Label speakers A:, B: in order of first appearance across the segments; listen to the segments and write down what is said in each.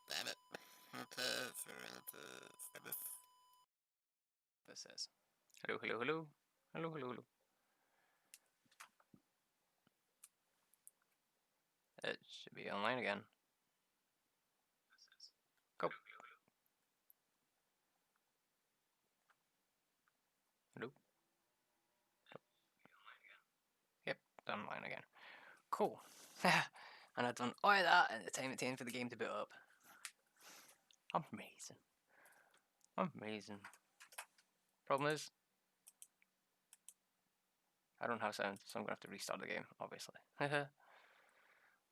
A: Damn it. This is. Hello, hello, hello. Hello, hello, hello. It should be online again. Go. Hello. Yep, online again. Cool. And I've done all that at the time it takes for the game to boot up. Amazing. Amazing. Problem is, I don't have sound, so I'm gonna have to restart the game, obviously.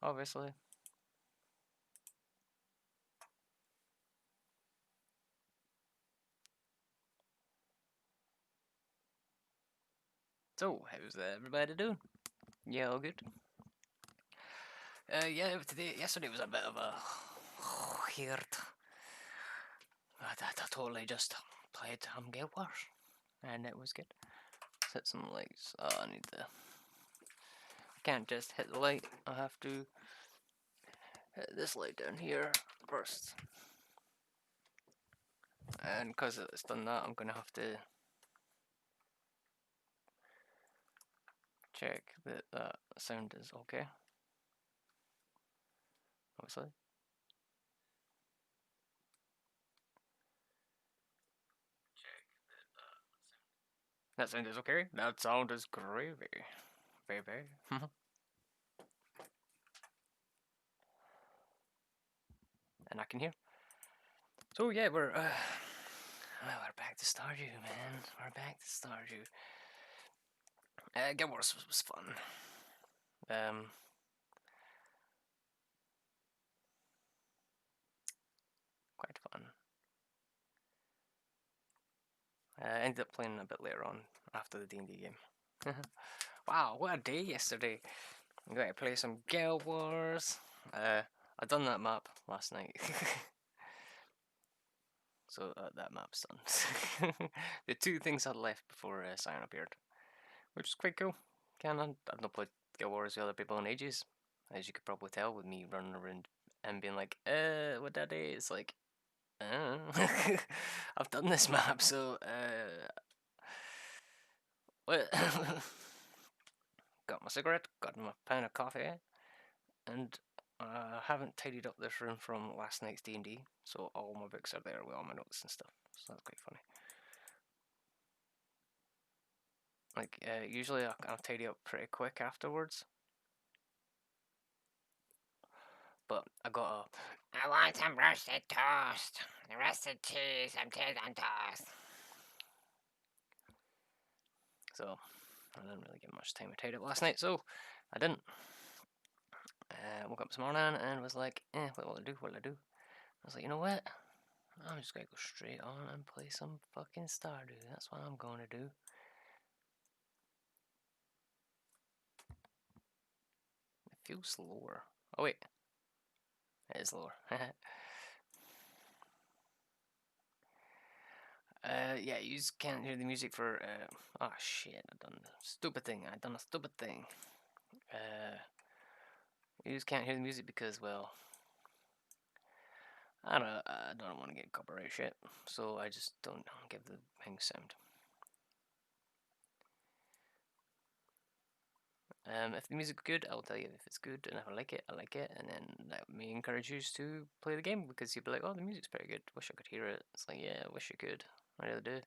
A: Obviously. So, how's everybody doing? Yeah, all good. Yeah, yesterday was a bit of a weird. I totally just played Guild Wars, and it was good. Set some lights. Oh, I need the. I can't just hit the light. I have to hit this light down here first. And because it's done that, I'm gonna have to check that that sound is okay. Obviously. That sound is okay. That sound is gravy. Very, very. And I can hear. So yeah, we're back to Stardew, man. We're back to Stardew. Guild Wars was fun. Quite fun. I ended up playing a bit later on after the D&D game. Wow, what a day yesterday! I'm going to play some Guild Wars. I done that map last night. So that map's done. The two things I left before Sion appeared, which is quite cool. I've not played Guild Wars with other people in ages, as you could probably tell with me running around and being like, what that is? It's like, I've done this map, so what? Got my cigarette, got my pound of coffee, and I haven't tidied up this room from last night's D&D, so all my books are there with all my notes and stuff. So that's quite funny. Like usually I'll tidy up pretty quick afterwards, but I want some roasted toast, the roasted cheese, some cheese on toast. So I didn't really get much time to tidy up last night, so I didn't. Woke up this morning and was like, what will I do? I was like, you know what? I'm just gonna go straight on and play some fucking Stardew. That's what I'm gonna do. It feels slower. Oh wait, it is lower. Yeah, you just can't hear the music for. Oh shit! I done a stupid thing. You just can't hear the music because, well, I don't want to get copyright shit, so I just don't give the thing sound. If the music's good, I'll tell you if it's good, and if I like it, and then that may encourage you to play the game because you'll be like, oh, the music's pretty good. Wish I could hear it. It's like, yeah, I wish I could. I really do.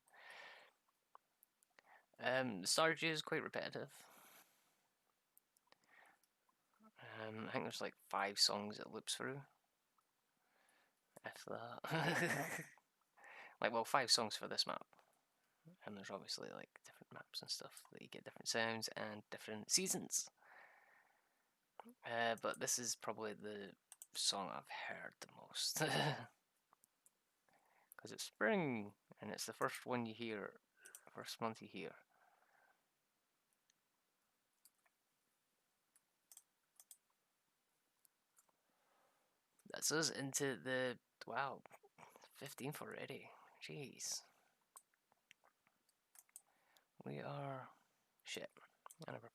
A: Stardew is quite repetitive. I think there's like 5 songs it loops through. If that. Like, well, 5 songs for this map. And there's obviously like different maps and stuff that you get different sounds and different seasons. But this is probably the song I've heard the most. Because it's spring and it's the first one you hear, first month you hear. That's us into the, wow, 15th already. Jeez. We are, shit, I never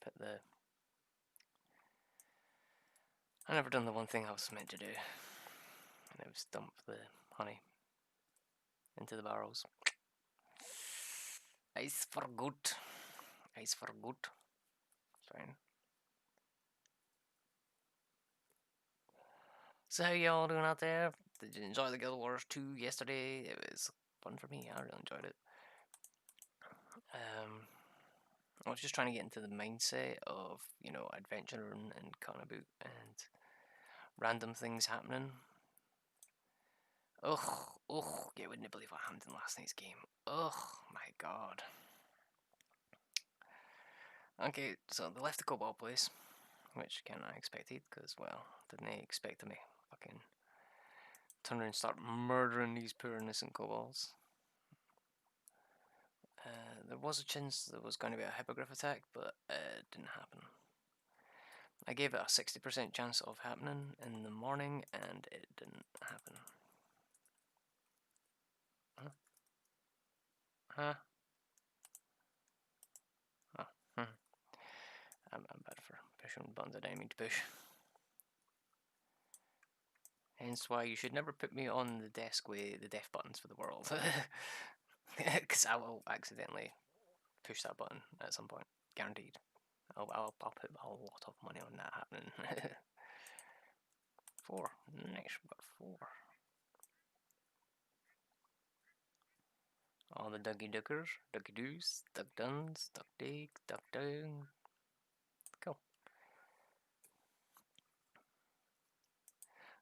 A: done the one thing I was meant to do. And it was dump the honey into the barrels. Ice for good. Ice for good. Fine. So how y'all doing out there? Did you enjoy the Guild Wars 2 yesterday? It was fun for me. I really enjoyed it. I was just trying to get into the mindset of, you know, adventuring and cutting about and random things happening. Ugh, you wouldn't believe what happened in last night's game. Ugh, my god. Okay, so they left the Cobalt place, which kind of expected, because, well, didn't they expect me fucking turn around and start murdering these poor innocent kobolds? There was a chance there was going to be a hippogriff attack, but it didn't happen. I gave it a 60% chance of happening in the morning, and it didn't happen. Huh? Oh, I'm bad for pushing buttons I didn't mean to push. Hence why you should never put me on the desk with the death buttons for the world. Because I will accidentally push that button at some point. Guaranteed. I'll put a lot of money on that happening. 4. Nice, we've got 4. All the Dougie Duckers, Ducky Doos, Duck Duns, Duck Dig, Duck Down. Cool.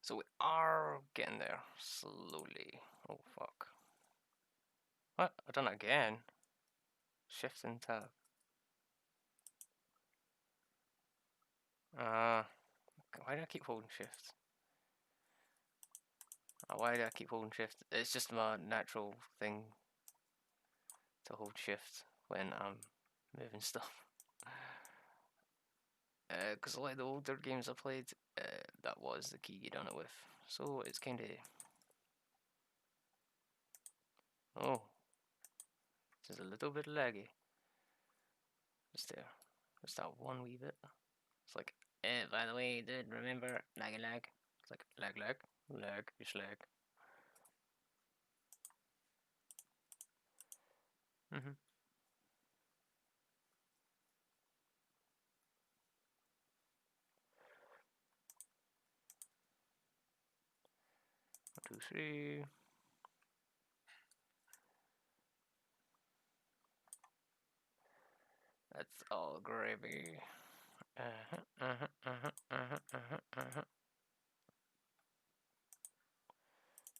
A: So we are getting there slowly. Oh fuck. What? I've done it again. Shift and tab. Why do I keep holding shift? Why do I keep holding shift? It's just my natural thing to hold shift when I'm moving stuff. Because like the older games I played, that was the key you done it with. So it's kind of... Oh. Just a little bit laggy. Just there. Just that one wee bit. It's like, by the way, dude, remember, laggy lag. It's like, lag, it's lag. Mm-hmm. 1, 2, 3. That's all gravy.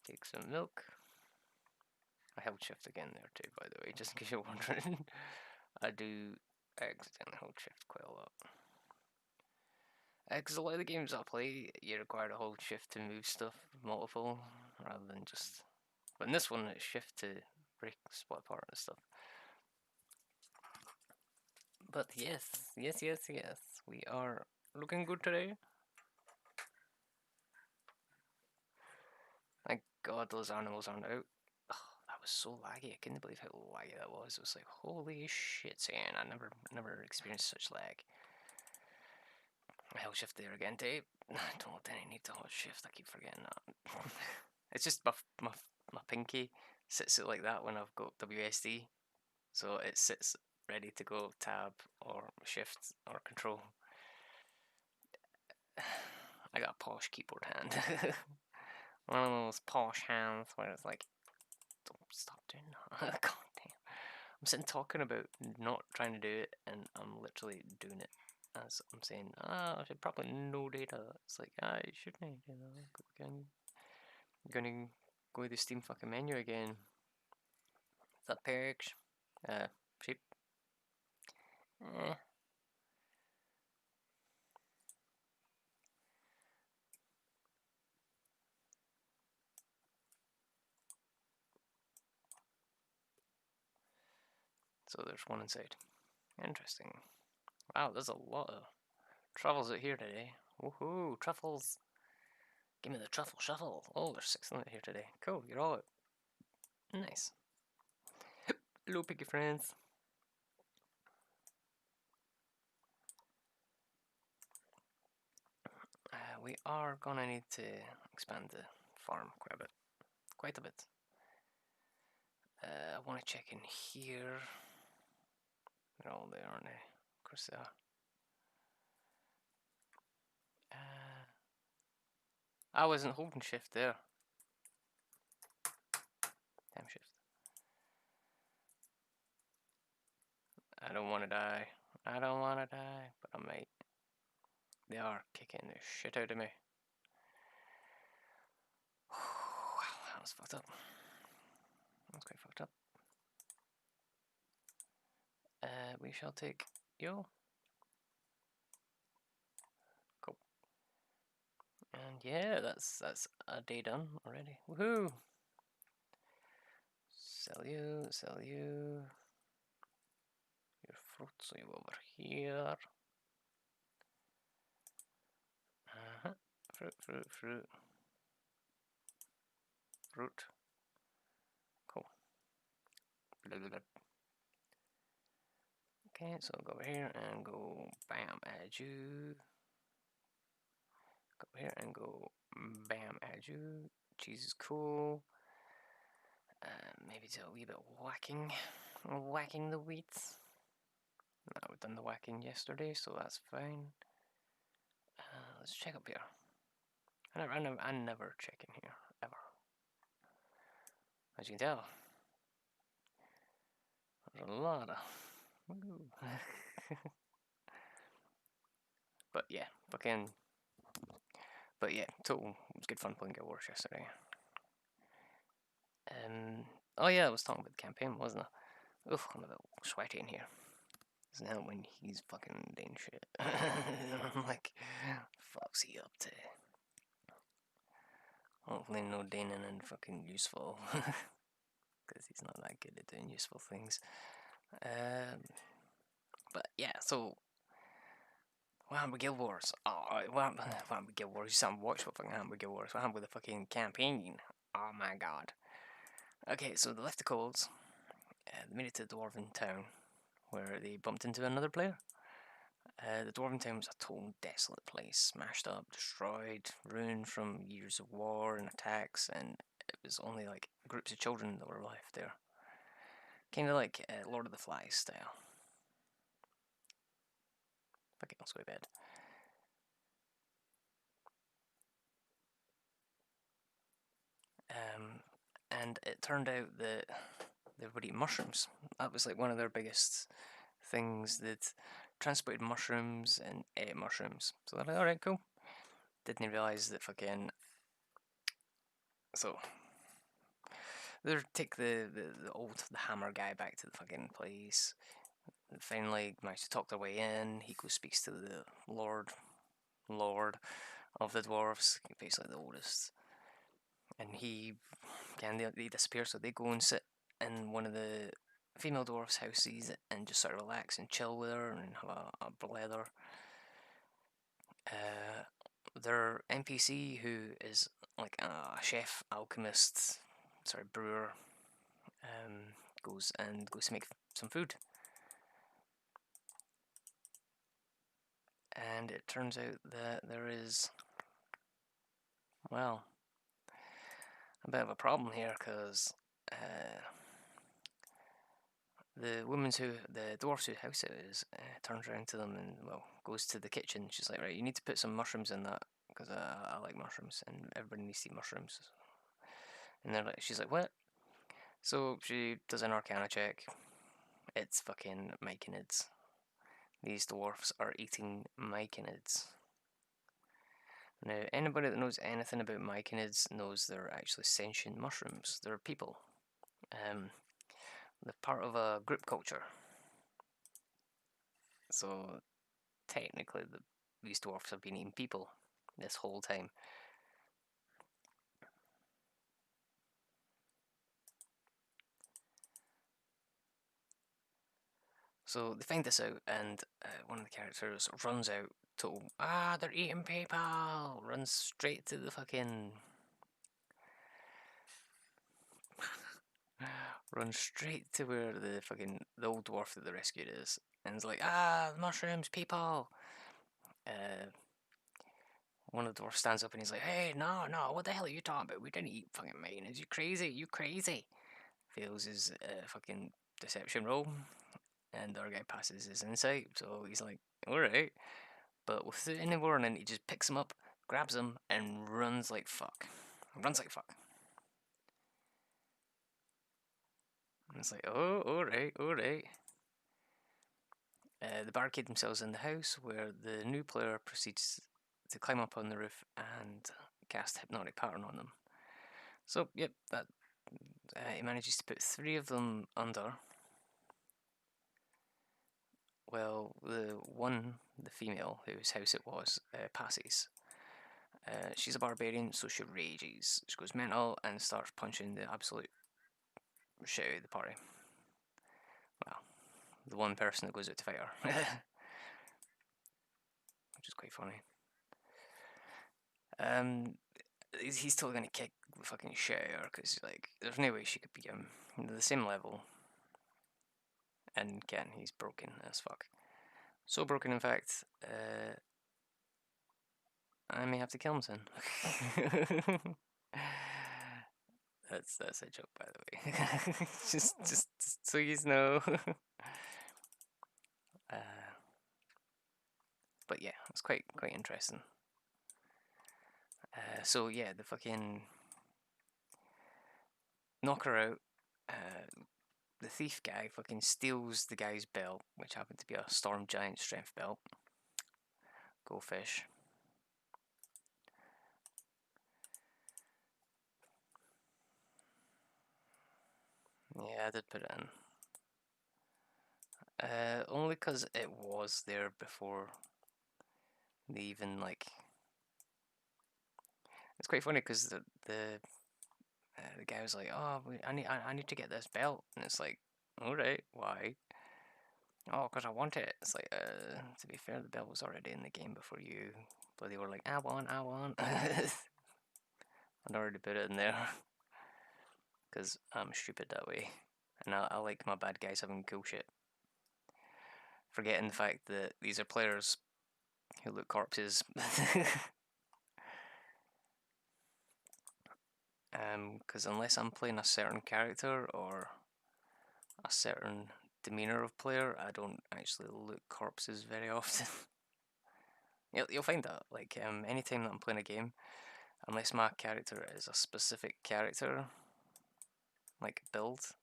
A: Take some milk. I held shift again there too, by the way, just in case you're wondering. I do accidentally hold shift quite a lot. Because a lot of the games I play, you require to hold shift to move stuff multiple, rather than just... But in this one, it's shift to break, split apart and stuff. But yes, we are looking good today. Thank God those animals aren't out. Oh, that was so laggy. I couldn't believe how laggy that was. It was like, holy shit, Sam. I never experienced such lag. I held shift there again, Dave. I didn't need to hold shift. I keep forgetting that. It's just my pinky sits it like that when I've got WSD. So it sits ready to go tab or shift or control. I got a posh keyboard hand. One of those posh hands where it's like, don't stop doing that. God damn. I'm sitting talking about not trying to do it, and I'm literally doing it. As I'm saying, I should probably no data. It's like, I shouldn't, you know. Gonna go to the Steam fucking menu again. Is that perks? Sheep. So there's one inside. Interesting. Wow, there's a lot of truffles out here today. Woohoo, truffles. Give me the truffle shuffle. Oh, there's 6 in it here today. Cool, you're all out. Nice. Hello, piggy friends. We are gonna need to expand the farm quite a bit. Quite a bit. I want to check in here. They're all there, aren't they? Of course they are. I wasn't holding shift there. Damn shift. I don't want to die. I don't want to die, but I might. They are kicking the shit out of me. Wow, that was fucked up. That's quite fucked up. We shall take you. Cool. And yeah, that's a day done already. Woohoo! Sell you, sell you. Your fruits are over here. Fruit, fruit, fruit. Fruit. Cool. Blah, blah, blah. Okay, so I'll go over here and go bam, add you. Go over here and go bam, add you. Cheese is cool. Maybe do a wee bit of whacking the wheat. No, we've done the whacking yesterday, so that's fine. Let's check up here. I never check in here, ever. As you can tell, there's a lot of... But yeah, fucking... But yeah, total, it was good fun playing Guild Wars yesterday. Oh yeah, I was talking about the campaign, wasn't I? Oof, I'm a bit sweaty in here. Doesn't help when he's fucking doing shit. I'm like, fuck's he up to? Hopefully no Danon and fucking useful. Because he's not that good at doing useful things. But yeah, so what happened with Guild Wars? Oh, what happened with Guild Wars? You sound watch what fucking happened with Guild Wars. What happened with the fucking campaign? Oh my god. Okay, so they left the colds. They made it to the Dwarven town, where they bumped into another player. The Dwarven town was a total desolate place, smashed up, destroyed, ruined from years of war and attacks, and it was only like groups of children that were left there. Kind of like Lord of the Flies style. Okay, let's go to bed. And it turned out that they were eating mushrooms. That was like one of their biggest things. That transported mushrooms and ate mushrooms. So they're like, alright, cool. Didn't realise that fucking... So... They take the hammer guy back to the fucking place. Finally managed to talk their way in. He goes speaks to the Lord of the dwarves, basically the oldest. And they disappear, so they go and sit in one of the female dwarfs' houses and just sort of relax and chill with her and have a blether. Their NPC, who is like a chef, alchemist, brewer, goes to make some food. And it turns out that there is, well, a bit of a problem here, because the dwarf's whose house it is, turns around to them and, well, goes to the kitchen. She's like, right, you need to put some mushrooms in that, because I like mushrooms, and everybody needs to eat mushrooms. And she's like, what? So she does an Arcana check. It's fucking myconids. These dwarfs are eating myconids. Now, anybody that knows anything about myconids knows they're actually sentient mushrooms. They're people. They're part of a group culture. So, technically, these dwarfs have been eating people this whole time. So they find this out, and one of the characters runs out to, they're eating people! Runs straight to the fucking... runs straight to where the old dwarf that they rescued is, and is like, mushrooms, people! one of the dwarves stands up and he's like, "Hey, no, no, what the hell are you talking about? We didn't eat fucking mayonnaise. You crazy? You crazy?" Fails his fucking deception roll, and the other guy passes his insight. So he's like, "All right," but without any warning, he just picks him up, grabs him, and runs like fuck. Runs like fuck. And it's like, "Oh, all right, all right." They barricade themselves in the house, where the new player proceeds to climb up on the roof and cast hypnotic pattern on them. So, yep, that he manages to put 3 of them under. Well, the female, whose house it was, passes. She's a barbarian, so she rages. She goes mental and starts punching the absolute shit out of the party. Well, the one person that goes out to fight her, which is quite funny. He's totally gonna kick the fucking shit out of her because like there's no way she could beat him. They're the same level, and again he's broken as fuck. So broken, in fact, I may have to kill him soon. That's a joke, by the way. just so you know. uh, but yeah, it's quite interesting. So yeah, the fucking knock her out. The thief guy fucking steals the guy's belt, which happened to be a Storm Giant strength belt. Go fish. Yeah, I did put it in. Only because it was there before they even like. It's quite funny because the guy was like, "Oh, I need to get this belt," and it's like, "All right, why?" "Oh, because I want it." It's like, to be fair, the belt was already in the game before you, but they were like, "I want." I'd already put it in there because I'm stupid that way, and I like my bad guys having cool shit, forgetting the fact that these are players who look corpses. Because unless I'm playing a certain character or a certain demeanor of player, I don't actually look corpses very often. You'll find that, like, anytime that I'm playing a game, unless my character is a specific character, like build,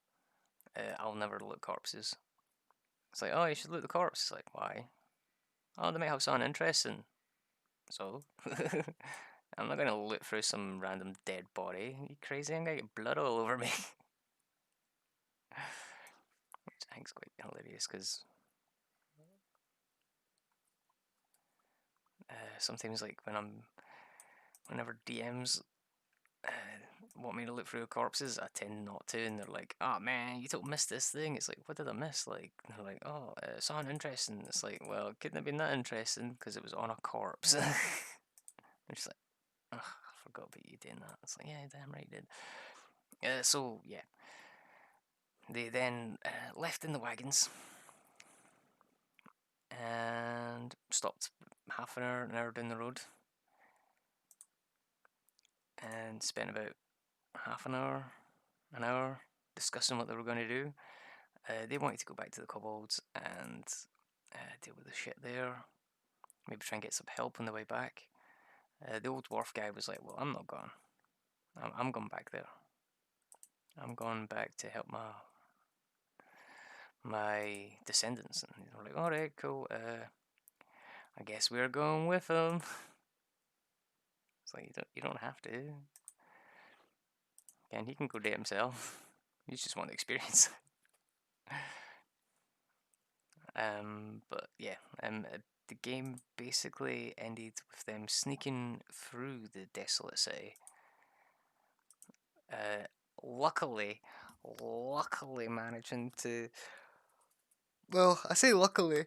A: I'll never look corpses. It's like, "Oh, you should look the corpse." It's like, why? "Oh, they might have something interesting." So, I'm not gonna look through some random dead body. Are you crazy? I'm gonna get blood all over me. Which I think is quite hilarious because sometimes, like, whenever DMs want me to look through corpses, I tend not to, and they're like, "Oh man, you don't miss this thing." It's like, what did I miss? Like, they're like, "Oh, something interesting." It's like, well, it couldn't have been that interesting because it was on a corpse. I'm just like, ugh, I forgot about you doing that. It's like, yeah, damn right you did. So yeah, they then left in the wagons and stopped half an hour down the road, and spent about half an hour discussing what they were going to do. They wanted to go back to the kobolds and deal with the shit there. Maybe try and get some help on the way back. The old dwarf guy was like, "Well, I'm not gone. I'm going back there. I'm going back to help my descendants." And they were like, "All right, cool. I guess we're going with them." It's like, you don't have to. Again, he can go date himself. You just want the experience. But yeah, the game basically ended with them sneaking through the desolate city. Uh, luckily, managing to. Well, I say luckily.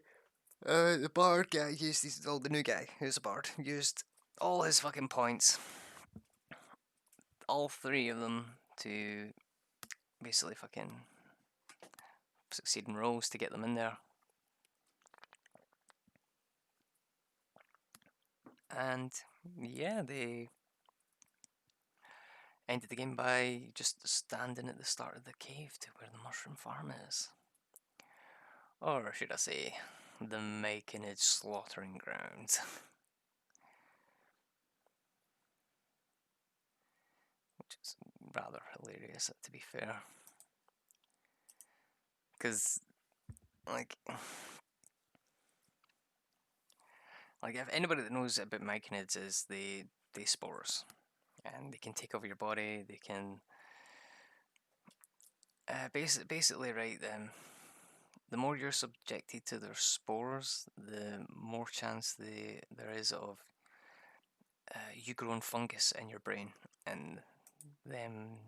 A: The bard guy used his. Oh, the new guy who's a bard used all his fucking points, all 3 of them, to basically fucking succeed in rolls to get them in there. And yeah, they ended the game by just standing at the start of the cave to where the mushroom farm is. Or should I say, the Myconid slaughtering grounds. Which is rather hilarious, to be fair. Because, like, if anybody that knows about myconids is they spores, and they can take over your body. They can basically right then. The more you're subjected to their spores, the more chance there is of you growing fungus in your brain, and then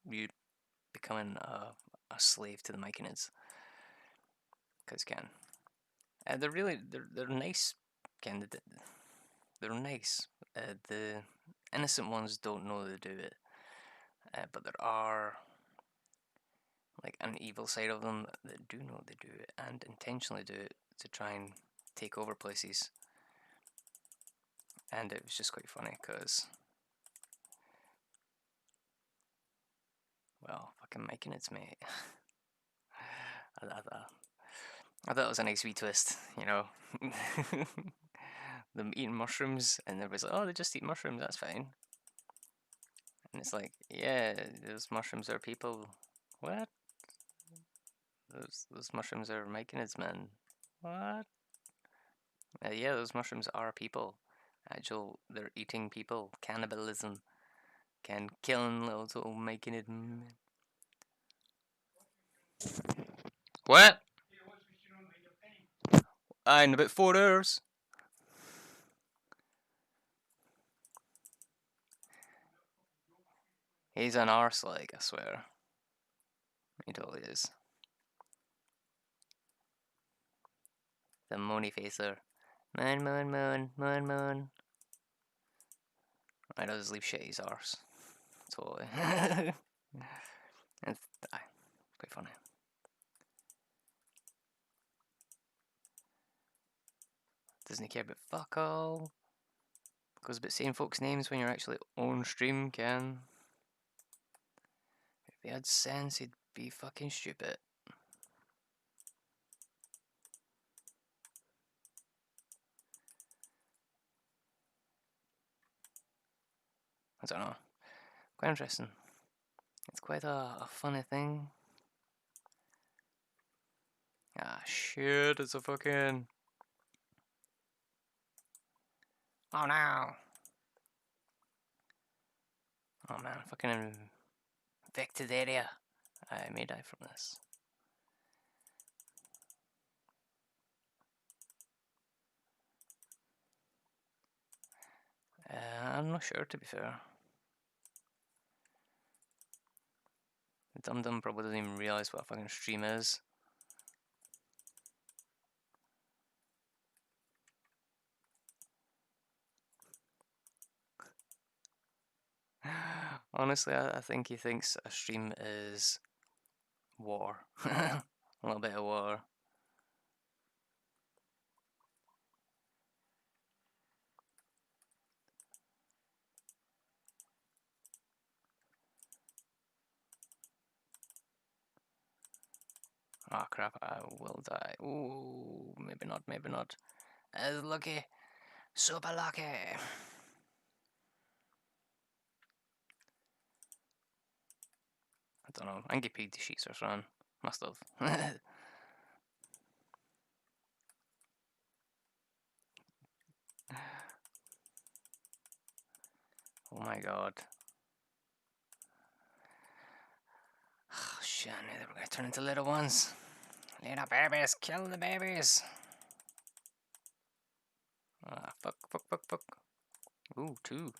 A: you becoming a slave to the myconids. Because can they're really they're nice, can they're nice. The innocent ones don't know they do it, but there are like an evil side of them that do know they do it and intentionally do it to try and take over places. And it was just quite funny because, well, fucking myconids, mate. I thought it was a nice wee twist, you know. Them eating mushrooms, and everybody's like, "Oh, they just eat mushrooms. That's fine." And it's like, "Yeah, those mushrooms are people." What? Those mushrooms are myconids, man. What? Yeah, those mushrooms are people. They're eating people. Cannibalism. Can killing little myconid. What? In about 4 hours. He's an arse, like, I swear. He totally is. The moony facer. Moon, moon, moon, moon, moon. I does leave shit his arse. Totally. It's quite funny. Doesn't he care about fuck all? Goes about saying folks' names when you're actually on stream, can. If he had sense, he'd be fucking stupid. I don't know. Quite interesting. It's quite a funny thing. Ah, shit, it's a fucking. Oh no! Oh man, fucking infected area. I may die from this. I'm not sure, to be fair. The Dum Dum probably doesn't even realise what a fucking stream is. Honestly, I think he thinks a stream is war. A little bit of war. Oh crap, I will die. Ooh, maybe not, maybe not. As lucky. Super lucky. I don't know. I can get paid to sheets or something. Must have. Oh my god. Oh shit, I knew they were gonna turn into little ones. Little babies, kill the babies. Ah, fuck, fuck, fuck, fuck. Ooh, two.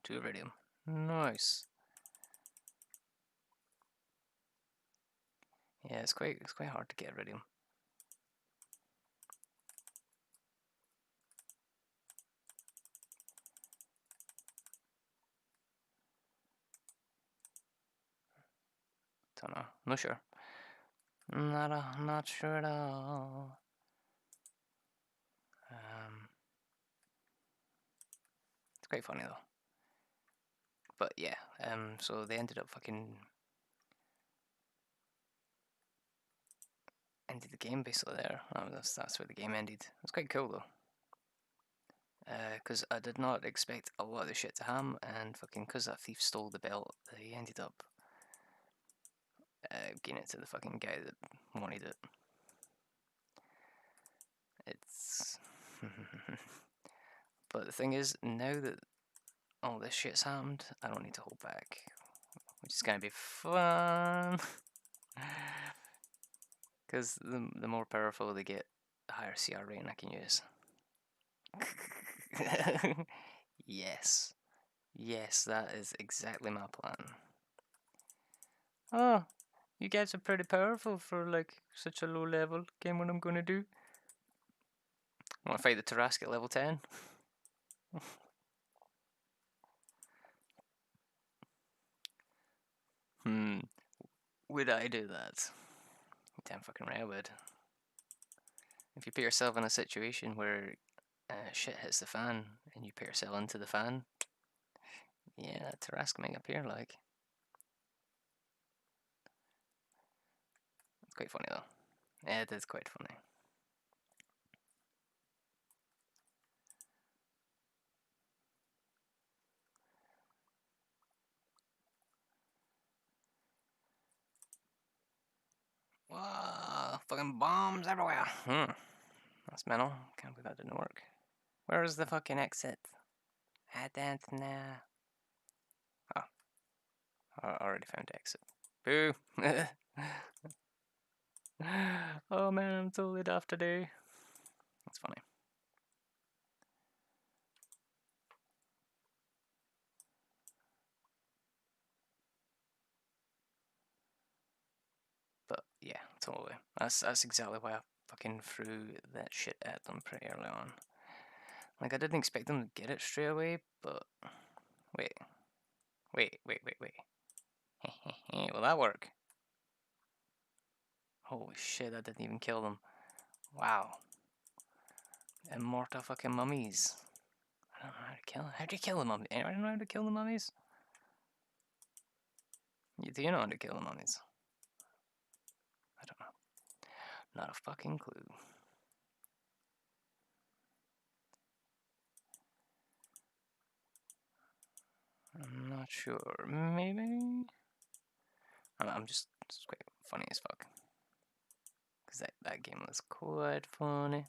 A: Two iridium. Nice. Yeah, it's quite hard to get iridium. Don't know. Not sure. Not sure at all. It's quite funny though. But yeah, so they ended up fucking ended the game basically there. That's where the game ended. It was quite cool though. Because I did not expect a lot of the shit to ham, and fucking because that thief stole the belt, he ended up giving it to the fucking guy that wanted it. It's. But the thing is, now that all this shit's happened, I don't need to hold back, which is gonna be fun. Because the more powerful they get, the higher CR rating I can use. Yes. Yes, that is exactly my plan. Oh, you guys are pretty powerful for like such a low level. Game what I'm gonna do. I wanna fight the Tarrasque at level 10. Would I do that? Damn fucking right I would. If you put yourself in a situation where shit hits the fan and you put yourself into the fan, yeah, that Tarrasque might appear like. It's quite funny though. Yeah, it is quite funny. Wow, fucking bombs everywhere. That's mental. Can't believe that didn't work. Where's the fucking exit? I don't know. Oh, I already found the exit. Boo! Oh man, I'm totally daft today. That's funny. But yeah, totally. That's exactly why I fucking threw that shit at them pretty early on. Like I didn't expect them to get it straight away, but wait, wait. Will that work? Holy shit, that didn't even kill them. Wow. Immortal fucking mummies. I don't know how to kill them. How do you kill the mummies? Anyone know how to kill the mummies? Do you know how to kill the mummies? I don't know. Not a fucking clue. I'm not sure. Maybe? I'm just it's quite funny as fuck. Because that game was quite funny.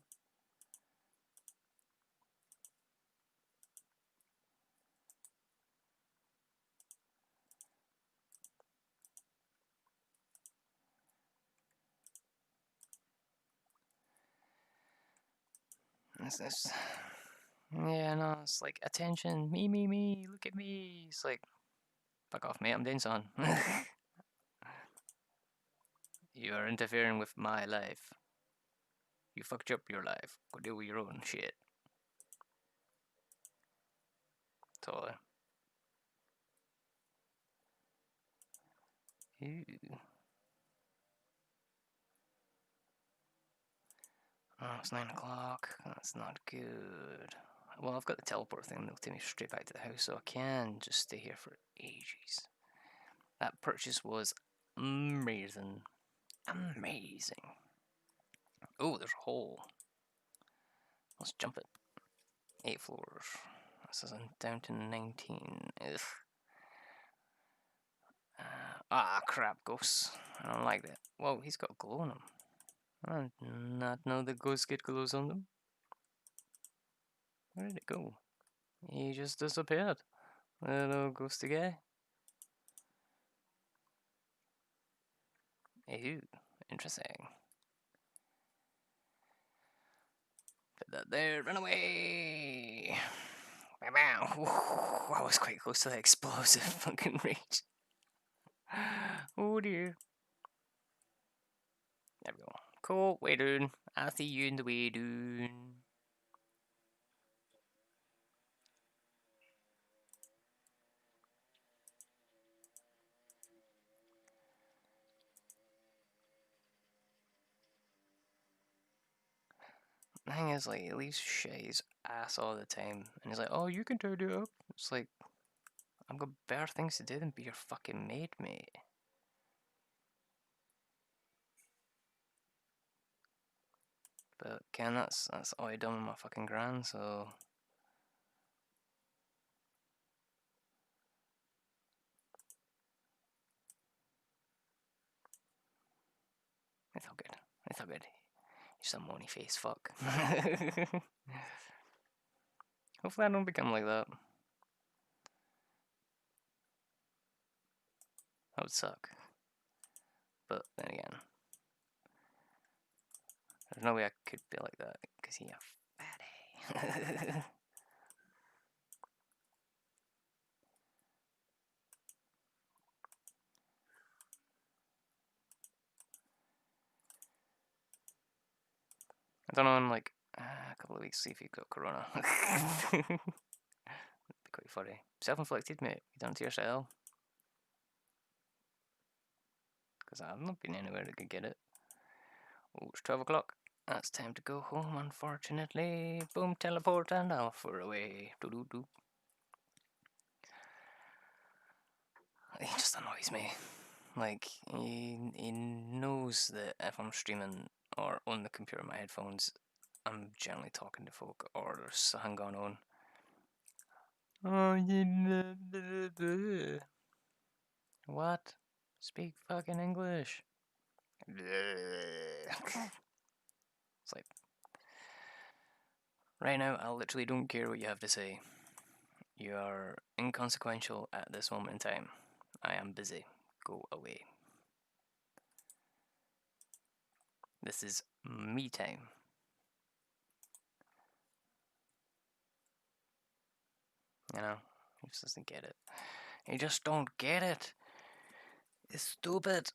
A: This. Yeah, no, it's like, attention, me, look at me. It's like, fuck off, mate, I'm doing something. You are interfering with my life. You fucked up your life. Go deal with your own shit. Totally. Ew. Oh, it's 9 o'clock. That's not good. Well, I've got the teleport thing that'll take me straight back to the house, so I can just stay here for ages. That purchase was amazing. Amazing. Oh, there's a hole. Let's jump it. 8 floors. This is down to 19. Ugh. Crap, ghosts. I don't like that. Whoa, he's got glow on him. I did not know that ghosts get glows on them. Where did it go? He just disappeared. Little ghosty guy. Ew, interesting. Put that there, run away! Wow, I was quite close to the explosive fucking rage. Oh dear. There we go. Cool, way down. I'll see you in the way down. the thing is, like, he leaves shit his ass all the time, and he's like, "Oh, you can tidy it up." It's like, I've got better things to do than be your fucking maid, mate. But Ken, that's all I done with my fucking gran, so it's all good. It's all good. He's a moany face fuck. Hopefully I don't become like that. That would suck. But then again, there's no way I could be like that, because he a fatty. I don't know, in like a couple of weeks, see if you've got corona. That'd be quite funny. Self-inflicted, mate. You done it to yourself. Because I've not been anywhere that could get it. Oh, it's 12 o'clock. That's time to go home, unfortunately. Boom, teleport, and off we're away. Doo-doo-doo. He just annoys me. Like, he knows that if I'm streaming or on the computer, my headphones, I'm generally talking to folk, or there's something going on. Oh, you. What? Speak fucking English. It's like, right now, I literally don't care what you have to say. You are inconsequential at this moment in time. I am busy. Go away. This is me time. You know? He just doesn't get it. He just don't get it. It's stupid.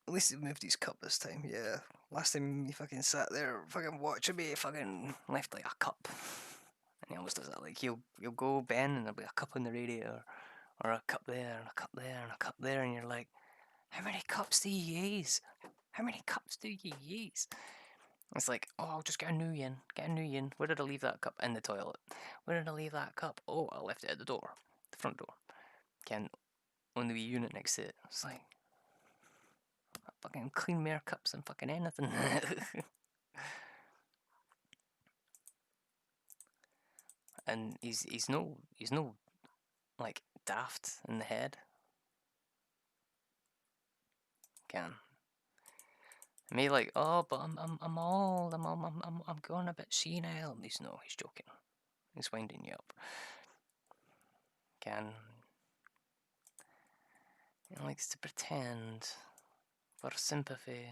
A: At least he moved his cup this time, yeah. Last time he fucking sat there fucking watching me, fucking left like a cup. And he always does that, like he'll go bend and there'll be a cup on the radiator, or a cup there and a cup there and a cup there, and you're like, how many cups do you use? How many cups do you use? It's like, oh, I'll just get a new one. Get a new one. Where did I leave that cup? In the toilet. Where did I leave that cup? Oh, I left it at the door. The front door. Can on the wee unit next to it. It's like, I fucking clean more cups than fucking anything. And he's no like daft in the head. Can me like, oh, but I'm old. I'm going a bit senile. He's no, he's joking. He's winding you up. Can he likes to pretend for sympathy.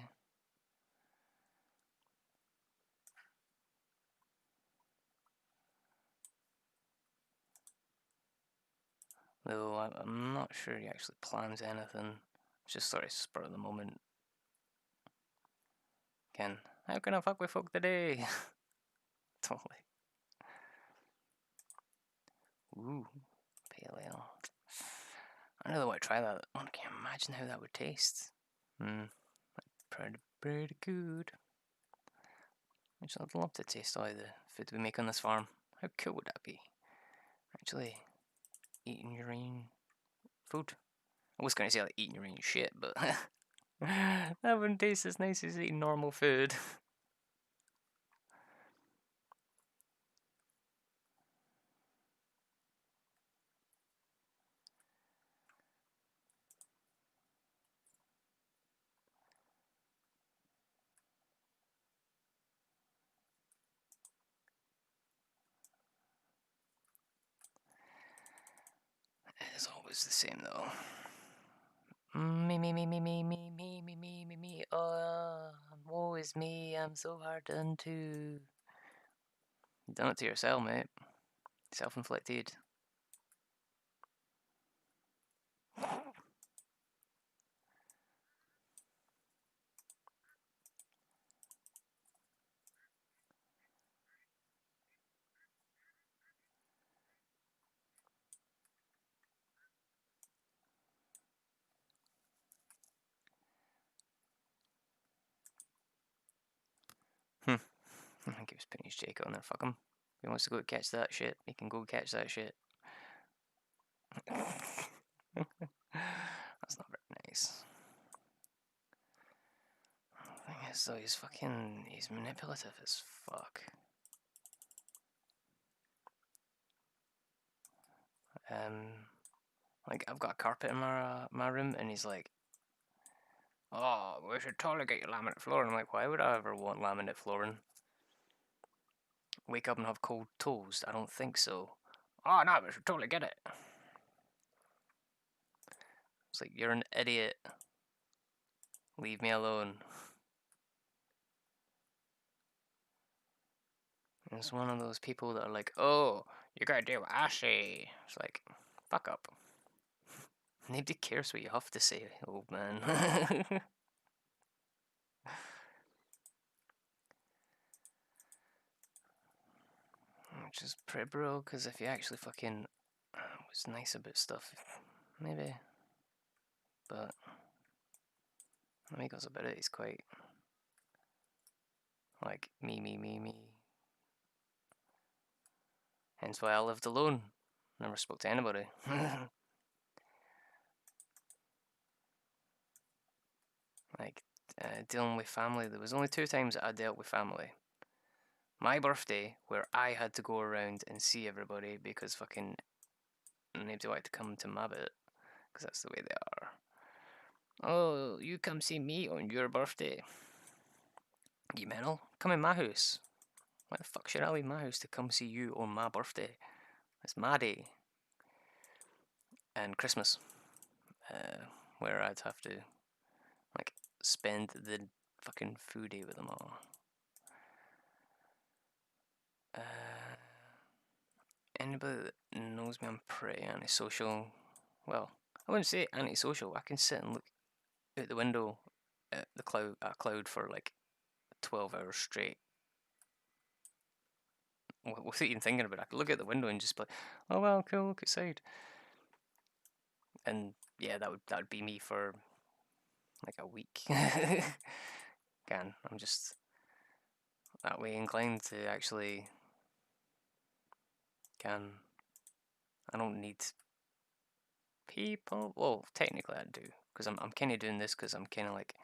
A: Though I'm not sure he actually plans anything. It's just sort of spur of the moment. Ken, how can I fuck with folk today? Totally. Ooh, pale ale. I really want to try that. I can't imagine how that would taste. Pretty good. Actually, I'd love to taste all the food we make on this farm. How cool would that be? Actually, eating your own food. I was going to say like eating your own shit, but that wouldn't taste as nice as eating normal food. It's always the same though. Me. Oh, woe is me. I'm so hard done to. You done it to yourself, mate. Self-inflicted. I think he was putting his jacket on there. Fuck him. If he wants to go catch that shit, he can go catch that shit. That's not very nice. The thing is, though, he's manipulative as fuck. Like, I've got a carpet in my room, and he's like, oh, we should totally get you laminate flooring. I'm like, why would I ever want laminate flooring? Wake up and have cold toes? I don't think so. Oh, no, we should totally get it. It's like, you're an idiot. Leave me alone. And it's one of those people that are like, oh, you gotta do what I say. It's like, fuck up. Nobody cares what you have to say, old man. Which is pretty bro, because if you actually fucking was nice about stuff, maybe. But when he goes about it, he's quite like me. Hence why I lived alone. Never spoke to anybody. Like, dealing with family, there was only 2 times that I dealt with family. My birthday, where I had to go around and see everybody because fucking nobody wanted to come to my bit, because that's the way they are. Oh, you come see me on your birthday. You mental? Come in my house. Why the fuck should I leave my house to come see you on my birthday? It's my day. And Christmas, where I'd have to, like, spend the fucking food day with them all. Anybody that knows me, I'm pretty antisocial. Well, I wouldn't say antisocial. I can sit and look out the window at a cloud for like 12 hours straight. Without even thinking about it, I could look out the window and just be like, oh well, cool, look outside. And yeah, that would be me for like a week. Again, I'm just that way inclined to actually I don't need people. Well, technically I do, because I'm kind of doing this because I'm kind of like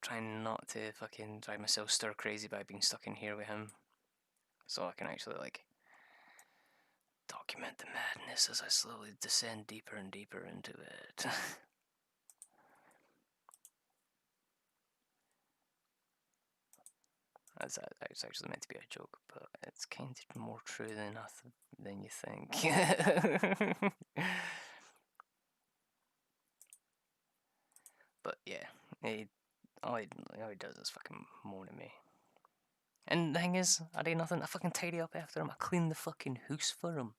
A: trying not to fucking drive myself stir crazy by being stuck in here with him, so I can actually like document the madness as I slowly descend deeper and deeper into it. That's actually meant to be a joke, but it's kind of more true than you think. But yeah, all he does is fucking moan at me. And the thing is, I do nothing. I fucking tidy up after him. I clean the fucking house for him.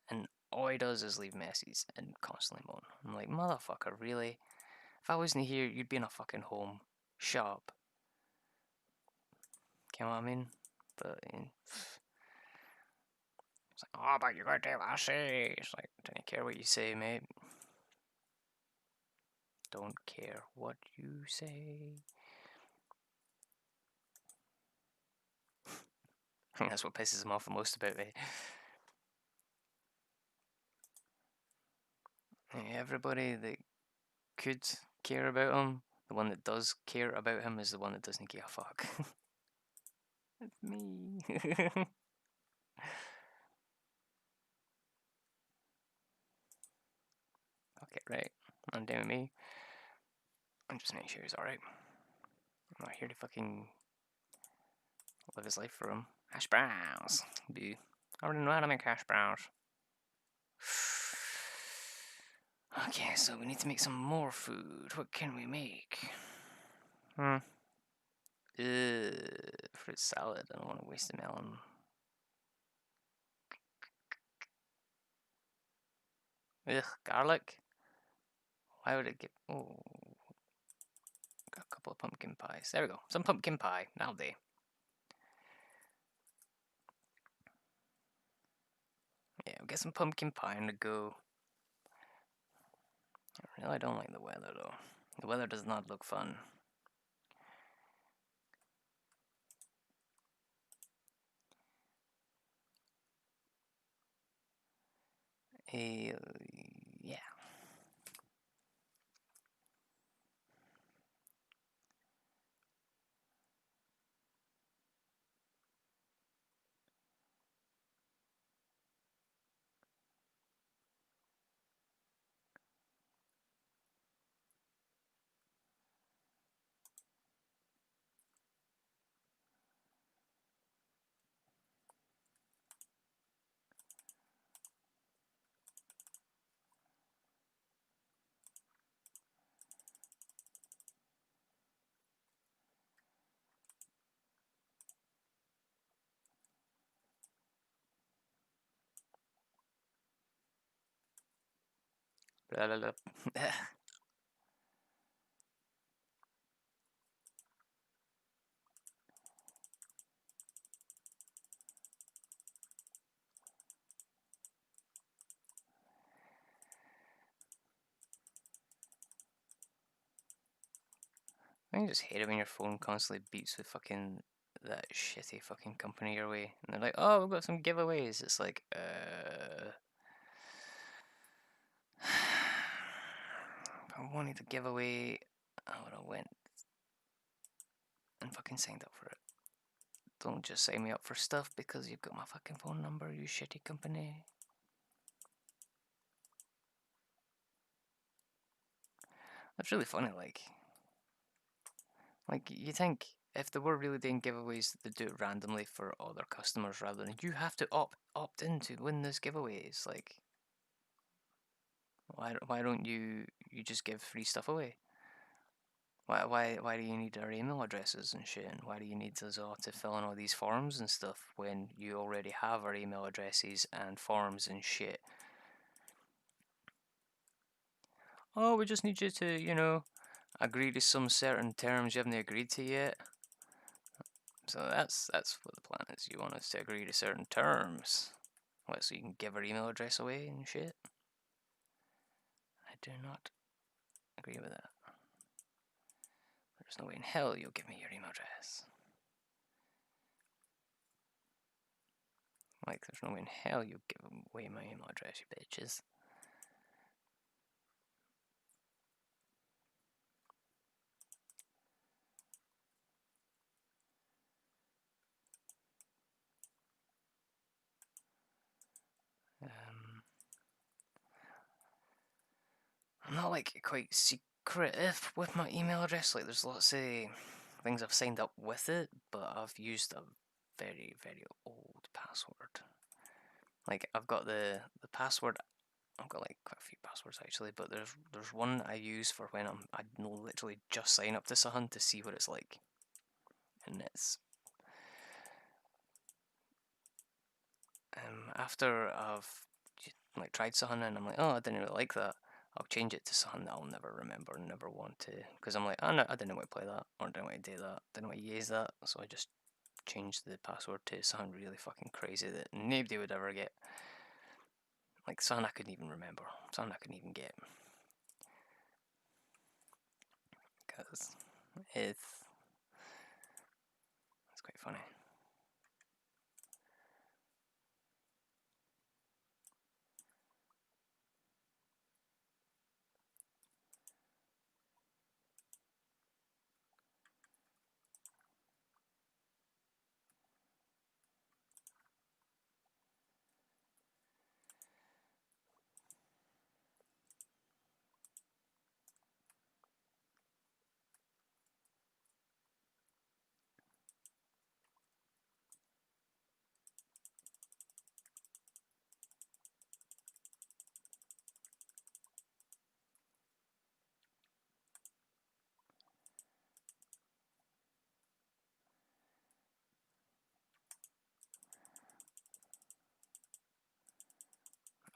A: And all he does is leave messes and constantly moan. I'm like, motherfucker, really? If I wasn't here, you'd be in a fucking home. Shut up. You know what I mean? But it's like, oh, but you gotta do what I say. It's like, don't care what you say, mate. Don't care what you say. I think that's what pisses him off the most about me. Everybody that could care about him, the one that does care about him is the one that doesn't give a fuck. It's me. Okay, right. I'm damn me. I'm just making sure he's alright. I'm not here to fucking live his life for him. Hash browns. Boo. I already know how to make hash browns. Okay, so we need to make some more food. What can we make? Fruit salad. I don't want to waste a melon. Ugh, garlic? Why would it get... Oh. Got a couple of pumpkin pies. There we go. Some pumpkin pie. That'll do. Yeah, we'll get some pumpkin pie on the go. I really don't like the weather, though. The weather does not look fun. Yeah. Blah, blah, blah. I just hate it when your phone constantly beeps with fucking that shitty fucking company your way. And they're like, oh, we've got some giveaways. It's like, if I wanted to give away, I would have went and fucking signed up for it. Don't just sign me up for stuff because you've got my fucking phone number, you shitty company. That's really funny, like you think if they were really doing giveaways, they'd do it randomly for other customers rather than you have to opt in to win this giveaways. Like, why don't you just give free stuff away? Why do you need our email addresses and shit? And why do you need us all to fill in all these forms and stuff when you already have our email addresses and forms and shit? Oh, we just need you to, agree to some certain terms you haven't agreed to yet. So that's what the plan is. You want us to agree to certain terms. What, so you can give our email address away and shit? I do not agree with that. There's no way in hell you'll give me your email address. Like, there's no way in hell you'll give away my email address, you bitches. I'm not like quite secretive with my email address. Like, there's lots of things I've signed up with it, but I've used a very, very old password. Like, I've got the password. I've got like quite a few passwords actually, but there's one I use for when I literally just sign up to something to see what it's like, and it's after I've like tried something and I'm like, oh, I didn't really like that. I'll change it to something that I'll never remember and never want to, because I'm like, oh no, I didn't want to play that, or didn't want to do that, didn't want to use that, so I just changed the password to something really fucking crazy that nobody would ever get, like something I couldn't even remember, something I couldn't even get, because it's quite funny.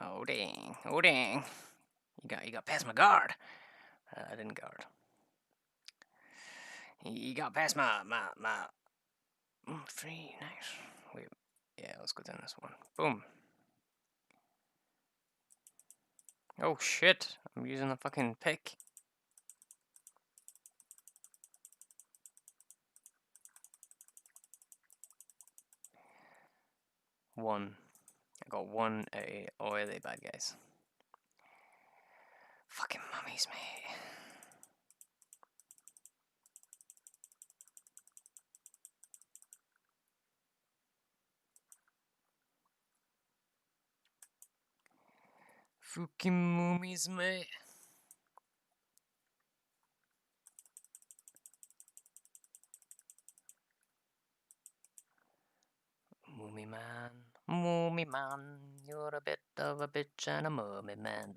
A: Oh dang! Oh dang! You got past my guard. I didn't guard. You got past my. Free, nice. Wait, yeah, let's go down this one. Boom. Oh shit! I'm using the fucking pick. One. I got one out of all the bad guys. Fucking mummies, mate. Fucking mummies, mate. Mummy man, you're a bit of a bitch and a mummy man.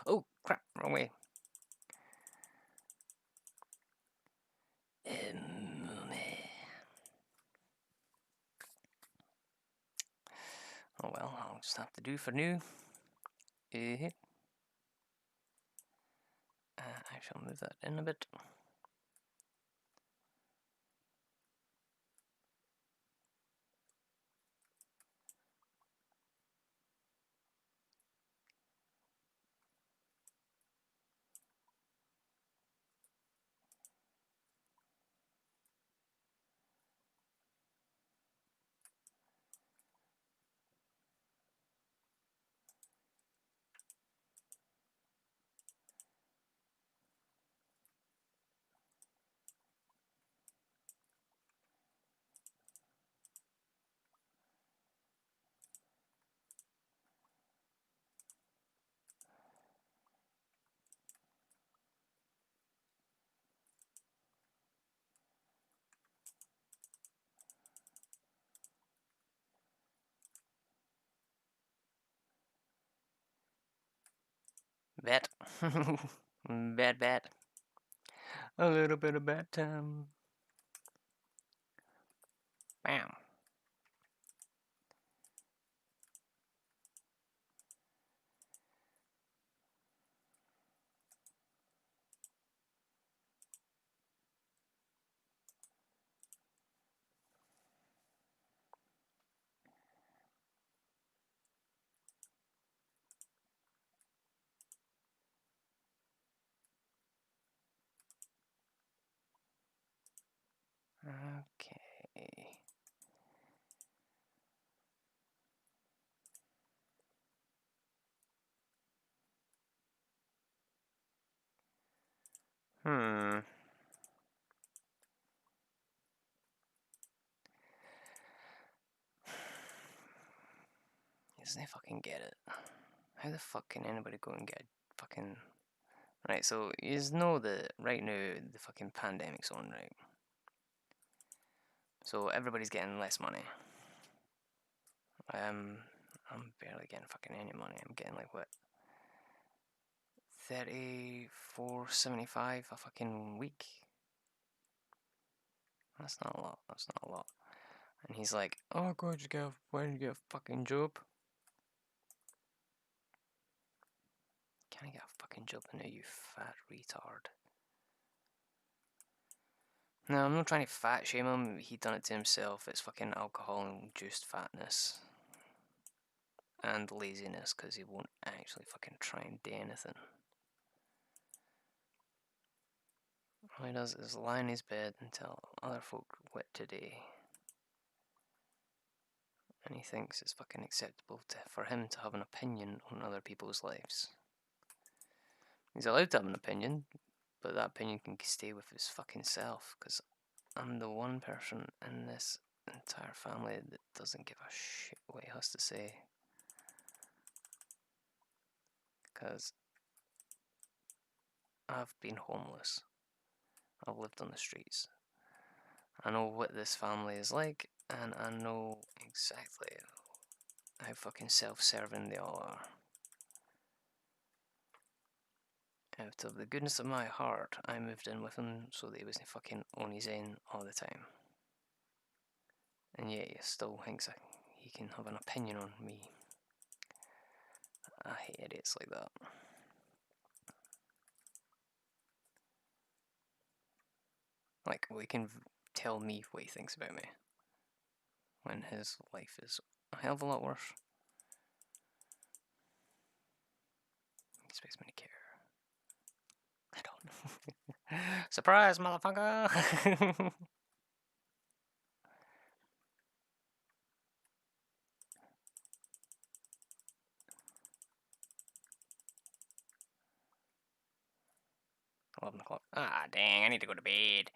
A: Oh crap, wrong way. Mummy. Oh well, I'll just have to do for new. I shall move that in a bit. Bet. Bet. A little bit of bet time. Bam. Okay. Hmm. Doesn't he fucking get it? How the fuck can anybody go and get a fucking... Right, so you know that right now the fucking pandemic's on, right? So everybody's getting less money. I'm barely getting fucking any money. I'm getting like what? 34.75 a fucking week. That's not a lot. That's not a lot. And he's like, "Oh God, why don't you get a fucking job?" Can I get a fucking job now, you fat retard? No, I'm not trying to fat shame him. He done it to himself. It's fucking alcohol-induced fatness and laziness because he won't actually fucking try and do anything. All he does is lie in his bed and tell other folk what to do. And he thinks it's fucking acceptable for him to have an opinion on other people's lives. He's allowed to have an opinion, but that opinion can stay with his fucking self, because I'm the one person in this entire family that doesn't give a shit what he has to say. Because I've been homeless. I've lived on the streets. I know what this family is like, and I know exactly how fucking self-serving they all are. Out of the goodness of my heart, I moved in with him so that he wasn't fucking on his own all the time. And yet he still thinks he can have an opinion on me. I hate idiots like that. Like, we can tell me what he thinks about me when his life is a hell of a lot worse. He expects me to care. I don't know. Surprise, motherfucker! 11 o'clock. Ah, dang, I need to go to bed.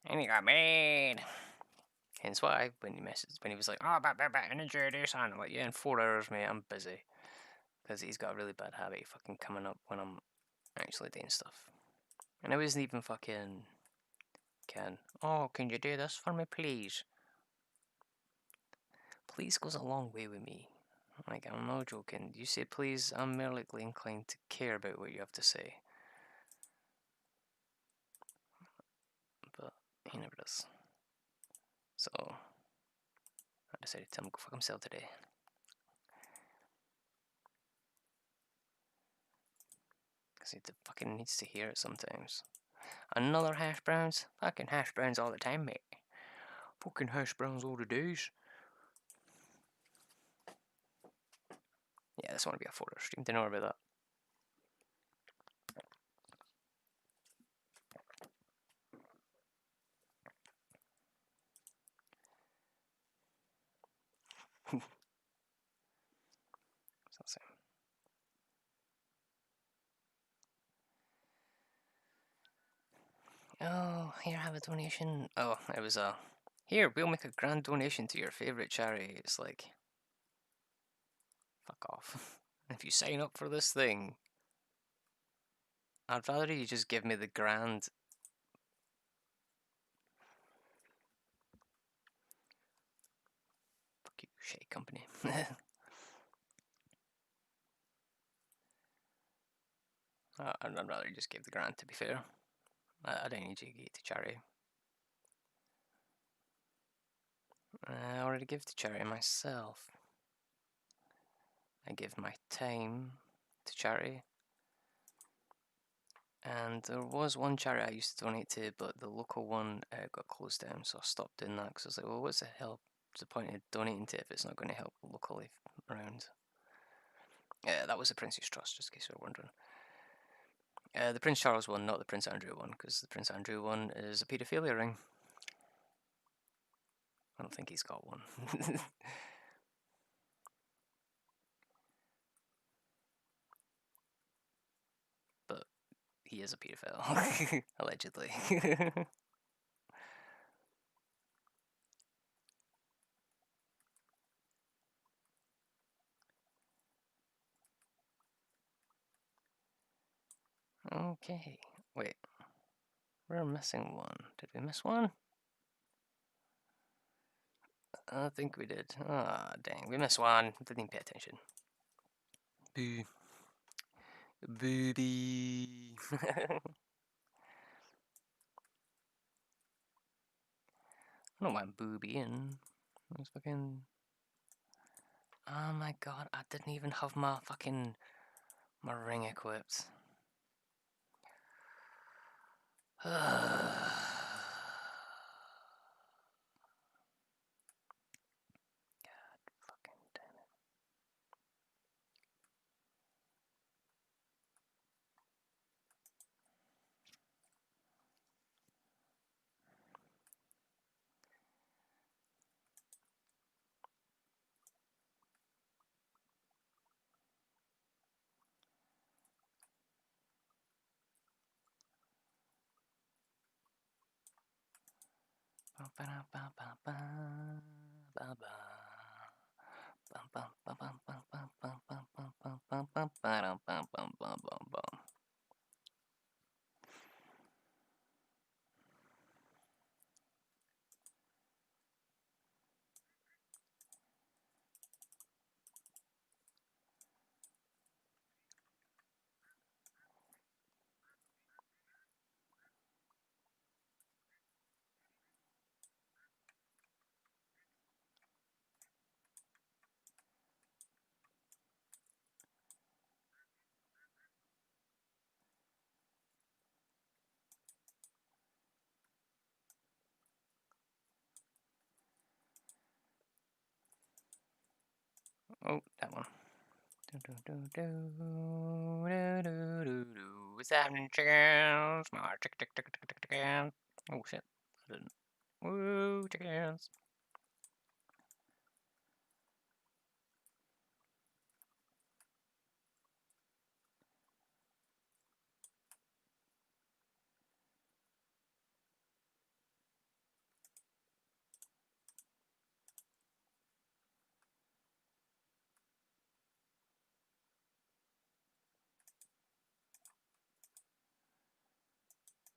A: I need to go to bed. Hence why, when he was like, oh, I need you to do something. I'm like, yeah, in 4 hours, mate, I'm busy. Because he's got a really bad habit of fucking coming up when I'm actually doing stuff. And I wasn't even fucking... Oh, can you do this for me, please? Please goes a long way with me. Like, I'm not joking. You say please, I'm more likely inclined to care about what you have to say. But he never does. So, I decided to tell him to go fuck himself today. Because he fucking needs to hear it sometimes. Another hash browns? Fucking hash browns all the time, mate. Fucking hash browns all the days. Yeah, this want to be a 4-hour stream. Don't know about that. So, oh, here, have a donation. Oh, it was a... Here, we'll make a grand donation to your favourite charity. It's like... Fuck off. If you sign up for this thing, I'd rather you just give me the grand... Fuck you, shitty company. I'd rather you just give the grand, to be fair. I don't need you to give to charity. I already give to charity myself. I give my time to charity. And there was one charity I used to donate to, but the local one got closed down, so I stopped doing that because I was like, well, what's the hell? What's the point of donating to it if it's not going to help locally around? Yeah, that was the Prince's Trust, just in case you were wondering. The Prince Charles one, not the Prince Andrew one, because the Prince Andrew one is a paedophilia ring. I don't think he's got one. But he is a paedophile, allegedly. Okay, wait. We're missing one. Did we miss one? I think we did. Ah, dang. We missed one. Didn't even pay attention. Boo. Booby. I don't mind boobying. I was fucking... Oh my god, I didn't even have my fucking... my ring equipped. Fucking damn it. Oh, that one. What's happening, chickens? More chickens. Oh shit, I didn't. Woo, chickens.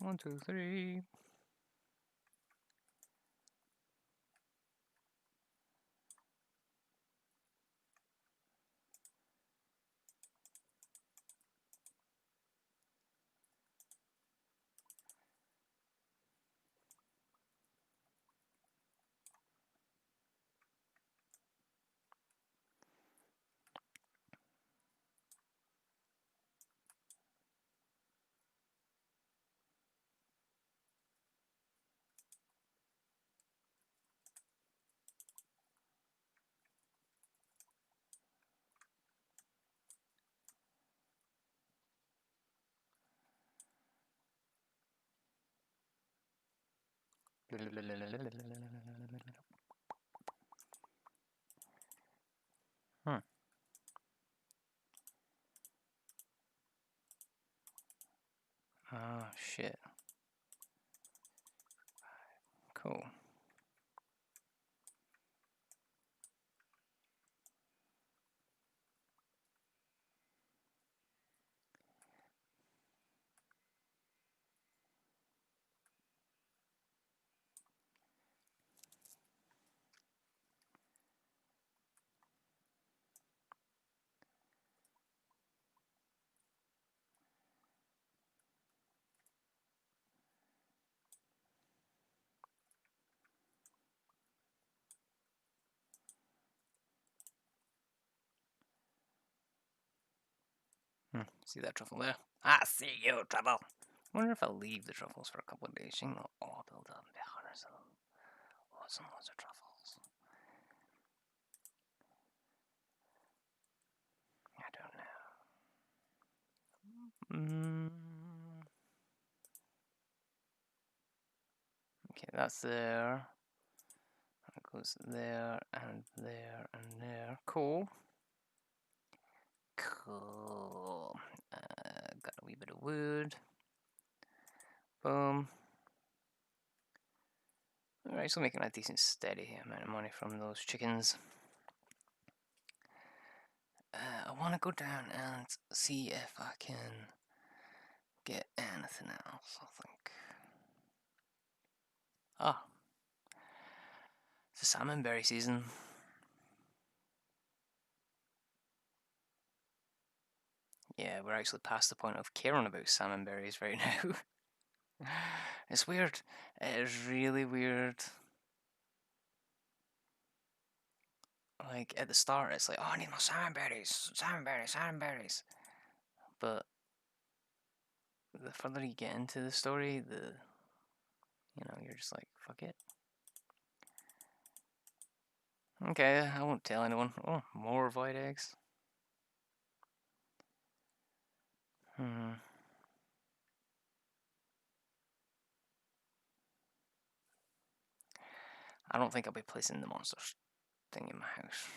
A: 1, 2, 3. Hmm. Oh, shit. Cool. See that truffle there? I see you, truffle. Wonder if I'll leave the truffles for a couple of days. You know, all build up behind ourselves. Lots and lots of truffles. I don't know. Okay, that's there. That goes there and there and there. Cool. Cool. Got a wee bit of wood. Boom. Alright, so making a decent steady amount of money from those chickens. I want to go down and see if I can get anything else, I think. Ah. It's the salmonberry season. Yeah, we're actually past the point of caring about salmonberries right now. It's weird. It is really weird. Like, at the start, it's like, oh, I need more salmonberries, salmonberries, salmonberries. But the further you get into the story, you're just like, fuck it. Okay, I won't tell anyone. Oh, more void eggs. I don't think I'll be placing the monsters thing in my house.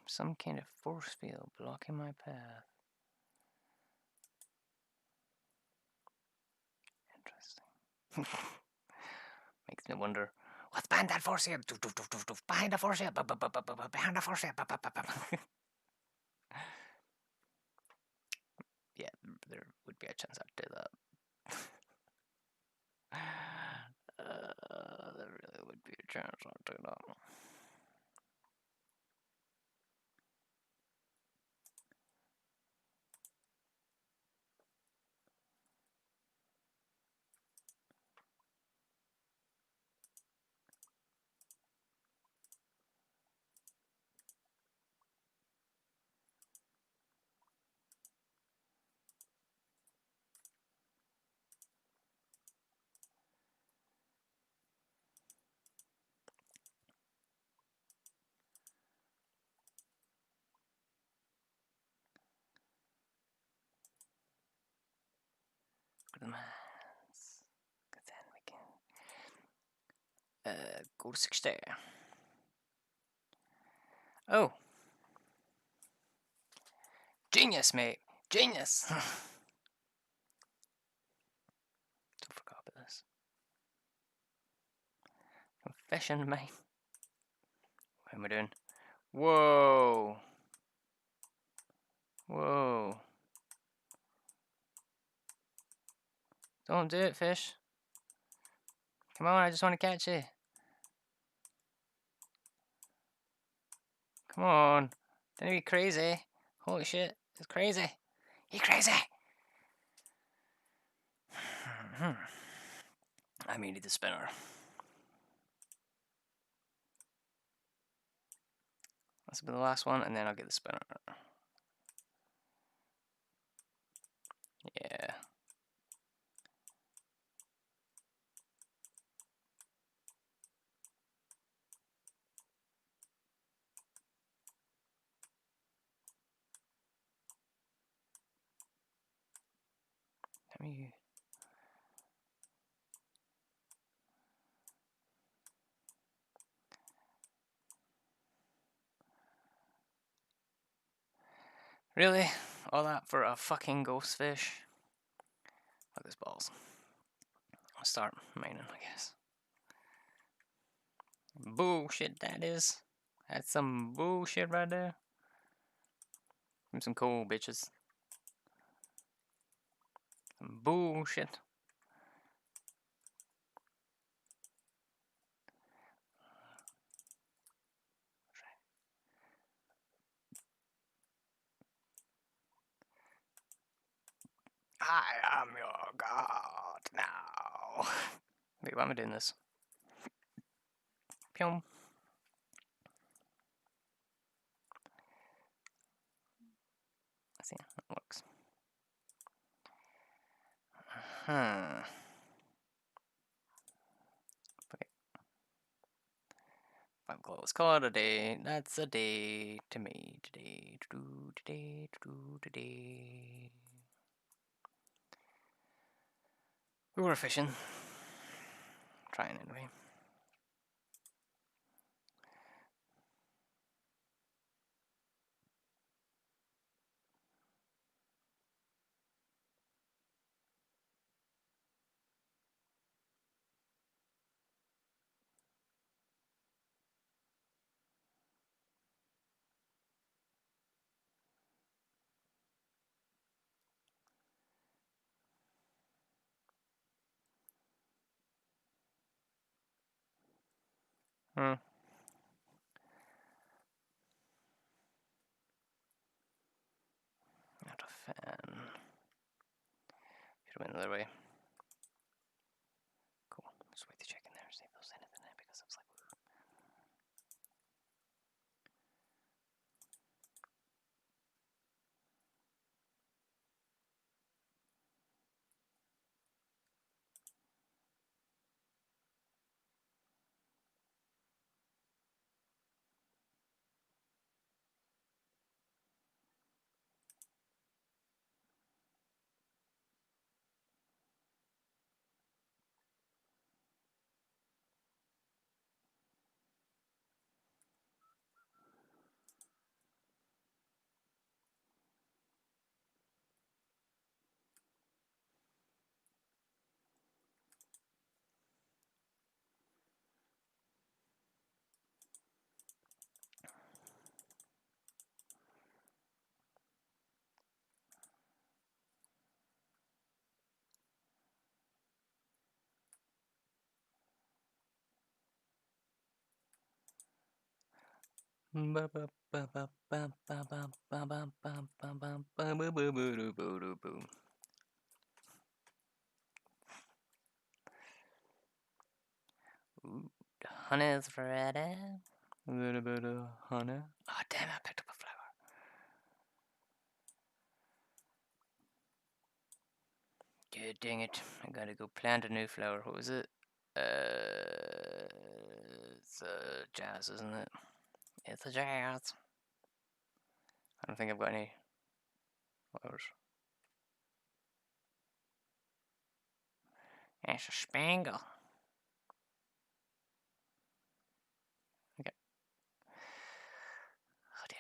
A: Some kind of force field blocking my path. Interesting. Makes me wonder, what's behind that force field? Behind the force field. Behind the force field. Yeah, there would be a chance I'd do that. There really would be a chance I'd do that. Go to the mines. Because then we can go to 60. Oh. Genius, mate. Genius. Don't forget about this. Confession, mate. What am I doing? Whoa! Whoa! Don't do it, fish. Come on, I just want to catch you. Come on. Don't be crazy. Holy shit, it's crazy. You crazy! I needed the spinner. This will be the last one, and then I'll get the spinner. Yeah. Let me... Really? All that for a fucking ghost fish? Look at these balls. I'll start mining, I guess. Bullshit, that is. That's some bullshit right there. Some cool bitches. Some bullshit. I am your god now. Wait, why am I doing this? Pyong. Let's see, that works. Okay. 5 o'clock. Let's call it a day. That's a day to me. Today, to do, today, to do, today. We were fishing. Trying anyway. Hmm. Not a fan. Should have went the other way. Cool. Just wait to check in there, see if there's anything there because I was like, ooh, the honey's ready. A little bit of honey. Oh damn! I picked up a flower. God dang it! I gotta go plant a new flower. What was it? It's a jazz, isn't it? It's a jazz. I don't think I've got any flowers. It's a spangle. Okay. Oh dear.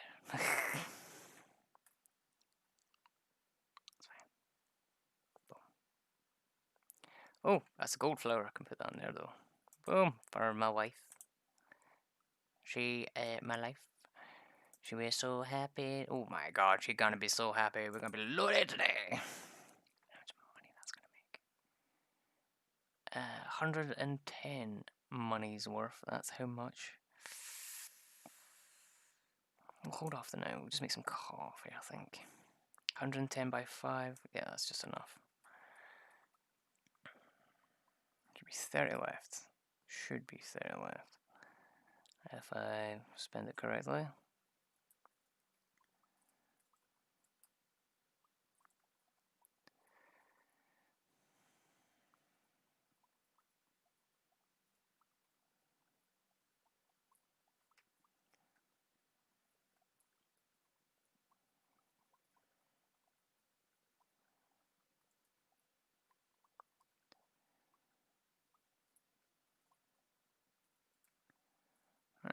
A: Oh, that's a gold flower. I can put that in there though. Boom, for my wife. She ate my life. She was so happy. Oh my god, she's gonna be so happy. We're gonna be loaded today. How much money that's gonna make? 110 money's worth. That's how much? We'll hold off the now. We'll just make some coffee, I think. 110 by 5. Yeah, that's just enough. Should be 30 left. Should be 30 left. If I spend it correctly.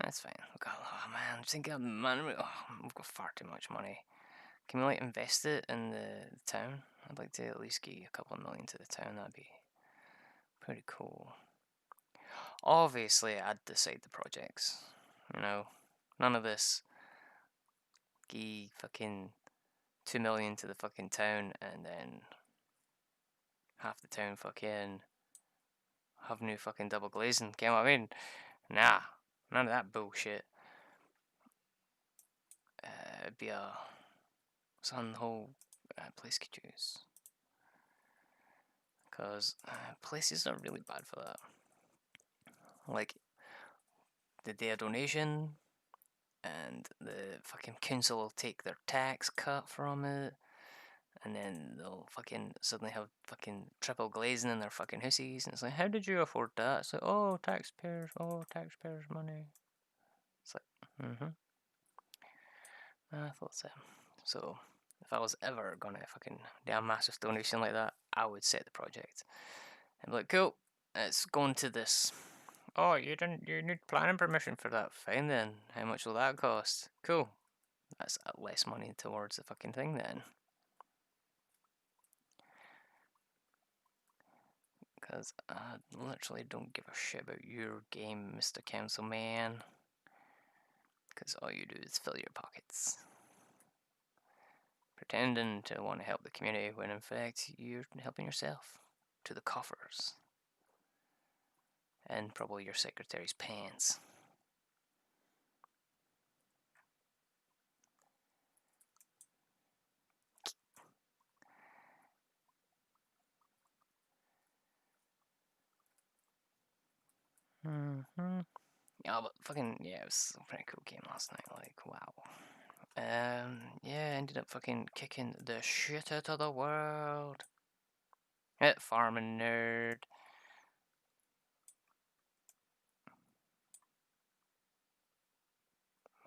A: That's fine. We've got, oh man, I'm thinking, man, we've got far too much money. Can we like invest it in the town? I'd like to at least get a couple of million to the town. That'd be pretty cool. Obviously, I'd decide the projects. You know, none of this. Gee, fucking 2 million to the fucking town, and then half the town fucking have new fucking double glazing. Get what I mean? Nah, none of that bullshit. It'd be a some whole place could use. Because places are really bad for that. Like, the day of donation, and the fucking council will take their tax cut from it, and then they'll fucking suddenly have fucking triple glazing in their fucking houses, and it's like, how did you afford that? It's like, oh, taxpayers' money. It's like, I thought so. So, if I was ever gonna fucking do a massive donation like that, I would set the project. And be like, cool, it's going to this. Oh, you need planning permission for that. Fine then. How much will that cost? Cool. That's less money towards the fucking thing then. Because I literally don't give a shit about your game, Mr. Councilman. Because all you do is fill your pockets. Pretending to want to help the community when in fact you're helping yourself. To the coffers. And probably your secretary's pants. Yeah, but fucking, yeah, it was a pretty cool game last night, like, wow. Yeah, ended up fucking kicking the shit out of the world. Farming nerd.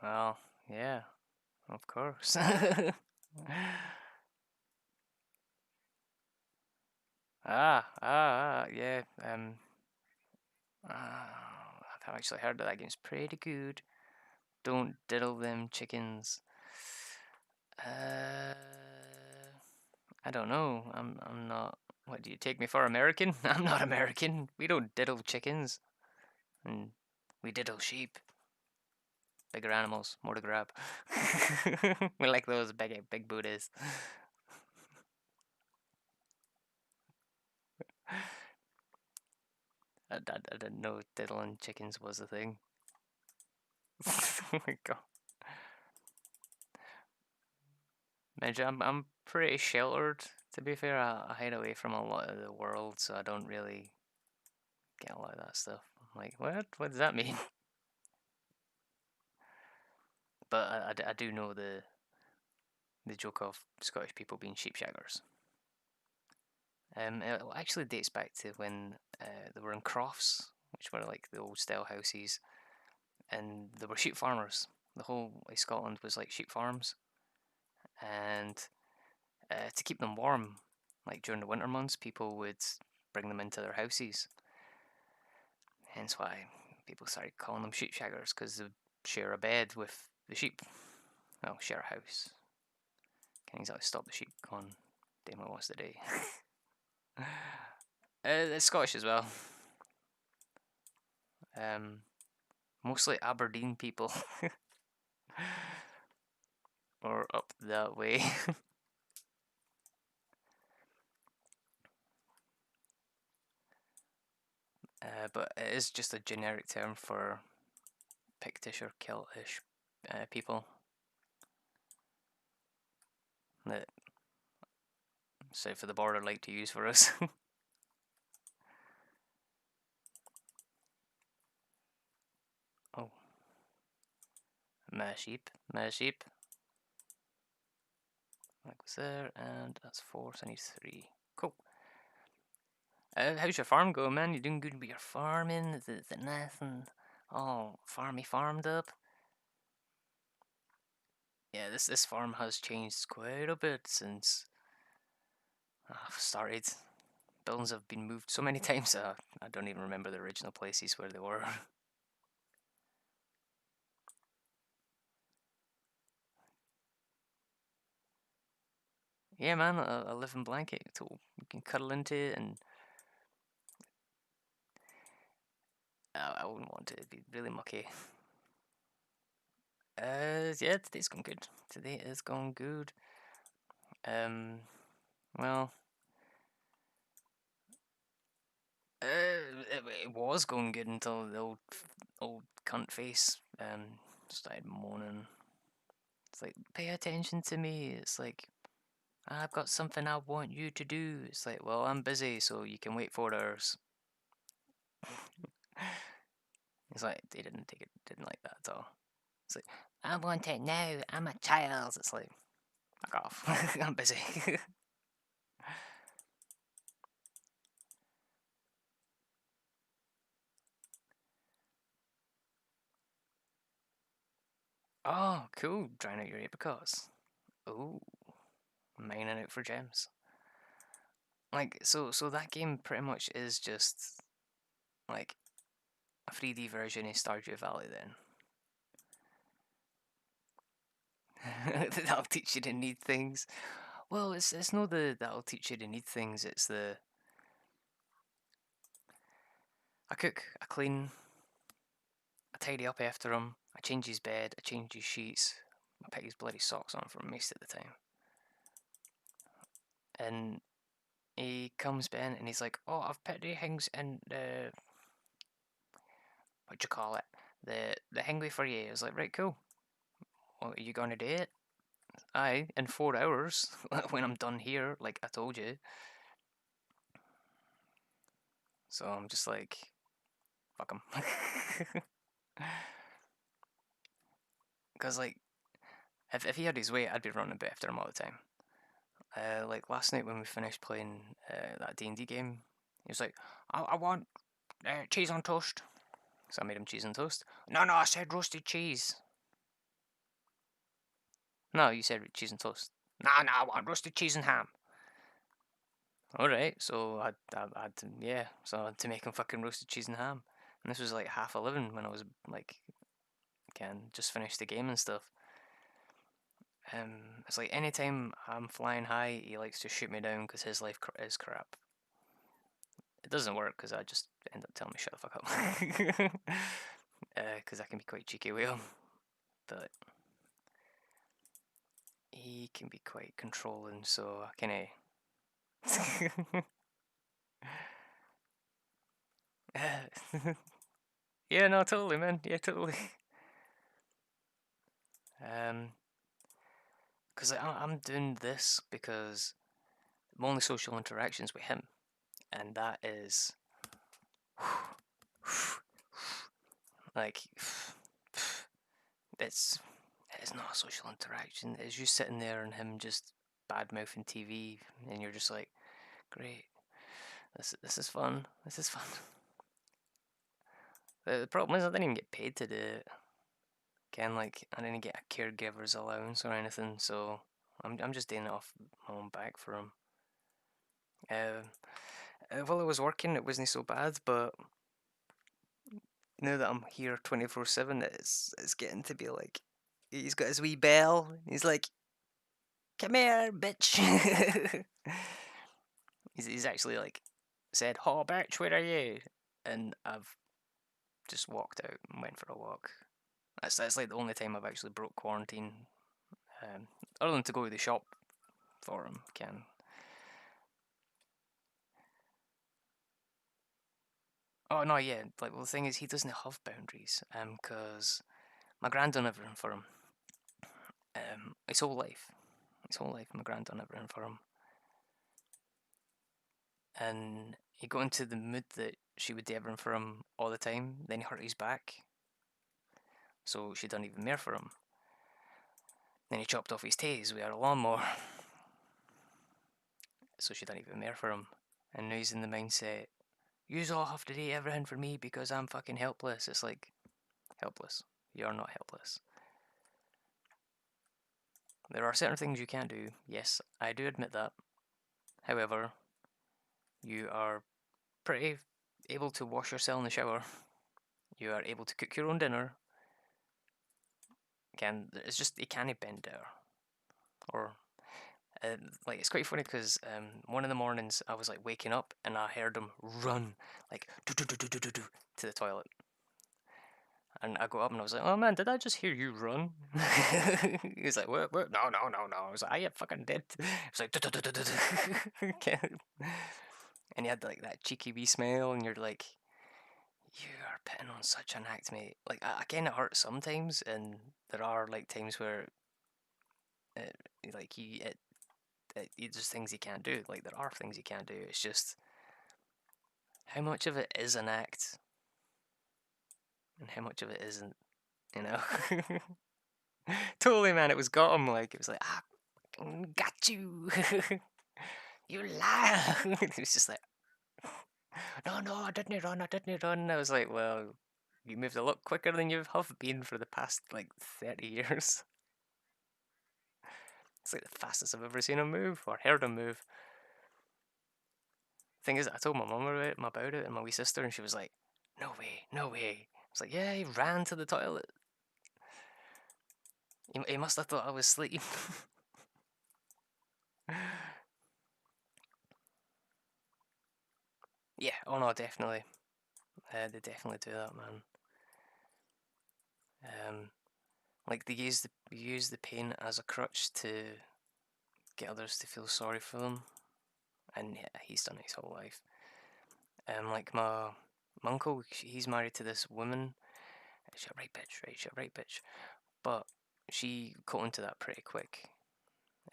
A: Well, yeah, of course. Yeah. I've actually heard that game's pretty good. Don't diddle them chickens. I don't know. I'm not. What do you take me for, American? I'm not American. We don't diddle chickens, and we diddle sheep. Bigger animals, more to grab. We like those big booties. I didn't know diddling chickens was a thing. Oh my god. Imagine, I'm pretty sheltered, to be fair. I hide away from a lot of the world, so I don't really get a lot of that stuff. I'm like, what? What does that mean? But I do know the joke of Scottish people being sheep shaggers. It actually dates back to when they were in crofts, which were like the old style houses, and there were sheep farmers. The whole like, Scotland was like sheep farms, and to keep them warm, like during the winter months, people would bring them into their houses. Hence why people started calling them sheep shaggers, because they would share a bed with the sheep. Well, share a house. Can't exactly stop the sheep going doing what it wants to do. It's Scottish as well. Mostly Aberdeen people. Or up that way. But it is just a generic term for Pictish or Celtish people that south of the border like to use for us. Oh, my sheep, my sheep. That was there, and that's 4, so I need 3. Cool. How's your farm going, man? You doing good with your farming? Is it nice and all farmed up? Yeah, this farm has changed quite a bit since I've started. Buildings have been moved so many times, I don't even remember the original places where they were. Yeah, man, a living blanket, so you can cuddle into it, and I wouldn't want it to be really mucky. Yeah, today's going good. Today is going good. Um, well, it was going good until the old cunt face started moaning. It's like, pay attention to me. It's like, I've got something I want you to do. It's like, well, I'm busy, so you can wait 4 hours. It's like they didn't like that at all. It's like, I want it now. I'm a child. It's like, fuck off. I'm busy. Oh, cool. Drying out your apricots. Oh, mining out for gems. Like, so that game pretty much is just like a 3D version of Stardew Valley then. That'll teach you to need things. Well, it's not the that'll teach you to need things. It's the I cook, I clean, I tidy up after him, I change his bed, I change his sheets, I put his bloody socks on for him most of the time. And he comes in and he's like, "Oh, I've put the things in the what you call it, the hingway for you." I was like, "Right, cool. Well, are you gonna do it?" Aye, in 4 hours when I'm done here, like I told you. So I'm just like, fuck him. Because like, if he had his way, I'd be running about after him all the time. Like last night when we finished playing that D&D game, he was like, I want cheese on toast. So I made him cheese on toast. No, no, I said roasted cheese. No, you said cheese and toast. No, no, I want roasted cheese and ham. All right, so I had to, yeah, so I had to make him fucking roasted cheese and ham. And this was like 11:30 when I was like, can just finish the game and stuff. It's like anytime I'm flying high, he likes to shoot me down because his life is crap. It doesn't work because I just end up telling me shut the fuck up. Because I can be quite cheeky with him, but he can be quite controlling, so I kind of. Yeah, no, totally, man. Yeah, totally. Um, because I'm doing this because my only social interactions with him, and that is like it's it's not a social interaction. It's you sitting there and him just bad mouthing TV, and you're just like, great, this is fun. This is fun. The problem is I didn't even get paid to do it. Again, like I didn't get a caregiver's allowance or anything, so I'm just doing it off my own back for him. Uh, while I was working, it wasn't so bad, but now that I'm here 24/7, it's getting to be like he's got his wee bell. He's like, "Come here, bitch." He's actually like said, "Oh, bitch, where are you?" And I've just walked out and went for a walk. That's like the only time I've actually broke quarantine, other than to go to the shop for him. Can oh no, yeah. Like, well, the thing is, he doesn't have boundaries. Cause my grand done everything for him. His whole life, my grand done everything for him, and he got into the mood that she would do everything for him all the time. Then he hurt his back, so she done even more for him. Then he chopped off his tails with a lawnmower, so she done even more for him. And now he's in the mindset, yous all have to do everything for me because I'm fucking helpless. It's like, helpless. You're not helpless. There are certain things you can't do. Yes, I do admit that. However, you are pretty able to wash yourself in the shower. You are able to cook your own dinner. It's just you can't bend there. Or like it's quite funny because one of the mornings I was like waking up and I heard him run like do do do do do do do to the toilet. And I got up and I was like, "Oh man, did I just hear you run?" He was like, "What? What? No, no, no, no." I was like, "I fucking did." He was like, and he had like that cheeky wee smile, and you're like, "You are putting on such an act, mate." Like, again, it hurts sometimes, and there are like times where, it, like, there's things you can't do. Like, there are things you can't do. It's just how much of it is an act, and how much of it isn't. You know. Totally, man. It was got him. Like, it was like, got you. You liar. It was just like, no, no, I didn't run. I didn't run. I was like, well, you moved a lot quicker than you have been for the past like 30 years. It's like the fastest I've ever seen him move or heard him move. Thing is, I told my mum about it and my wee sister, and she was like, no way, no way. I was like, yeah, he ran to the toilet. He must have thought I was asleep. Yeah, oh no, definitely. They definitely do that, man. Like they use the pain as a crutch to get others to feel sorry for them, and yeah, he's done it his whole life. Like my uncle, he's married to this woman. She's a right bitch, right? She's a right bitch, but she caught into that pretty quick,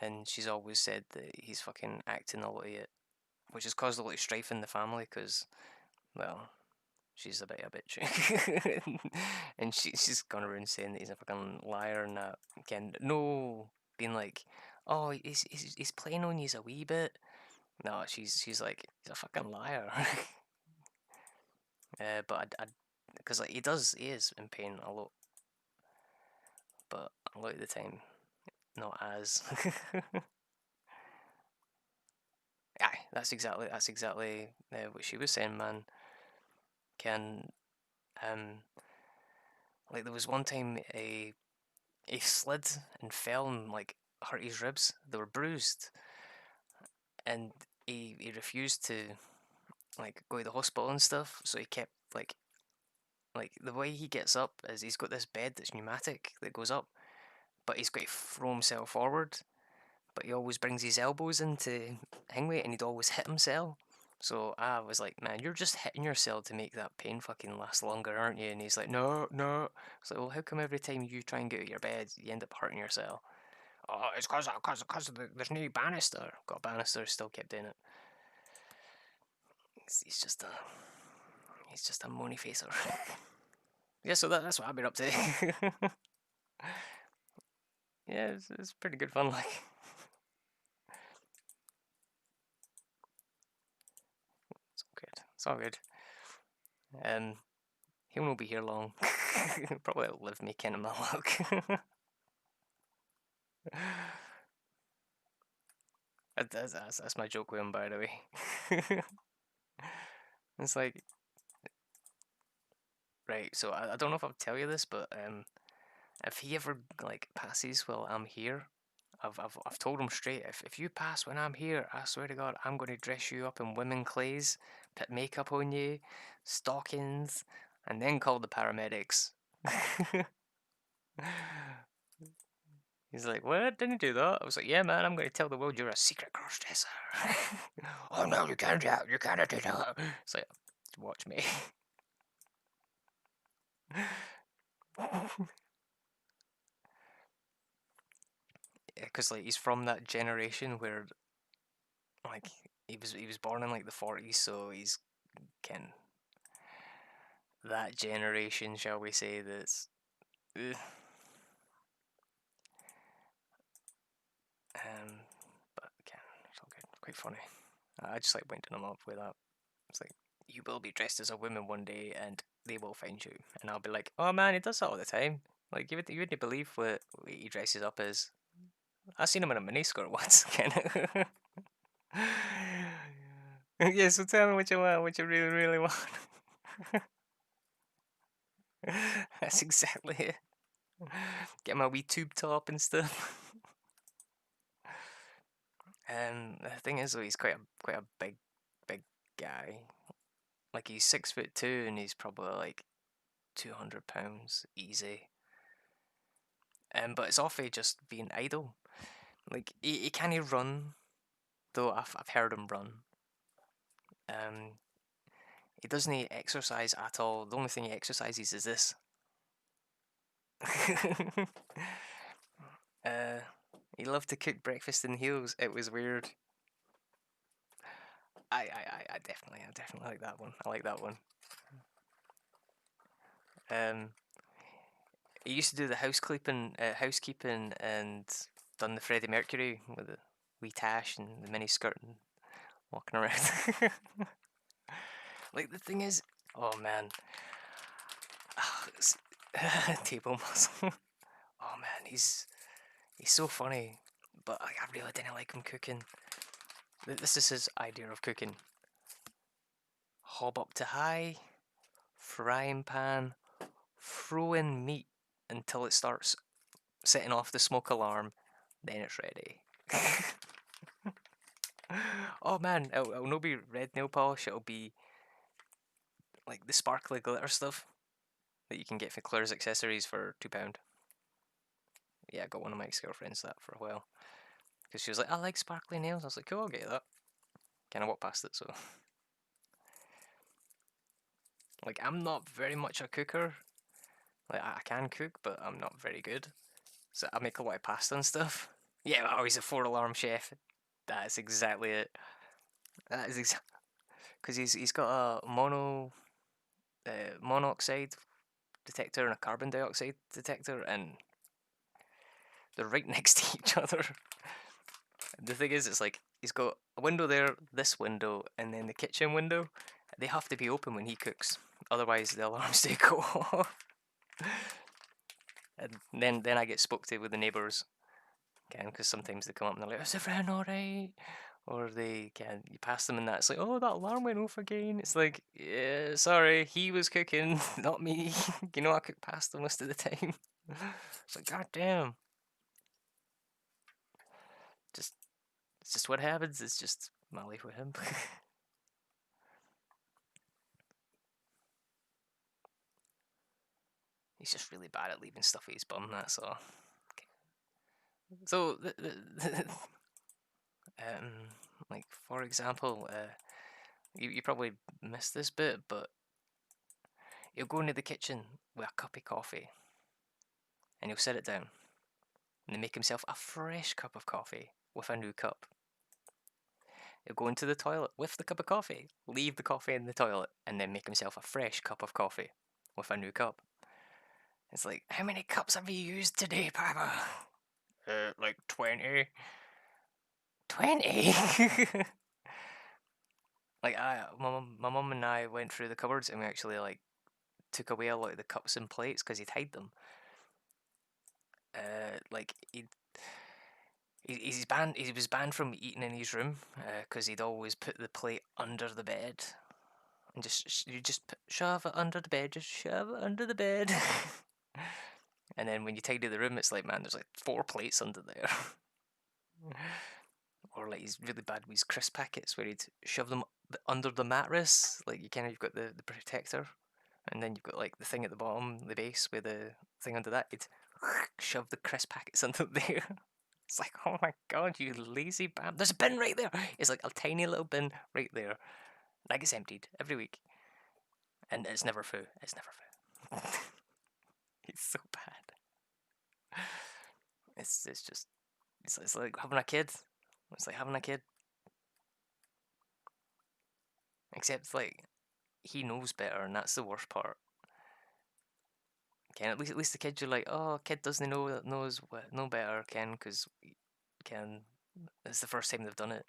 A: and she's always said that he's fucking acting a lot of it, which has caused a lot of strife in the family, because, well, she's a bit of a bitch. And she's gone around saying that he's a fucking liar and that. Again, no, being like, oh, he's playing on you a wee bit. No, she's like, he's a fucking liar. But because like he is in pain a lot, but a lot of the time, not as. Aye, that's exactly what she was saying, man. Can um like there was one time he slid and fell and like hurt his ribs. They were bruised, and he refused to like go to the hospital and stuff. So he kept like the way he gets up is he's got this bed that's pneumatic that goes up, but he's got to throw himself forward. But he always brings his elbows into hingway, and he'd always hit himself. So I was like, man, you're just hitting yourself to make that pain fucking last longer, aren't you? And he's like, no, no. I was like, well, how come every time you try and get out of your bed, you end up hurting yourself? Oh, it's because there's no banister. Got a banister, still kept doing it. He's just a money facer. Yeah, so that's what I've been up to. Yeah, it's pretty good fun, like. It's all good. It's all good. Um, he won't be here long. Probably outlive me, Ken and my luck. That's my joke with him, by the way. It's like, right, so I don't know if I'll tell you this, but if he ever like passes while I'm here, I've told him straight, if you pass when I'm here, I swear to God, I'm going to dress you up in women clothes, put makeup on you, stockings. and then called the paramedics. He's like, what? Didn't do that? I was like, yeah, man, I'm going to tell the world you're a secret cross-dresser. Oh, no, you can't do that. You can't do that. It's like, watch me. Yeah, because like he's from that generation where like he was born in like the 40s, so he's kind that generation, shall we say, that's ugh. But again, it's all good. Quite funny. I just like winding him up with that. It's like, you will be dressed as a woman one day and they will find you. And I'll be like, oh man, he does that all the time. Like, you wouldn't believe what he dresses up as. I seen him in a miniskirt once, kind of. Yeah, so tell me what you want, what you really, really want. That's exactly it. Get my wee tube top and stuff. And the thing is, though, he's quite a big guy. Like he's 6'2" and he's probably like 200 pounds easy. But it's off just being idle. Like he can't run, though I've heard him run. Um, he doesn't exercise at all. The only thing he exercises is this. uh, he loved to cook breakfast in heels. It was weird. I definitely like that one. I like that one. Um, he used to do the housekeeping, and done the Freddie Mercury with the wee tash and the mini skirt and walking around. Like the thing is, oh man, table muscle. Oh man, he's so funny, but I really didn't like him cooking. This is his idea of cooking: hob up to high, frying pan, throw in meat until it starts setting off the smoke alarm, then it's ready. Oh man, it'll not be red nail polish, it'll be like the sparkly glitter stuff that you can get for Claire's accessories for £2. Yeah, I got one of my ex-girlfriends that for a while. Because she was like, I like sparkly nails. I was like, cool, I'll get that. Kind of walked past it, so. Like, I'm not very much a cooker. Like, I can cook, but I'm not very good. So I make a lot of pasta and stuff. Yeah, oh, he's a 4-alarm chef. That's exactly it. That is exactly. Because he's got a monoxide detector and a carbon dioxide detector, and they're right next to each other. The thing is, it's like he's got a window there, this window, and then the kitchen window. They have to be open when he cooks, otherwise the alarms do go off. And then I get spoke to with the neighbours, again, because sometimes they come up and they're like, "Is everything all right?" Or they can you pass them and that's like, "Oh, that alarm went off again." It's like, yeah, sorry, he was cooking, not me. You know, I cook pasta most of the time. It's like, god damn. Just it's just what happens. It's just my life with him. He's just really bad at leaving stuff in his bum. That's all. So, um, like for example, you probably missed this bit, but he'll go into the kitchen with a cup of coffee, and he'll set it down, and then make himself a fresh cup of coffee with a new cup. He'll go into the toilet with the cup of coffee, leave the coffee in the toilet, and then make himself a fresh cup of coffee with a new cup. It's like, how many cups have you used today, Papa? Like 20. 20? Like my mum and I went through the cupboards and we actually like took away a lot of the cups and plates because he'd hide them. Like he's banned. He was banned from eating in his room because he'd always put the plate under the bed and shove it under the bed. Just shove it under the bed. And then when you tidy the room, it's like, man, there's like 4 plates under there. Or like he's really bad with his crisp packets where he'd shove them under the mattress. Like you've got the protector, and then you've got like the thing at the bottom, the base with the thing under that. You'd shove the crisp packets under there. It's like, oh my god, you lazy bam! There's a bin right there. It's like a tiny little bin right there. That gets emptied every week, and it's never full. It's never full. It's so bad. It's just it's like having a kid. It's like having a kid, except like he knows better, and that's the worst part. Ken, at least the kids are like, oh, kid doesn't know better, Ken, because Ken, it's the first time they've done it.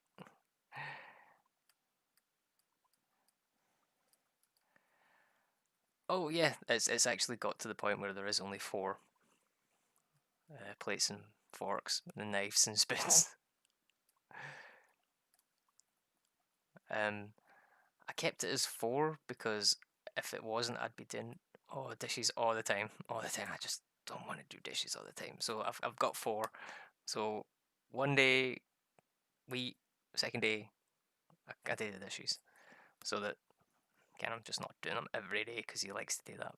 A: Oh yeah, it's actually got to the point where there is only four plates and forks, and knives and spoons. I kept it as four because if it wasn't, I'd be doing dishes all the time, all the time. I just don't want to do dishes all the time, so I've got four. So one day we eat, second day I do the dishes, so that again I'm just not doing them every day because he likes to do that.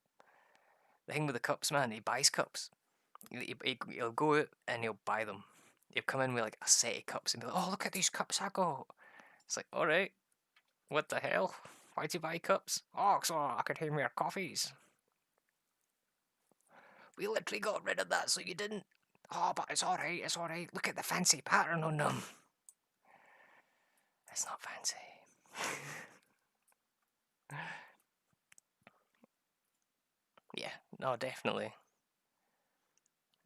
A: The thing with the cups, man, he buys cups. He'll go out and he'll buy them. He'll come in with like a set of cups and be like, "Oh, look at these cups I got." It's like, all right, what the hell? Why'd you buy cups? Oh, so I could have more coffees. We literally got rid of that, so you didn't. Oh, but it's alright, it's alright. Look at the fancy pattern on them. It's not fancy. Yeah, no, definitely.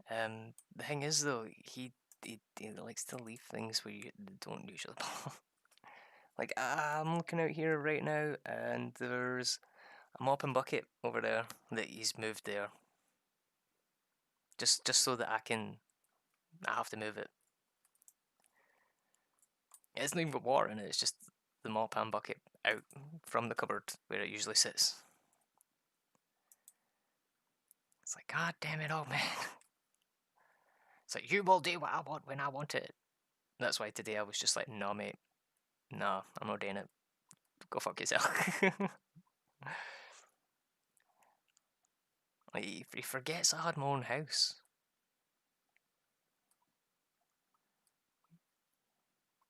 A: The thing is though, he likes to leave things where you don't usually belong. Like I'm looking out here right now, and there's a mop and bucket over there that he's moved there, just so that I have to move it. It's not even got water in it. It's just the mop and bucket out from the cupboard where it usually sits. It's like, God damn it, old man. It's like, you will do what I want when I want it. That's why today I was just like, no, mate. No, I'm not doing it. Go fuck yourself. Like, he forgets I had my own house.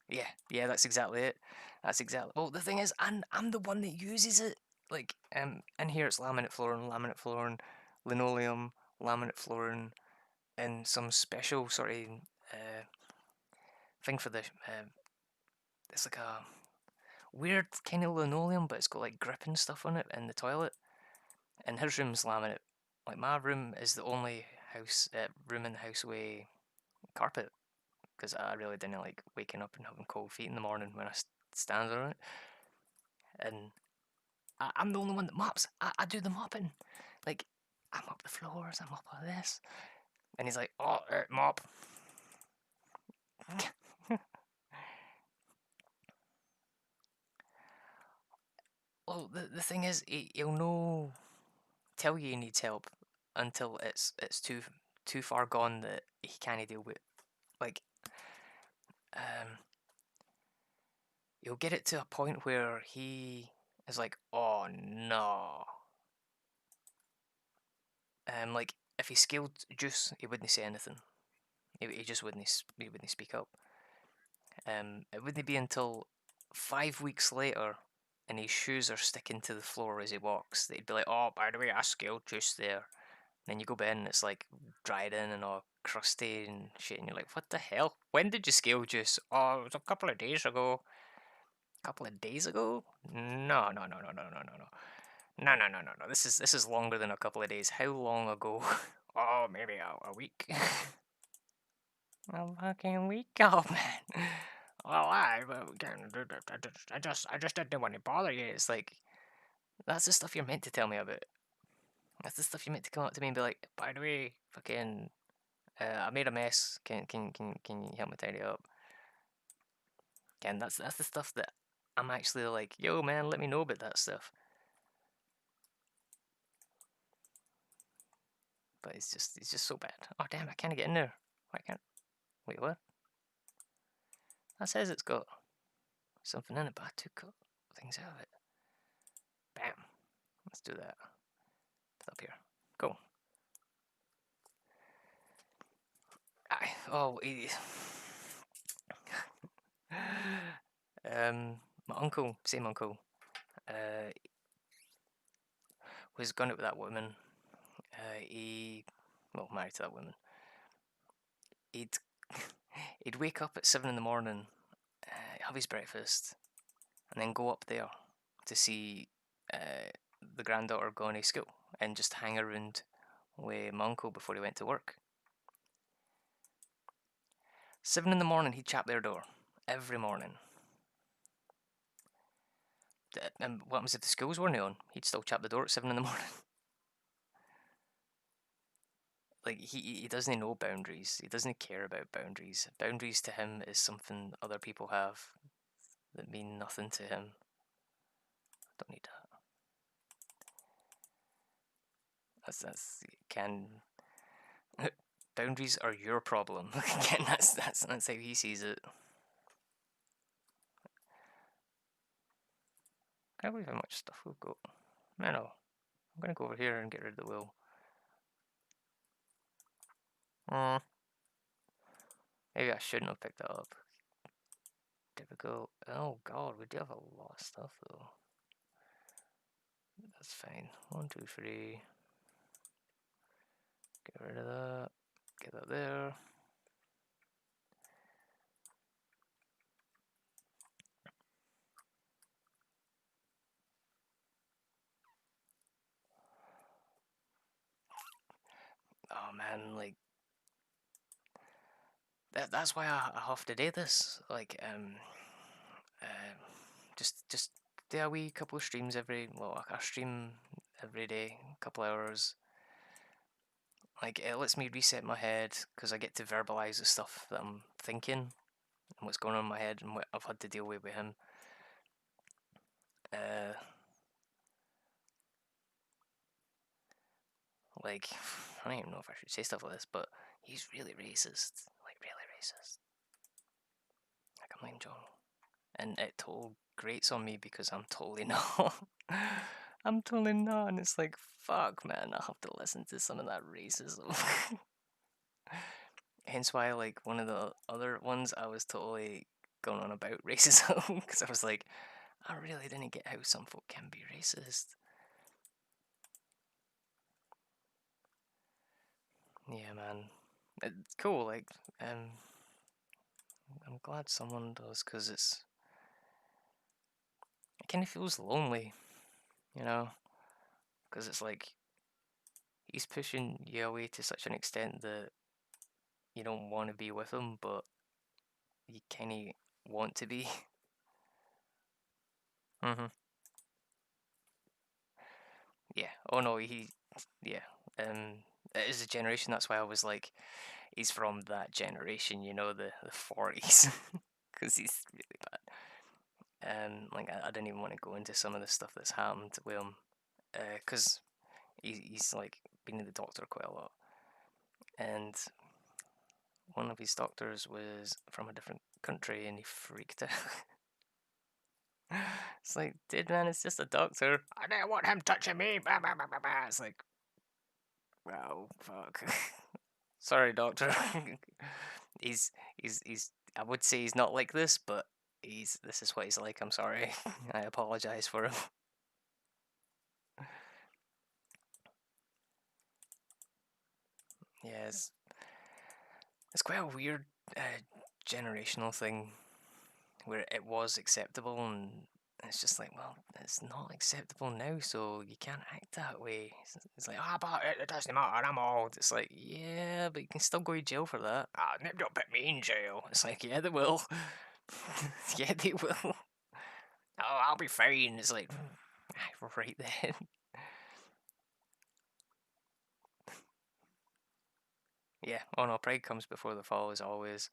A: Yeah, that's exactly it. That's exactly. Well, the thing is, I'm the one that uses it. Like, in here it's laminate flooring, linoleum, laminate flooring, and some special sort of uh, thing for the. It's like a weird kind of linoleum, but it's got like grip and stuff on it in the toilet. And his room's laminate. Like my room is the only room in the house with carpet because I really didn't like waking up and having cold feet in the morning when I stand on it. And I'm the only one that mops. I do the mopping. Like I mop the floors, I mop all this. And he's like, oh, mop. Well, the thing is, he'll no tell you he needs help until it's too far gone that he can't deal with. Like, um, he'll get it to a point where he is like, oh no. Like if he scaled Juice, he wouldn't say anything. He just wouldn't speak up. It wouldn't be until 5 weeks later, and his shoes are sticking to the floor as he walks, that he'd be like, "Oh, by the way, I scaled Juice there." And then you go in, and it's like dried in and all crusty and shit, and you're like, "What the hell? When did you scale Juice?" "Oh, it was a couple of days ago." Couple of days ago? No, no, no, no, no, no, no, no. No, no, no, no, no. This is longer than a couple of days. How long ago? Oh, maybe a week. A fucking week, oh man. Well, I just didn't want to bother you. It's like that's the stuff you're meant to tell me about. That's the stuff you're meant to come up to me and be like, by the way, fucking, I made a mess. Can you help me tidy up? Again, that's the stuff that I'm actually like, yo, man, let me know about that stuff. But it's just so bad. Oh damn, I can't get in there. Why can't? Wait, what? That says it's got something in it, but I took things out of it. Bam. Let's do that. up here. Cool. Aye. Oh, my uncle, same uncle, uh, was gone out with that woman. Well, married to that woman. He'd he'd wake up at 7 in the morning, have his breakfast, and then go up there to see the granddaughter going to school and just hang around with my uncle before he went to work. 7 in the morning, he'd chap their door every morning. And what happens if the schools weren't on? He'd still chap the door at 7 in the morning. Like he doesn't know boundaries. He doesn't care about boundaries. Boundaries to him is something other people have that mean nothing to him. Don't need that. That's can. Boundaries are your problem. Again, that's how he sees it. Can't believe how much stuff we've got. I know. I'm gonna go over here and get rid of the wheel. Maybe I shouldn't have picked that up. Typical. Oh god, we do have a lot of stuff though. That's fine. 1, 2, 3. Get rid of that. Get that there. Oh man, like that's why I have to do this. Like just do a wee couple of streams I stream every day, a couple hours. Like it lets me reset my head because I get to verbalize the stuff that I'm thinking and what's going on in my head and what I've had to deal with him. Like I don't even know if I should say stuff like this, but he's really racist. Like really racist. Like I'm like John. And it totally grates on me because I'm totally not. I'm totally not, and it's like, fuck, man, I have to listen to some of that racism. Hence why, like, one of the other ones, I was totally going on about racism because I was like, I really didn't get how some folk can be racist. Yeah, man, it's cool. Like, I'm glad someone does because it kind of feels lonely, you know, because it's like he's pushing you away to such an extent that you don't want to be with him, but you kind of want to be. Yeah. Oh no, yeah. It is a generation. That's why I was like, he's from that generation, you know, the 40s, because he's really bad. Like I didn't even want to go into some of the stuff that's happened with him, because he's like been to the doctor quite a lot, and one of his doctors was from a different country, and he freaked out. It's like, dude, man, it's just a doctor. I don't want him touching me. Bah, bah, bah, bah, bah. It's like, wow, fuck. Sorry, doctor. he's he's. I would say he's not like this, but this is what he's like. I'm sorry. I apologize for him. Yeah, it's quite a weird generational thing where it was acceptable and it's just like, well, it's not acceptable now, so you can't act that way. It's like, ah, but it doesn't matter, I'm old. It's like, yeah, but you can still go to jail for that. Ah, don't put me in jail. It's like, yeah, they will. Yeah, they will. Oh, I'll be fine. It's like, right then. Yeah, oh no, pride comes before the fall as always.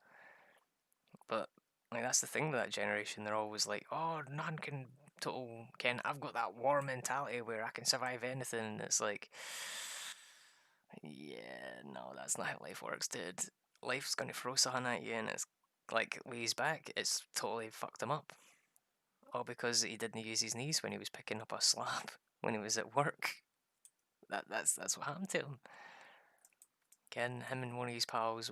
A: But like that's the thing with that generation. They're always like, "Oh, none can total Ken. I've got that war mentality where I can survive anything." And it's like, yeah, no, that's not how life works, dude. Life's gonna throw something at you, and it's like ways back. It's totally fucked him up. All because he didn't use his knees when he was picking up a slab when he was at work. that's what happened to him. Ken, him and one of his pals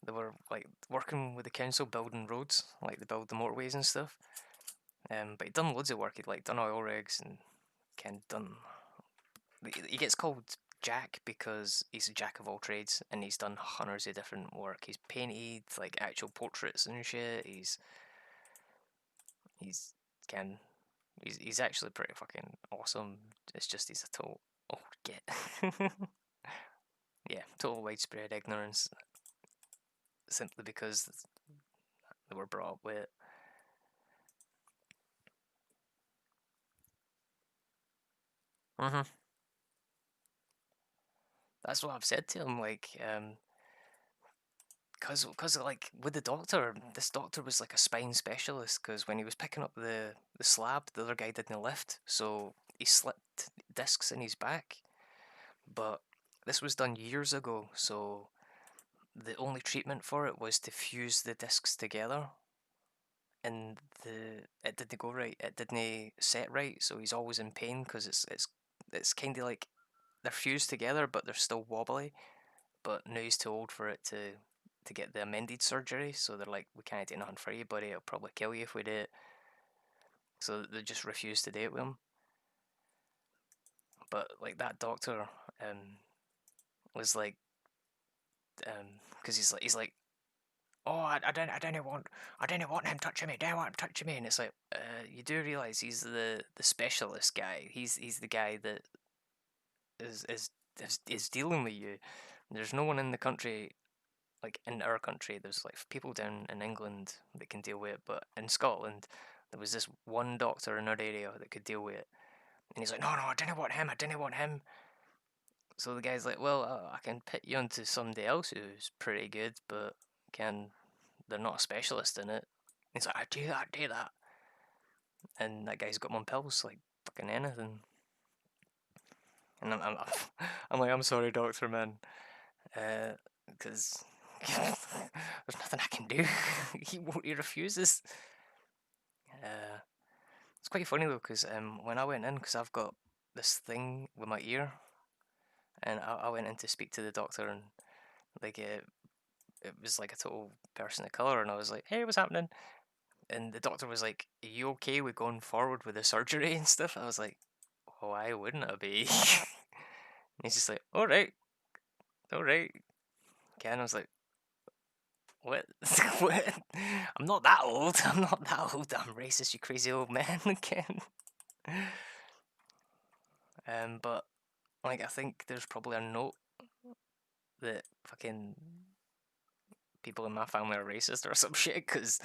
A: they were like working with the council building roads, like they build the motorways and stuff. But he'd done loads of work. He'd like done oil rigs and Ken done. He gets called Jack because he's a jack of all trades and he's done hundreds of different work. He's painted like actual portraits and shit. He's Ken. He's actually pretty fucking awesome. It's just he's a total get. Yeah, total widespread ignorance simply because they were brought up with it. Mhm. That's what I've said to him. Like, cause like with the doctor, this doctor was like a spine specialist. Cause when he was picking up the slab, the other guy didn't lift, so he slipped discs in his back. But this was done years ago, so the only treatment for it was to fuse the discs together, and it didn't go right. It didn't set right, so he's always in pain because it's kind of like they're fused together, but they're still wobbly. But now he's too old for it to get the amended surgery, so they're like, we can't do nothing for you, buddy. It'll probably kill you if we do it. So they just refuse to do it with him. But like that doctor, was like, because he's like, oh, I didn't want him touching me. I didn't want him touching me. And it's like, you do realize he's the specialist guy. He's the guy that is is is dealing with you. There's no one in the country, like in our country. There's like people down in England that can deal with it, but in Scotland, there was this one doctor in our area that could deal with it. And he's like, no, I didn't want him. I didn't want him. So the guy's like, well, I can put you onto somebody else who's pretty good, but can they're not a specialist in it. He's like, I do that, do that. And that guy's got him on pills, like fucking anything. And I'm like, I'm sorry, doctor man, because there's nothing I can do. He refuses. Uh, it's quite funny though, because when I went in, because I've got this thing with my ear, and I went in to speak to the doctor, and like it was like a total person of color, and I was like, hey, what's happening? And the doctor was like, are you okay with going forward with the surgery and stuff? I was like, oh, why wouldn't I be? He's just like, all right, all right. Ken was like, what? What? I'm not that old. I'm not that old. I'm racist, you crazy old man. Ken. But like, I think there's probably a note that fucking people in my family are racist or some shit. Cause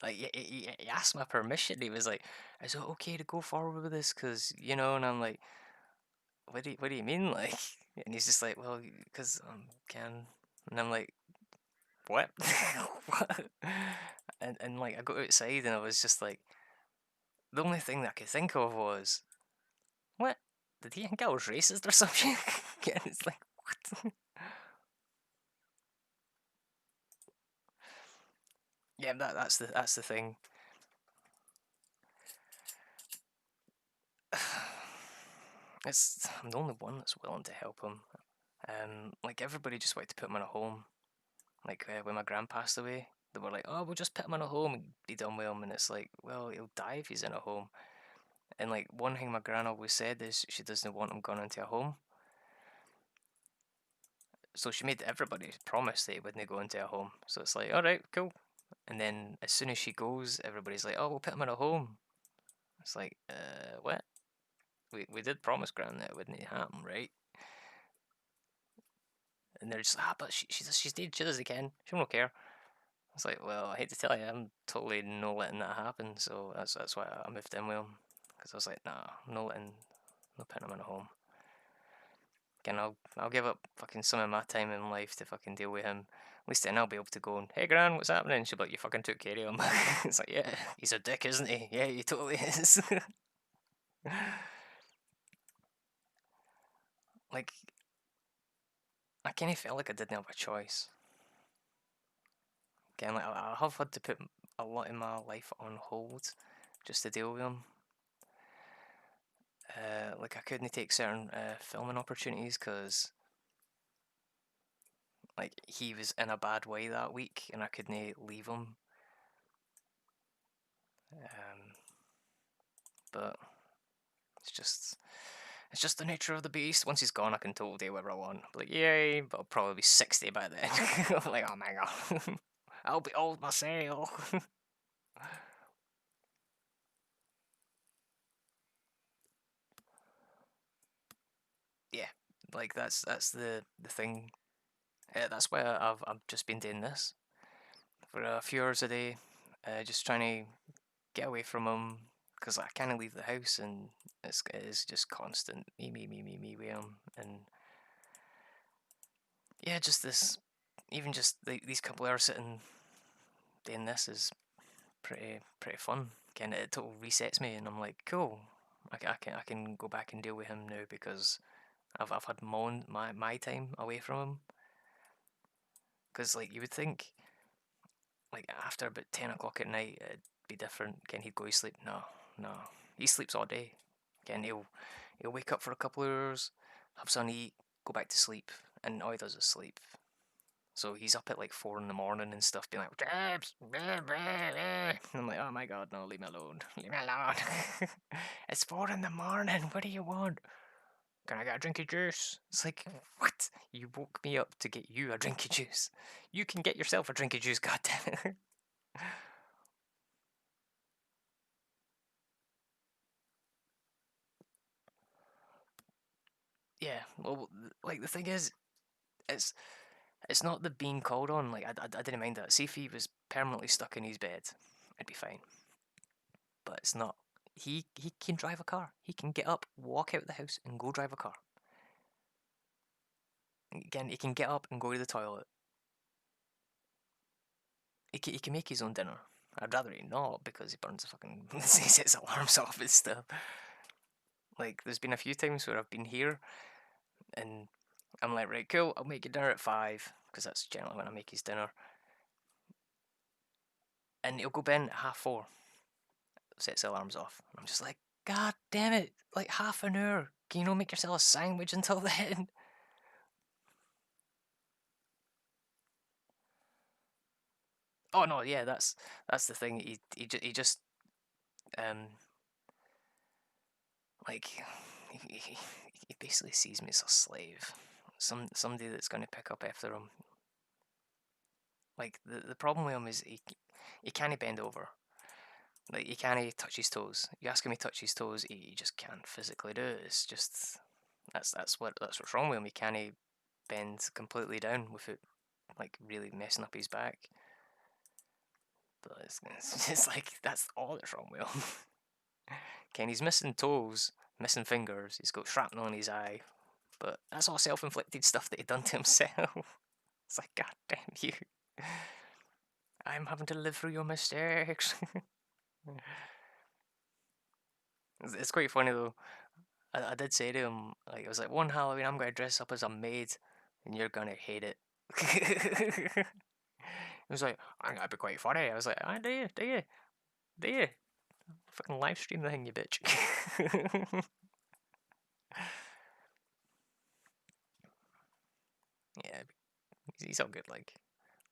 A: like, he asked my permission. He was like, "Is it okay to go forward with this?" Cause and I'm like, what do you mean, like? And he's just like, well, because Ken, and I'm like, what? What? And like I got outside and I was just like, the only thing that I could think of was, what? Did he think I was racist or something? And it's like, what? Yeah, that's the thing. I'm the only one that's willing to help him. Like everybody just wanted to put him in a home. Like when my gran passed away, they were like, "Oh, we'll just put him in a home and be done with him." And it's like, well, he'll die if he's in a home. And like one thing my gran always said is she doesn't want him gone into a home. So she made everybody promise that he wouldn't go into a home. So it's like, all right, cool. And then as soon as she goes, everybody's like, "Oh, we'll put him in a home." It's like, what? We did promise gran that it wouldn't happen, right? And they're just, but she's dead. She does again. She won't care. It's like, well, I hate to tell you, I'm totally no letting that happen. So that's why I moved in with him, because I was like, nah, no putting him in a home. Again, I'll give up fucking some of my time in life to fucking deal with him. At least then I'll be able to go and, hey, Gran, what's happening? She'll be like, you fucking took care of him. It's like, yeah, he's a dick, isn't he? Yeah, he totally is. Like, I kind of felt like I didn't have a choice. Again, like I have had to put a lot of my life on hold just to deal with him. like I couldn't take certain filming opportunities because like he was in a bad way that week, and I couldn't leave him. But it's just the nature of the beast. Once he's gone, I can totally do whatever I want. Like, yay, but I'll probably be 60 by then. Like, oh my god. I'll be old myself. Yeah, like that's the thing. That's why I've just been doing this for a few hours a day, just trying to get away from him because I can't leave the house, and it is just constant me with him. And yeah, just this, even just these couple hours sitting doing this is pretty fun. Kind of, it total resets me, and I'm like, cool. I can go back and deal with him now because I've had my time away from him. Because like you would think, like after about 10 o'clock at night, it'd be different. Can he'd go to sleep? No, no. He sleeps all day. Again, he'll wake up for a couple of hours, have something to eat, go back to sleep, and all he does is sleep. So he's up at like 4 in the morning and stuff, being like, James, and I'm like, oh my god, no, leave me alone, leave me alone. It's 4 in the morning. What do you want? Can I get a drink of juice? It's like, what? You woke me up to get you a drink of juice. You can get yourself a drink of juice, goddammit. Yeah, well, like the thing is, it's it's not the being called on. Like I didn't mind that. See if he was permanently stuck in his bed, I'd be fine. But it's not. He can drive a car. He can get up, walk out the house, and go drive a car. Again, he can get up and go to the toilet. He can make his own dinner. I'd rather he not because he burns the fucking he sets alarms off and stuff. Like there's been a few times where I've been here and I'm like, right, cool, I'll make you dinner at 5 because that's generally when I make his dinner. And he'll go bed at 4:30, sets the alarms off. And I'm just like, God damn it, like half an hour. Can you not make yourself a sandwich until then? Oh no, yeah, that's the thing. He just um like he basically sees me as a slave, somebody that's going to pick up after him. Like the problem with him is he can't bend over. Like he can't touch his toes. You ask him to touch his toes, he just can't physically do it. It's just that's what's wrong with him. He can't bend completely down without like really messing up his back. But it's just like that's all that's wrong with him. Ken, he's missing toes, missing fingers. He's got shrapnel in his eye, but that's all self-inflicted stuff that he done to himself. It's like, God damn you! I'm having to live through your mistakes. It's quite funny though. I did say to him, like, I was like, one Halloween I'm going to dress up as a maid, and you're going to hate it. He was like, I'm going to be quite funny. I was like, do you? Do you? Do you? Fucking live stream the thing, you bitch. Yeah, he's all good, like.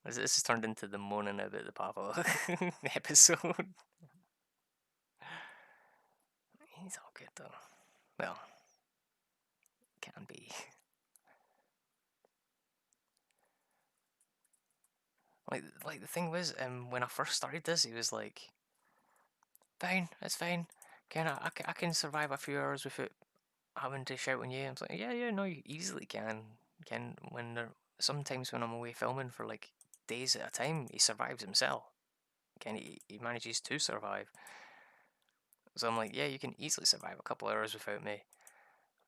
A: This has turned into the moaning about the Papa episode. He's all good though. Well, can be. Like the thing was, when I first started this, he was like, "Fine, it's fine. I can survive a few hours without having to shout on you." I was like, "Yeah, no, you easily can. Can when there sometimes when I'm away filming for like days at a time, he survives himself. Can he manages to survive." So I'm like, "Yeah, you can easily survive a couple hours without me."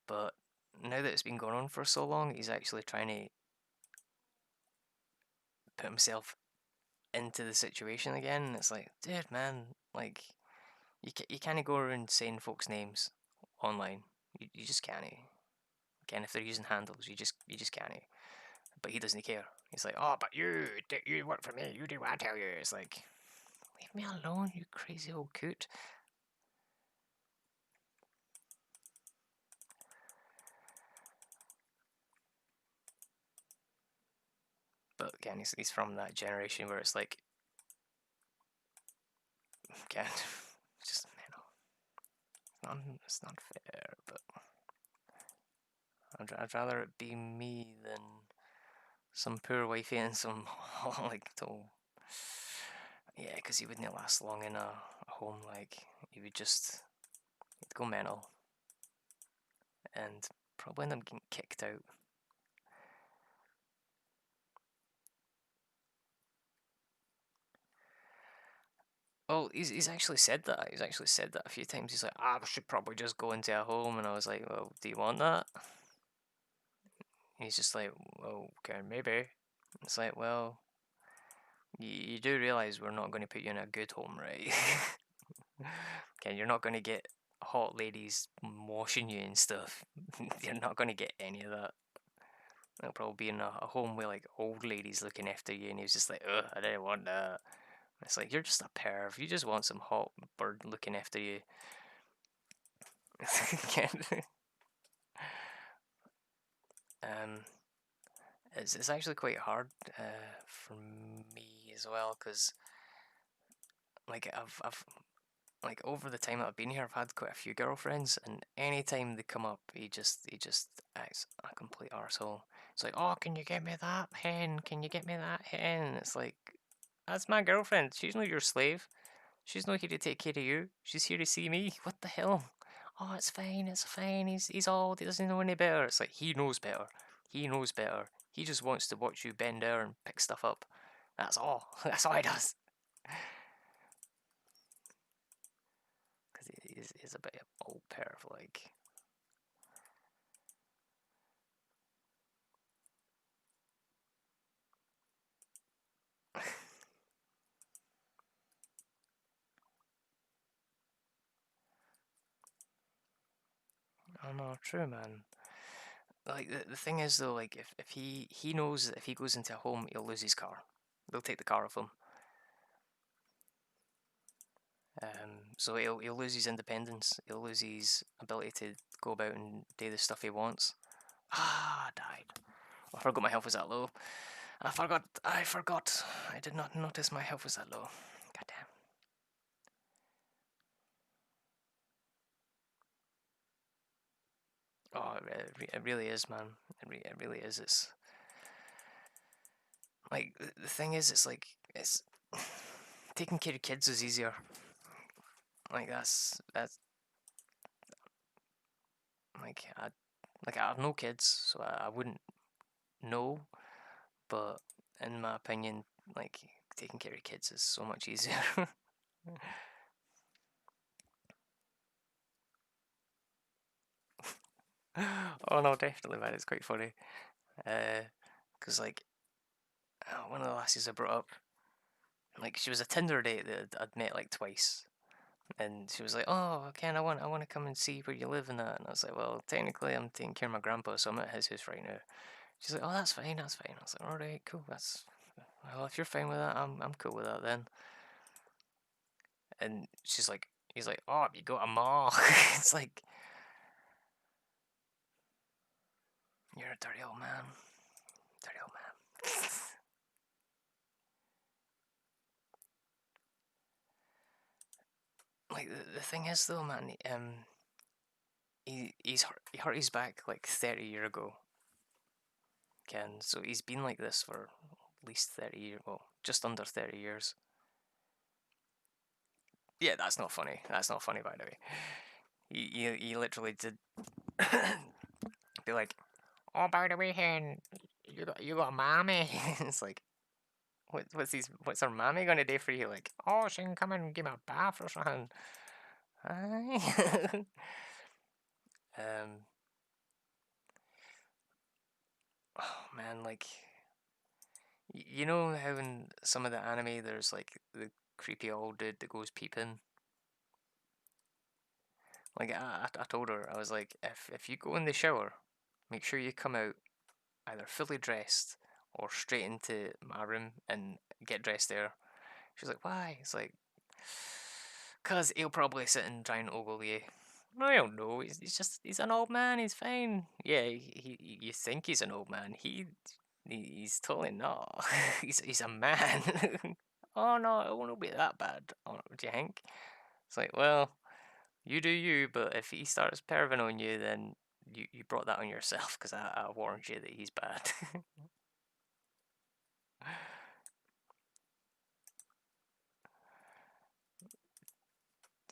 A: But now that it's been going on for so long, he's actually trying to put himself into the situation again. And it's like, dude, man, like you can't go around saying folks' names online. You just can't. Again, if they're using handles, you just can't. But he doesn't care. He's like, oh, but you work for me. You do what I tell you. It's like, leave me alone, you crazy old coot. again, he's from that generation where it's like, again, just it's not fair, but I'd rather it be me than some poor wifey and some like total. Yeah, because he wouldn't last long in a home. Like he would just he'd go mental and probably end up getting kicked out. Well, he's actually said that. He's actually said that a few times. He's like, I should probably just go into a home, and I was like, well, do you want that? He's just like, well, okay, maybe. It's like, well, you do realize we're not going to put you in a good home, right? Okay, you're not going to get hot ladies washing you and stuff. You're not going to get any of that. It'll probably be in a home with like old ladies looking after you, and he was just like, ugh, I didn't want that. It's like, you're just a perv. You just want some hot bird looking after you. um, it's actually quite hard for me as well, because like I've like over the time that I've been here, I've had quite a few girlfriends, and anytime they come up, he just acts a complete arsehole. It's like, oh, can you get me that hen? Can you get me that hen? It's like, that's my girlfriend. She's not your slave. She's not here to take care of you. She's here to see me. What the hell? Oh, it's fine. It's fine. He's old. He doesn't know any better. It's like, he knows better. He knows better. He just wants to watch you bend down and pick stuff up. That's all. That's all he does. Because he's a bit of old perv, like. Oh no, true, man. Like the thing is though, like if he knows that if he goes into a home, he'll lose his car. They'll take the car off him. So he'll lose his independence. He'll lose his ability to go about and do the stuff he wants. Ah, I died. I forgot my health was that low. I forgot. I forgot. I did not notice my health was that low. Goddamn. Oh, it really is, man. It really is. It's like the thing is, it's like it's taking care of kids is easier. Like that's like I have no kids, so I wouldn't know. But in my opinion, like taking care of kids is so much easier. Oh no, definitely, man. It's quite funny. Cause like one of the lassies I brought up, like she was a Tinder date that I'd met like twice, and she was like, "Oh, Ken, I want to come and see where you live and that." And I was like, "Well, technically, I'm taking care of my grandpa, so I'm at his house right now." She's like, "Oh, that's fine, that's fine." I was like, "All right, cool. That's well, if you're fine with that, I'm cool with that then." And she's like, he's like, "Oh, you got a ma?" It's like, you're a dirty old man, dirty old man. Like the thing is though, man, he hurt his back like 30 years ago, Ken. So he's been like this for at least 30 years. Well, just under 30 years. Yeah, that's not funny. That's not funny, by the way. He literally did be like, "Oh, by the way, hen, you got a mommy." It's like, what's our mommy gonna do for you? Like, oh, she can come and give me a bath or something. Aye. um. Oh man, like you know how in some of the anime there's like the creepy old dude that goes peeping. Like I told her I was like, if you go in the shower, make sure you come out either fully dressed or straight into my room and get dressed there. She's like, why? It's like, cause he'll probably sit and try and ogle you. I don't know. He's an old man. He's fine. Yeah, you think he's an old man. he's totally not. He's a man. Oh no, it won't be that bad. Oh, do you think? It's like, well, you do you, but if he starts perving on you, then you brought that on yourself because I warned you that he's bad.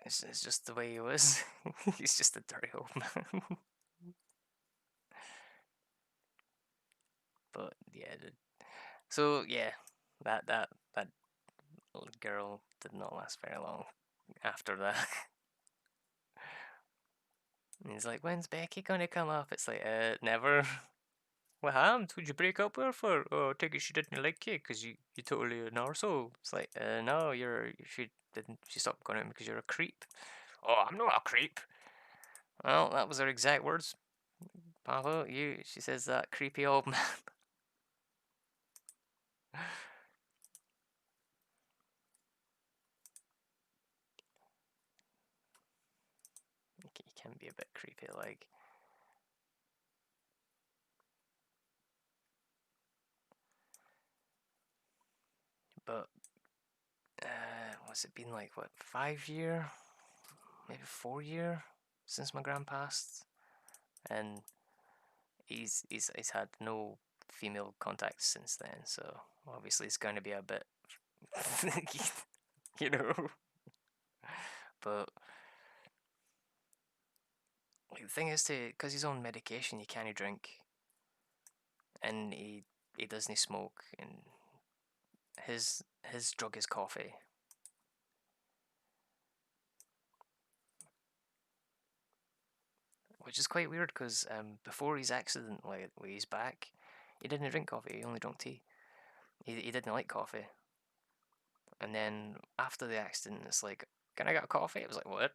A: It's just the way he was. He's just a dirty old man. But yeah, so yeah, that little girl did not last very long after that. And he's like, "When's Becky gonna come up?" It's like, never. What happened? Would you break up with her for? Oh, I take it she didn't like you because you totally an arsehole. It's like, no, she didn't. She stopped going out because you're a creep. Oh, I'm not a creep. Well, that was her exact words. Papa, she says that creepy old man. He can be a bit creepy, like. But what's it been like? What, 5 year, maybe 4 year since my grand passed, and he's had no female contacts since then. So obviously it's going to be a bit, you know. But like, the thing is, because he's on medication, he can't drink, and he doesn't smoke, and his drug is coffee. Which is quite weird because before his accident, like with his back, he didn't drink coffee. He only drank tea. He didn't like coffee. And then after the accident, it's like, can I get a coffee? It was like, what?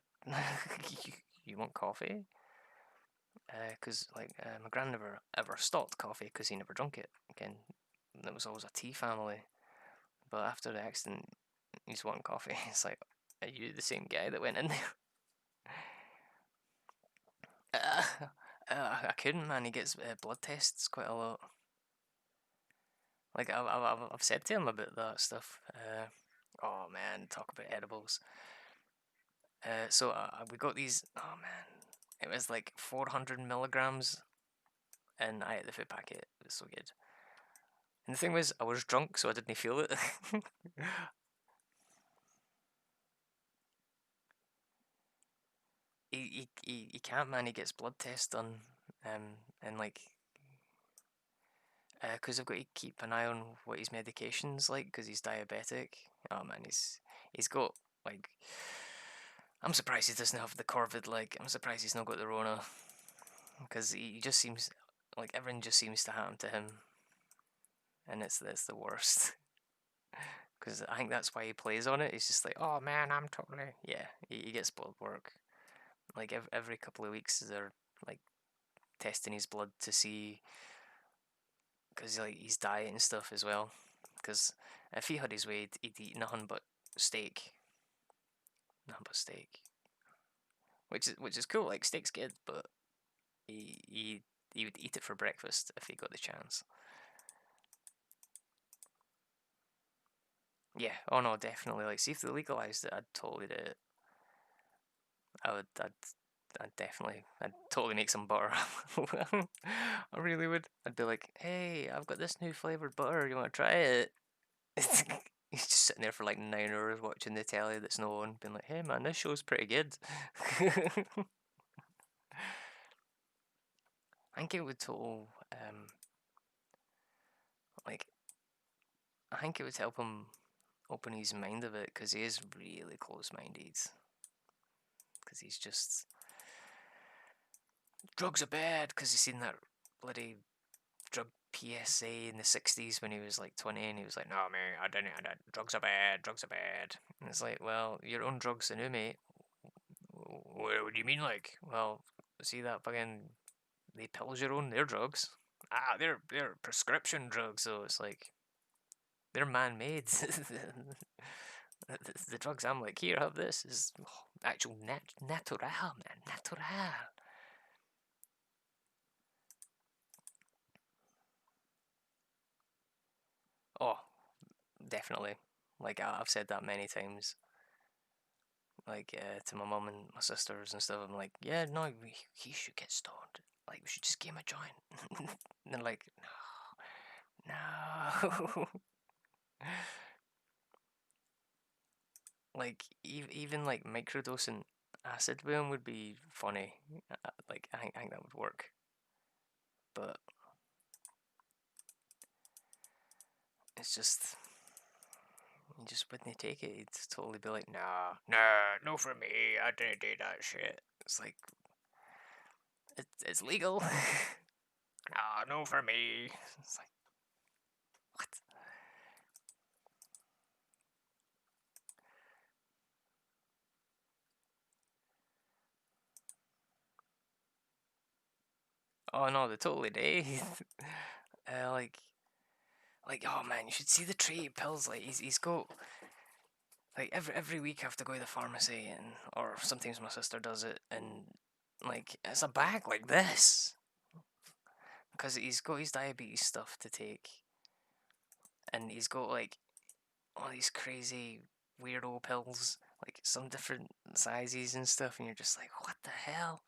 A: You want coffee? Because my grand never ever stopped coffee because he never drunk it. Again, there was always a tea family. But after the accident, he's wanting coffee. It's like, are you the same guy that went in there? Uh, I couldn't, man. He gets blood tests quite a lot. Like I've said to him about that stuff. Oh man, talk about edibles. So we got these. Oh man, it was like 400 milligrams, and I ate the food packet. It was so good. And the thing was, I was drunk, so I didn't feel it. He can't, man. He gets blood tests done, and like, because I've got to keep an eye on what his medication's like, because he's diabetic. Oh man, he's got like. I'm surprised he doesn't have the Corvid. Like, I'm surprised he's not got the Rona, because he just seems like everything just seems to happen to him, and it's the worst. Because I think that's why he plays on it. He's just like, oh man, I'm totally yeah. He gets blood work like every couple of weeks. They're like testing his blood to see because like his diet and stuff as well. Because if he had his way, he'd eat nothing but steak, nothing but steak, which is cool. Like steak's good, but he would eat it for breakfast if he got the chance. Yeah. Oh no, definitely. Like, see if they legalized it, I'd totally do it. I would. I'd totally make some butter. I really would. I'd be like, hey, I've got this new flavored butter. You want to try it? He's just sitting there for like 9 hours watching the telly that's no on, being like, hey man, this show's pretty good. I think it would like, I think it would help him open his mind a bit because he is really close minded. Because he's just. Drugs are bad because he's seen that bloody drug PSA in the 60s when he was like 20 and he was like, no, man, I didn't. Drugs are bad, drugs are bad. And it's like, well, your own drugs are new, mate. What do you mean, like? Well, see that fucking. They pills your own, they're drugs. Ah, they're prescription drugs, so it's like. They're man made. The drugs I'm like, here, have this. Is actual natural, man. Natural. Oh, definitely. Like I've said that many times. Like to my mum and my sisters and stuff. I'm like, yeah, no, he should get stoned. Like we should just give him a joint. And they're like, no, no. Like even like microdosing acid with him would be funny. Like I think that would work. But it's just you just wouldn't take it. He'd totally be like, nah, nah, no for me. I didn't do that shit. It's like it's legal. Nah, no for me. It's like what? Oh no, they totally do. uh, like oh man, you should see the tray of pills. Like he's got like every week I have to go to the pharmacy and or sometimes my sister does it and like it's a bag like this because he's got his diabetes stuff to take and he's got like all these crazy weirdo pills like some different sizes and stuff and you're just like what the hell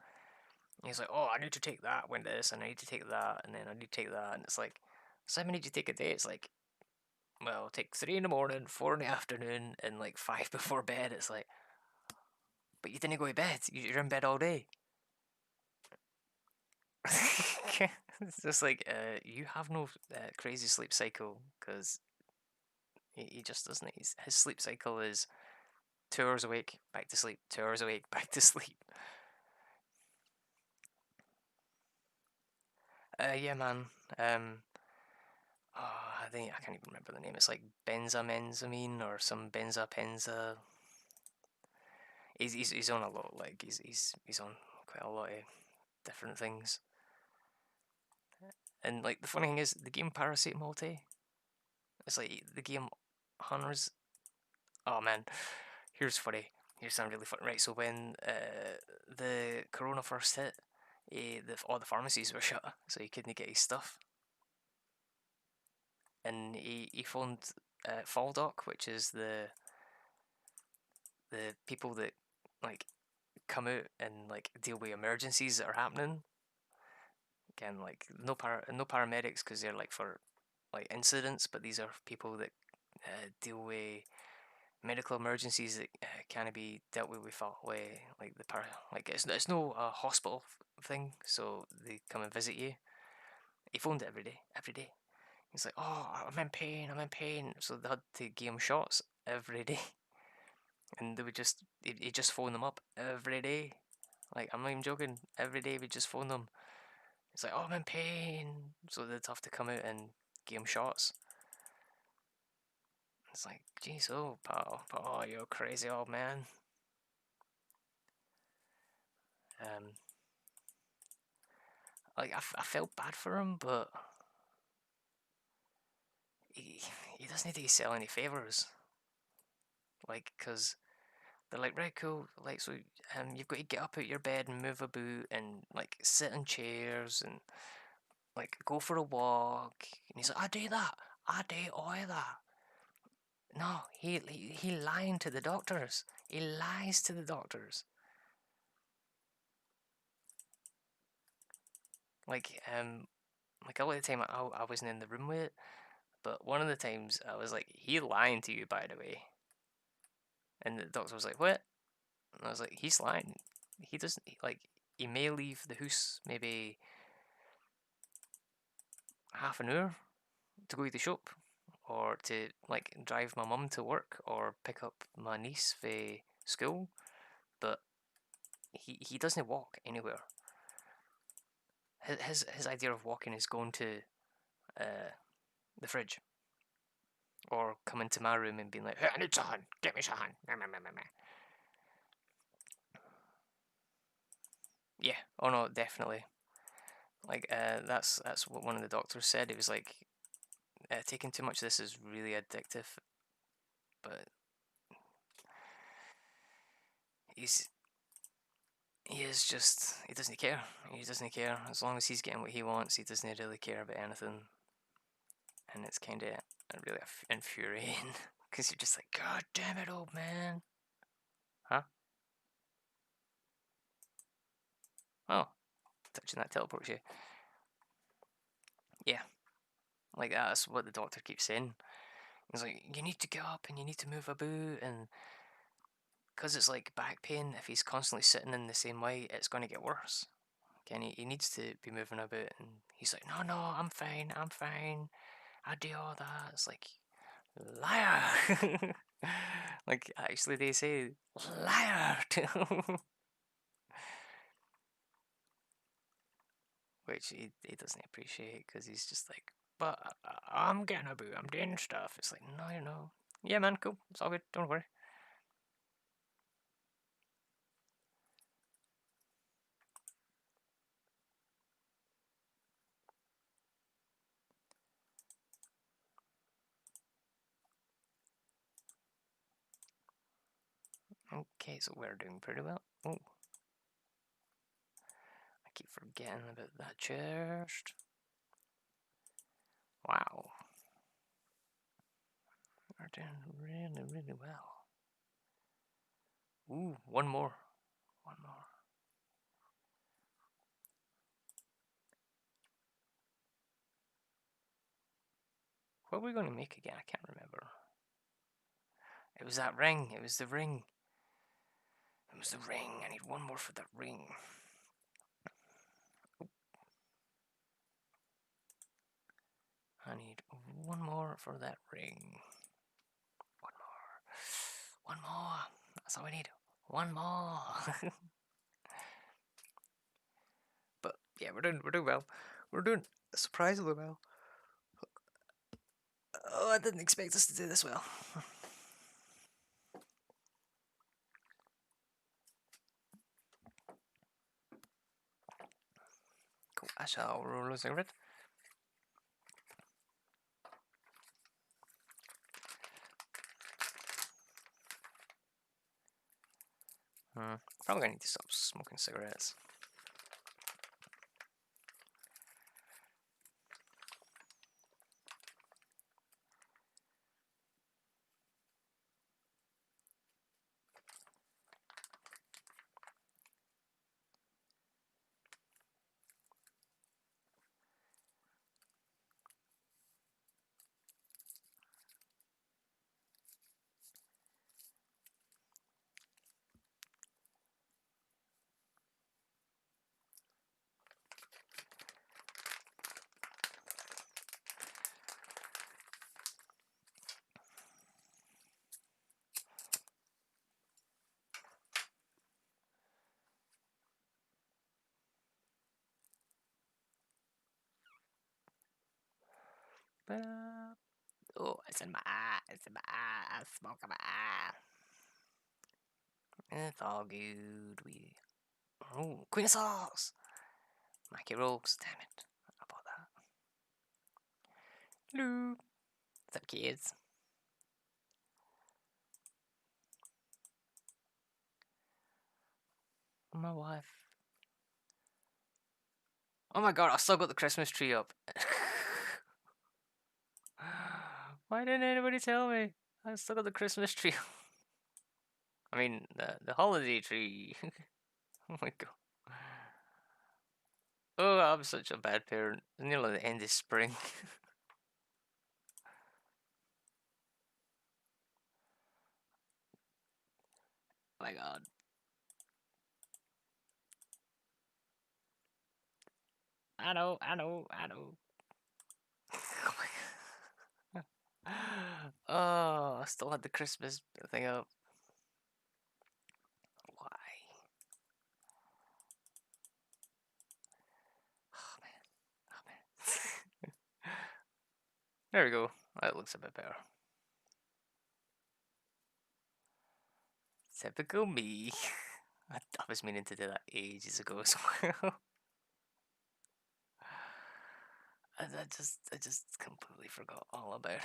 A: and he's like oh I need to take that when this and I need to take that and then I need to take that and it's like so how many do you take a day? It's like well take 3 in the morning 4 in the afternoon and like 5 before bed. It's like but you didn't go to bed. You're in bed all day. It's just like you have no crazy sleep cycle because he just doesn't. His sleep cycle is 2 hours awake, back to sleep. 2 hours awake, back to sleep. Yeah, man. I think I can't even remember the name. It's like benzamenzamine or some benzapenza. He's on a lot. Like he's on quite a lot of different things. And like the funny thing is, the game Paracetamol Day. It's like the game hundreds. Oh man, here's funny. Here's something really funny. Right, so when the corona first hit, all the pharmacies were shut, so he couldn't get his stuff. And he phoned Faldock, which is the people that like come out and like deal with emergencies that are happening. Again, like no paramedics because they're like for like incidents, but these are people that deal with medical emergencies that can be dealt with that way. Like like it's no hospital thing, so they come and visit you. He phoned it every day, every day. He's like, "Oh, I'm in pain, I'm in pain." So they had to give him shots every day, and they would just he just phone them up every day. Like I'm not even joking. Every day we just phone them. It's like, "Oh, I'm in pain," so they'd have to come out and give him shots. It's like, geez, oh, pal, oh, you're a crazy old man. Um, like I felt bad for him, but he he doesn't need to sell any favors. Like, cause they're like, right, cool. Like, so you've got to get up out your bed and move about and like sit in chairs and like go for a walk. And he's like, I do that. I do all that. No, he lying to the doctors. He lies to the doctors. Like like a lot of the time I wasn't in the room with it, but one of the times I was like, he lying to you, by the way. And the doctor was like, what? And I was like, he's lying. He doesn't like. He may leave the house maybe half an hour to go to the shop, or to like drive my mum to work, or pick up my niece for school. But he doesn't walk anywhere. His idea of walking is going to uh, the fridge, or come into my room and being like, hey, I need something. Get me something. Yeah. Oh no, definitely. Like that's what one of the doctors said. It was like taking too much of this is really addictive, but he's he is just he doesn't care. He doesn't care as long as he's getting what he wants. He doesn't really care about anything, and it's kind of and really infuriating because you're just like, God damn it, old man. Huh? Oh, touching that teleports you. Yeah, like that's what the doctor keeps saying. He's like, you need to get up and you need to move about, and because it's like back pain, if he's constantly sitting in the same way, it's going to get worse. And he needs to be moving about, and he's like, no, I'm fine, I do all that. It's like, liar. Like, actually, they say, liar. Which he doesn't appreciate, because he's just like, but I'm getting about, I'm doing stuff. It's like, no, you're not. Yeah, man, cool, it's all good, don't worry. Okay, so we're doing pretty well. Oh, I keep forgetting about that chest. Wow. We're doing really, really well. Ooh, one more. One more. What were we going to make again? I can't remember. It was that ring. It was the ring. It was the ring. I need one more for the ring. I need one more for that ring. One more. One more. That's all I need. One more. But yeah, we're doing well. We're doing surprisingly well. Oh, I didn't expect us to do this well. Cool. I shall roll a cigarette. Probably gonna need to stop smoking cigarettes. Oh, it's in my eye. It's in my eye. Smoke in my eye. It's all good. We. Oh, Queen of Sauce. Mackie Rolls. Damn it. I bought that. Hello. What's up, kids? My wife. Oh my god, I still got the Christmas tree up. Why didn't anybody tell me? I still got the Christmas tree. I mean, the holiday tree. Oh my god. Oh, I'm such a bad parent. It's nearly the end of spring. Oh my god. I know. Oh my god. Oh, I still had the Christmas thing up. Why? Oh man. Oh man. There we go. That looks a bit better. Typical me. I was meaning to do that ages ago as well. I just completely forgot all about it.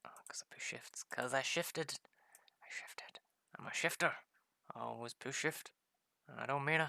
A: Oh, because I push shifts. Because I shifted. I'm a shifter. I always push shift. And I don't mean it.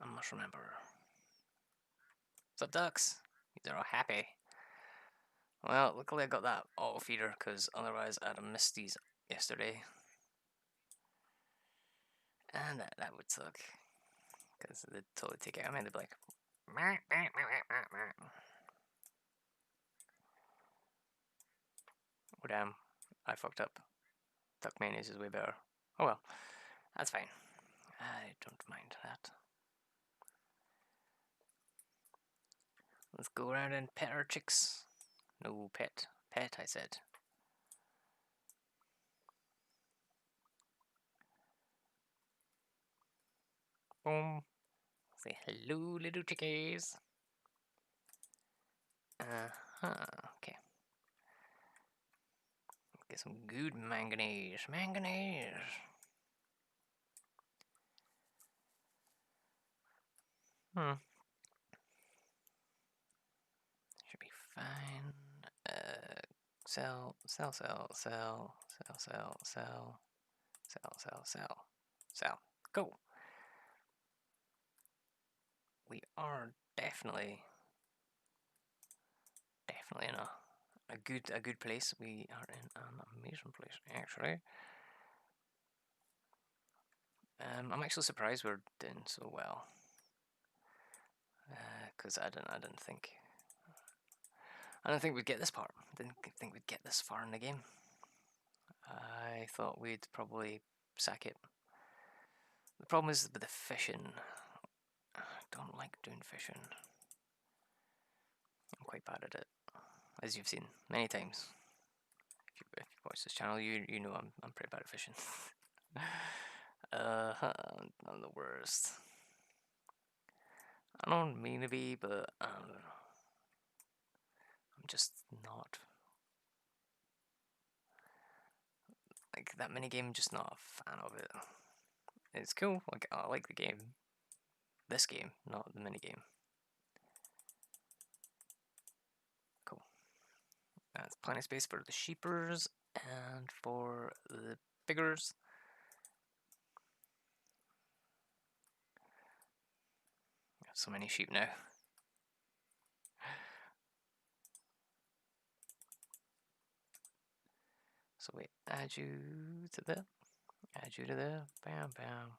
A: I must remember. What's up, ducks? These are all happy. Well, luckily I got that auto feeder because otherwise I'd have missed these yesterday. And that would suck. Because they'd totally take it. I mean, they'd be like, meh, meh, meh, meh, meh. Oh damn, I fucked up. Duck mayonnaise is way better. Oh well, that's fine. I don't mind that. Let's go around and pet our chicks. No, pet. Pet, I said. Boom. Say hello, little chickies. Okay. Get some good manganese. Manganese. Should be fine. Sell, sell, sell, sell, sell, sell, sell, sell, sell, sell, sell. Go. We are definitely in a good place. We are in an amazing place, actually. I'm actually surprised we're doing so well. Because I didn't think we'd get this part. Didn't think we'd get this far in the game. I thought we'd probably sack it. The problem is with the fishing. I don't like doing fishing. I'm quite bad at it, as you've seen many times. If you watch this channel, you know I'm pretty bad at fishing. I'm the worst. I don't mean to be, but I'm just not. Like, that minigame, just not a fan of it. It's cool, like, I like the game. This game, not the minigame. Cool. That's plenty of space for the sheepers and for the piggers. So many sheep now. So wait, add you to there. Add you to there. Bam, bam.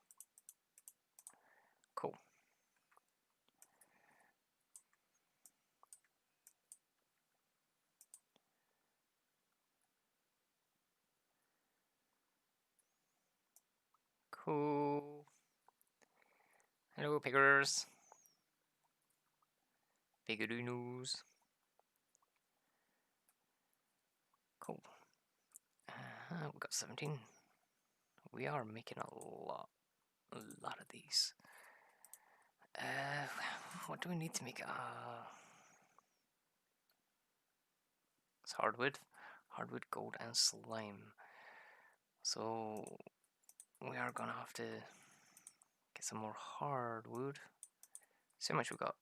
A: Cool. Cool. Hello, piggers. Piggeroonies. Cool. We've got 17. We are making a lot of these. What do we need to make? It's hardwood, gold, and slime. So we are gonna have to get some more hardwood. See how much we got,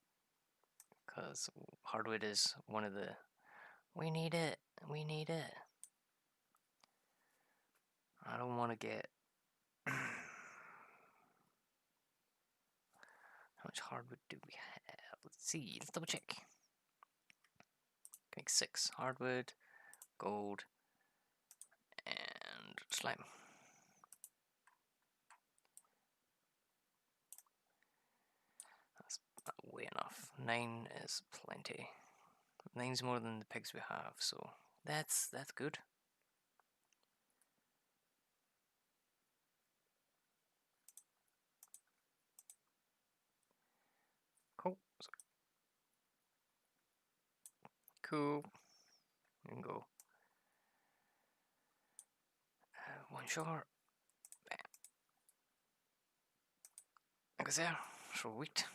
A: because hardwood is one of the. We need it. We need it. I don't want to get. How much hardwood do we have? Let's see. Let's double check. Make 6 hardwood, gold, and slime. That's way enough. 9 is plenty. 9's more than the pigs we have, so that's good. Cool. Cool. We can go. One short. Bam. Like I said, sweet.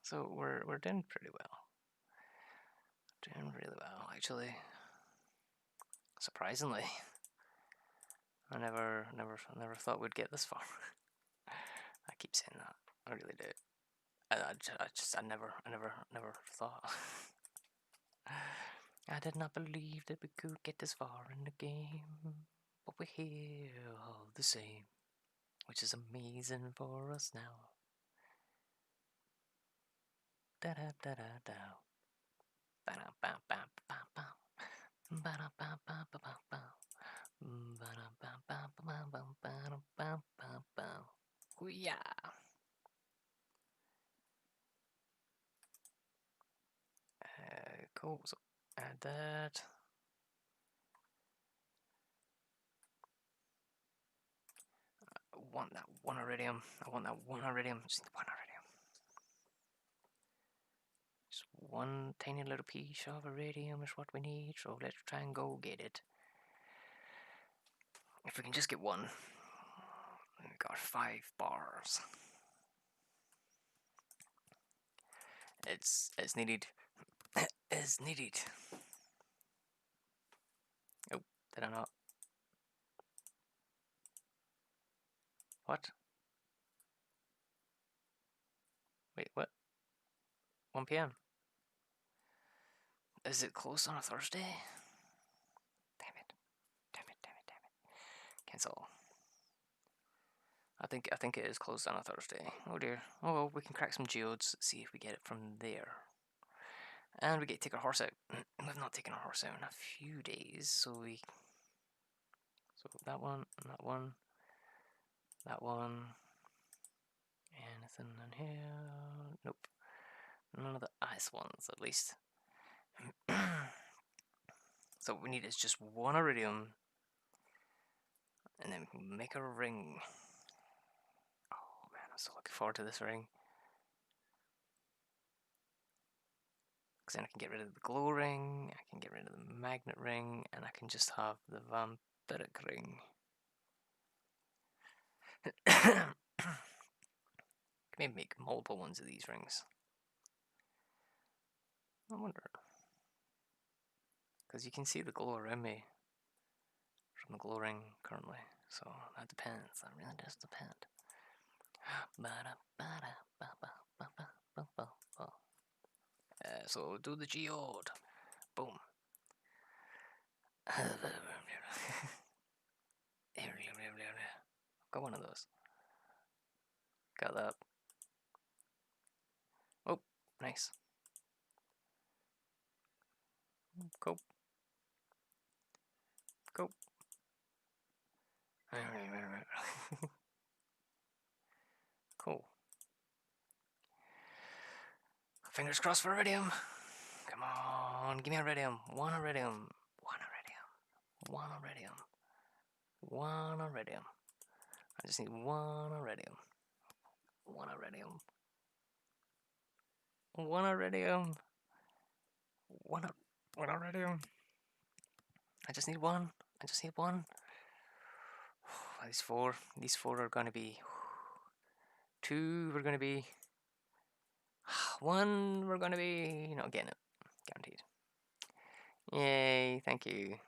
A: So we're doing pretty well. Doing really well, actually. Surprisingly. I never thought we'd get this far. I keep saying that. I really do. I never thought. I did not believe that we could get this far in the game, but we're here all the same, which is amazing for us now. Da da da da da. Ba da ba ba ba ba. Ba da ba ba ba ba ba. Ba da ba ba ba ba ba ba ba ba ba. Hoo-yah! Cool. So add that. I want that one iridium. I want that one iridium. Just one iridium. Just one tiny little piece of iridium is what we need. So let's try and go get it. If we can just get one. We got 5 bars. It's needed. It's needed. Oh, did I not? What? Wait, what? 1 p.m. Is it closed on a Thursday? Damn it. Damn it, damn it, damn it. Cancel. I think it is closed on a Thursday. Oh dear. Oh well, we can crack some geodes, see if we get it from there. And we get to take our horse out. We've not taken our horse out in a few days, so that one, and that one, that one. Anything in here? Nope. None of the ice ones, at least. So what we need is just one iridium, and then we can make a ring. Oh man, I'm so looking forward to this ring. Because then I can get rid of the glow ring, I can get rid of the magnet ring, and I can just have the vampiric ring. Can maybe make multiple ones of these rings. I wonder. Because you can see the glow around me from the glow ring currently, so that depends. That really does depend. So do the geode. Boom. Got one of those. Got that. Oh, nice. Cool. Cool. Cool. Fingers crossed for iridium. Come on, give me iridium. One iridium. One iridium. One iridium. One iridium. I just need one iridium. One iridium. One iridium. One iridium. I just need one. I just need one. These four are gonna be. 2 we're gonna be. 1 we're gonna be. Not getting it. Guaranteed. Yay, thank you.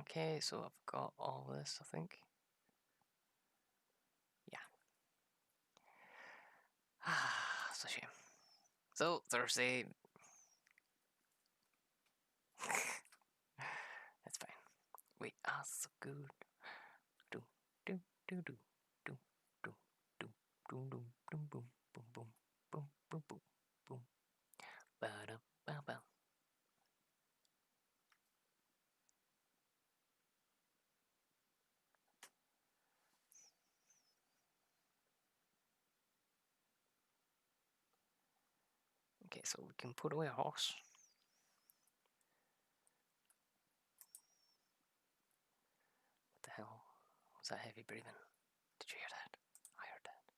A: Okay, so I've got all this, I think. Yeah. It's a shame. So, Thursday. That's fine. We are so good. Do, do, do, do, do, do, do, do, do, boom, boom, boom, boom, boom, boom, boom, boom. Ba-da, ba-ba. Okay, so we can put away a horse. What the hell was that heavy breathing? Did you hear that? I heard that.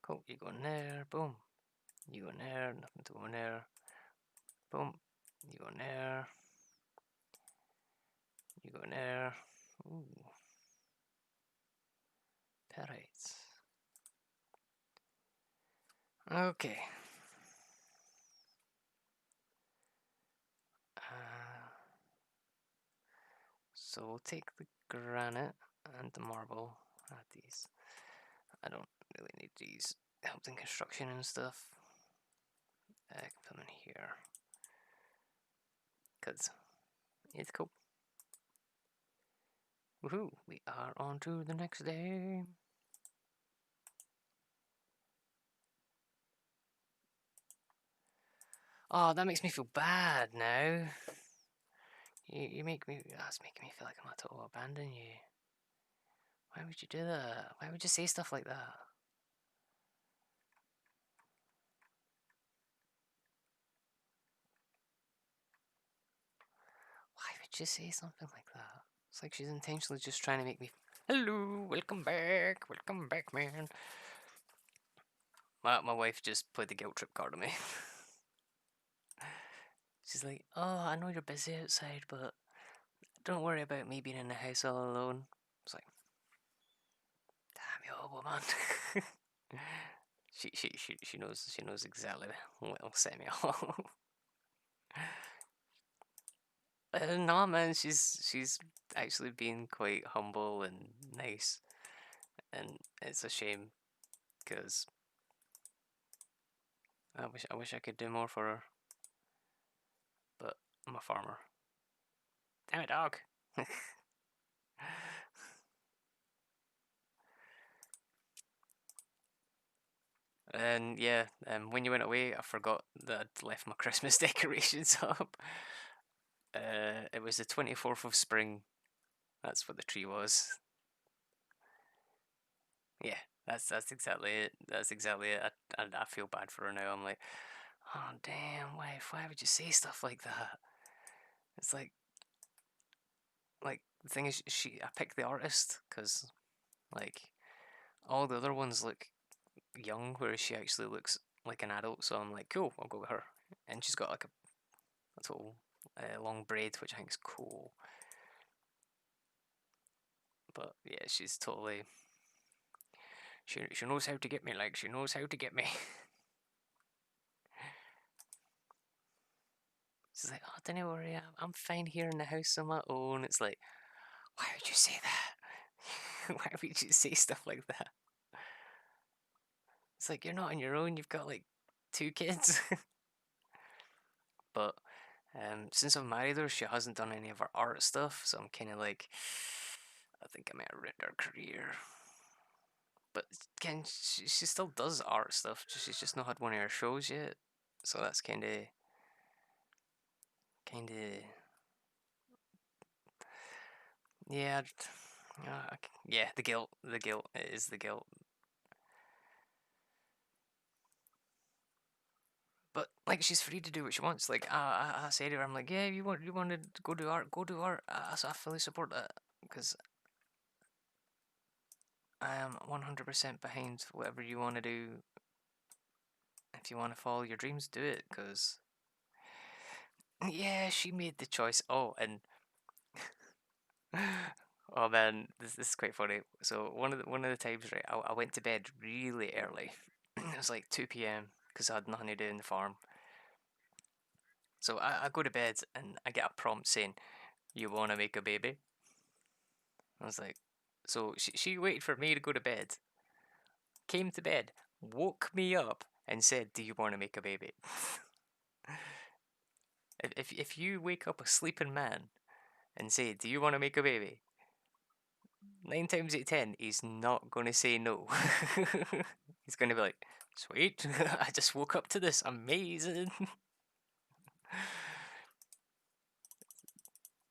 A: Cool, you go in there, boom. You go in there, nothing to go in there. Boom. You go in there. You go in there. Ooh. Parrots. Okay. So we'll take the granite and the marble. Add these. I don't really need these. Helped in construction and stuff. I can put them in here. Because it's cool. Woohoo! We are on to the next day. Oh, that makes me feel bad now. You make me. That's making me feel like I'm about to abandon you. Why would you do that? Why would you say stuff like that? Why would you say something like that? It's like she's intentionally just trying to make me. Hello, welcome back, man. My wife just played the guilt trip card on me. She's like, "Oh, I know you're busy outside, but don't worry about me being in the house all alone." It's like, damn you, woman. She knows exactly what'll set me off. Nah, man, she's actually been quite humble and nice, and it's a shame because I wish I could do more for her, but I'm a farmer. Damn it, dog. And yeah, when you went away, I forgot that I'd left my Christmas decorations up. It was the 24th of spring. That's what the tree was. Yeah, that's exactly it. That's exactly it. I feel bad for her now. I'm like, oh damn, wife, why would you say stuff like that? It's like the thing is, I picked the artist because like all the other ones look young, whereas she actually looks like an adult. So I'm like, cool, I'll go with her. And she's got like a total long braid, which I think is cool. But yeah, she's totally. She knows how to get me. Like she knows how to get me. She's like, oh, don't worry, I'm fine here in the house on my own. It's like, why would you say that? Why would you say stuff like that? It's like you're not on your own. You've got like 2 kids. But since I've married her, she hasn't done any of her art stuff. So I'm kind of like, I think I might have ruined her career. But Ken, she still does art stuff. She's just not had one of her shows yet. So that's kind of, yeah, yeah. The guilt. It is the guilt. But like, she's free to do what she wants. Like, I say to her, I'm like, yeah, you want to go do art, go do art. So I fully support that because I am 100% behind whatever you want to do. If you want to follow your dreams, do it. Because yeah, she made the choice. Oh, and oh man, this is quite funny. So one of the times, right, I went to bed really early. It was like 2 p.m. because I had nothing to do in the farm. So I go to bed and I get a prompt saying, "You want to make a baby?" I was like, so she waited for me to go to bed, came to bed, woke me up, and said, "Do you want to make a baby?" If you wake up a sleeping man and say, "Do you want to make a baby?" 9 times out of 10, he's not gonna say no. He's gonna be like, "Sweet, I just woke up to this, amazing."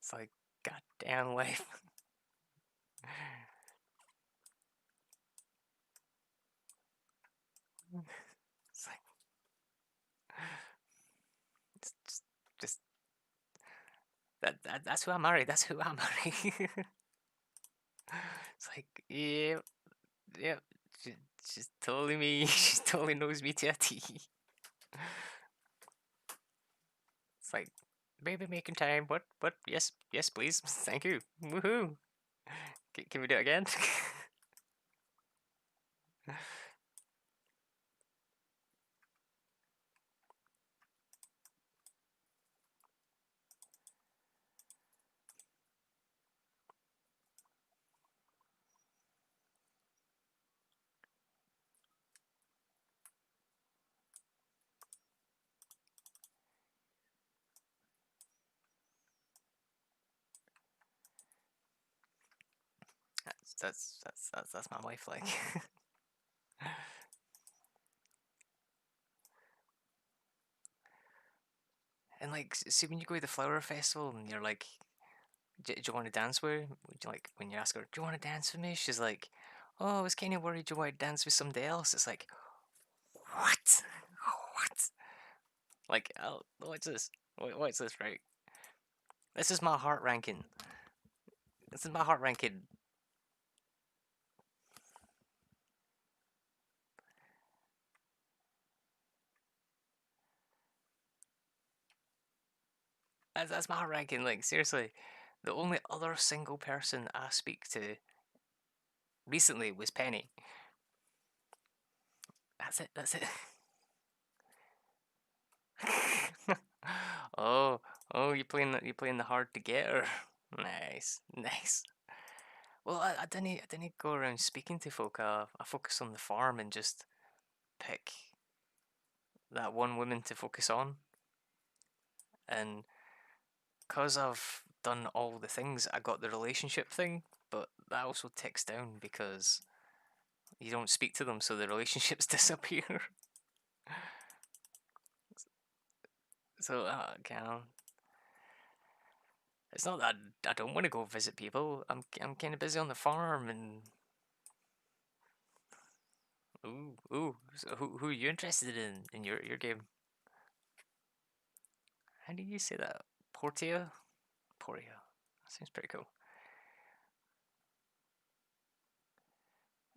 A: It's like, goddamn life. It's like, it's just that's who I marry. That's who I marry. It's like, yeah, yeah. She, she's totally me. She totally knows me to a T. It's like, baby making time. What? What? Yes, yes, please. Thank you. Woohoo. Can we do it again? that's my wife, like. And like, see when you go to the flower festival and you're like, do you want to dance with her? Would you like when you ask her, do you want to dance with me? She's like, oh, I was kind of worried you want to dance with somebody else. It's like, what? What? Like, oh, what's this? What's this, right? This is my heart ranking. This is my heart ranking. That's my heart ranking. Like, seriously, the only other single person I speak to recently was Penny. That's it. That's it. Oh, oh, you playing the hard to get her. Nice, nice. Well, I didn't go around speaking to folk. I focus on the farm and just pick that one woman to focus on. And because I've done all the things, I got the relationship thing, but that also ticks down because you don't speak to them, so the relationships disappear. So, it's not that I don't want to go visit people. I'm kind of busy on the farm and ooh. So who are you interested in your game? How do you say that? Portia? Portia. That seems pretty cool.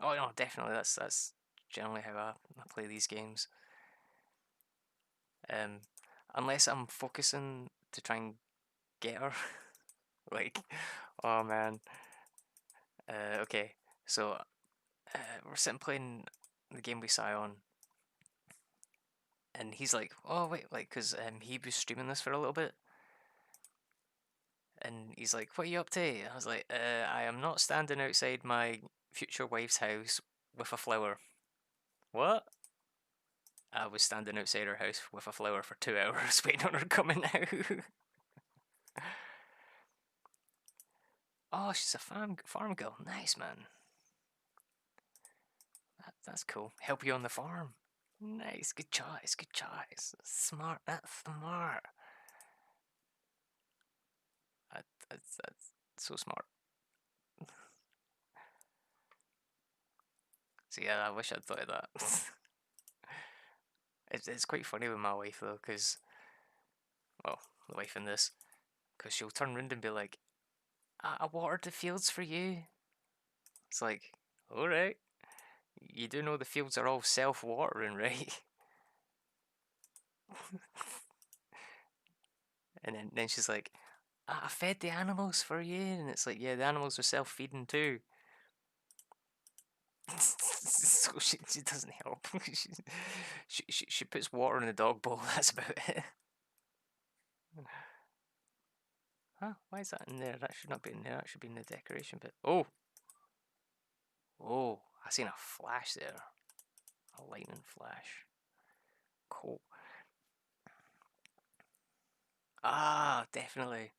A: Oh no, definitely. That's generally how I play these games. Um, unless I'm focusing to try and get her. Like, oh man. Okay. So we're sitting playing the game with Sion, and he's like, "Oh wait, like, cause he was streaming this for a little bit, and he's like, "What are you up to?" I was like, "I am not standing outside my future wife's house with a flower." What? I was standing outside her house with a flower for 2 hours waiting on her coming out. Oh, she's a farm girl. Nice, man. That's cool. Help you on the farm. Nice. Good choice. Good choice. Smart. That's smart. That's so smart. So yeah, I wish I'd thought of that. It's quite funny with my wife though, because well, the wife in this, because she'll turn around and be like, I watered the fields for you. It's like, all right, you do know the fields are all self-watering, right? And then she's like, I fed the animals for you, and it's like, yeah, the animals are self-feeding too. So she doesn't help. She puts water in the dog bowl. That's about it. Huh? Why is that in there? That should not be in there. That should be in the decoration bit. Oh! I seen a flash there. A lightning flash. Cool. Ah, definitely.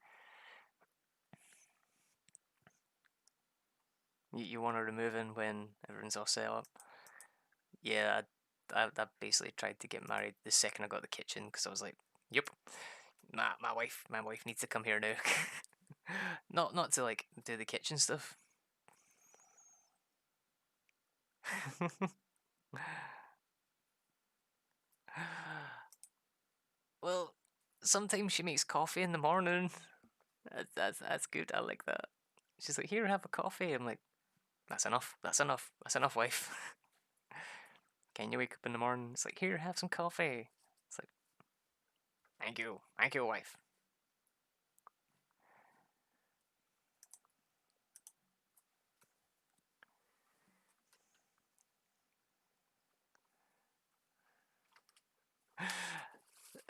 A: You want to remove in when everyone's all set up. Yeah, I basically tried to get married the second I got the kitchen because I was like, yep, my wife needs to come here now. Not to like do the kitchen stuff. Well, sometimes she makes coffee in the morning. That's good. I like that. She's like, here, have a coffee. I'm like, that's enough. That's enough. That's enough, wife. Can you wake up in the morning? It's like, here, have some coffee. It's like, thank you, wife.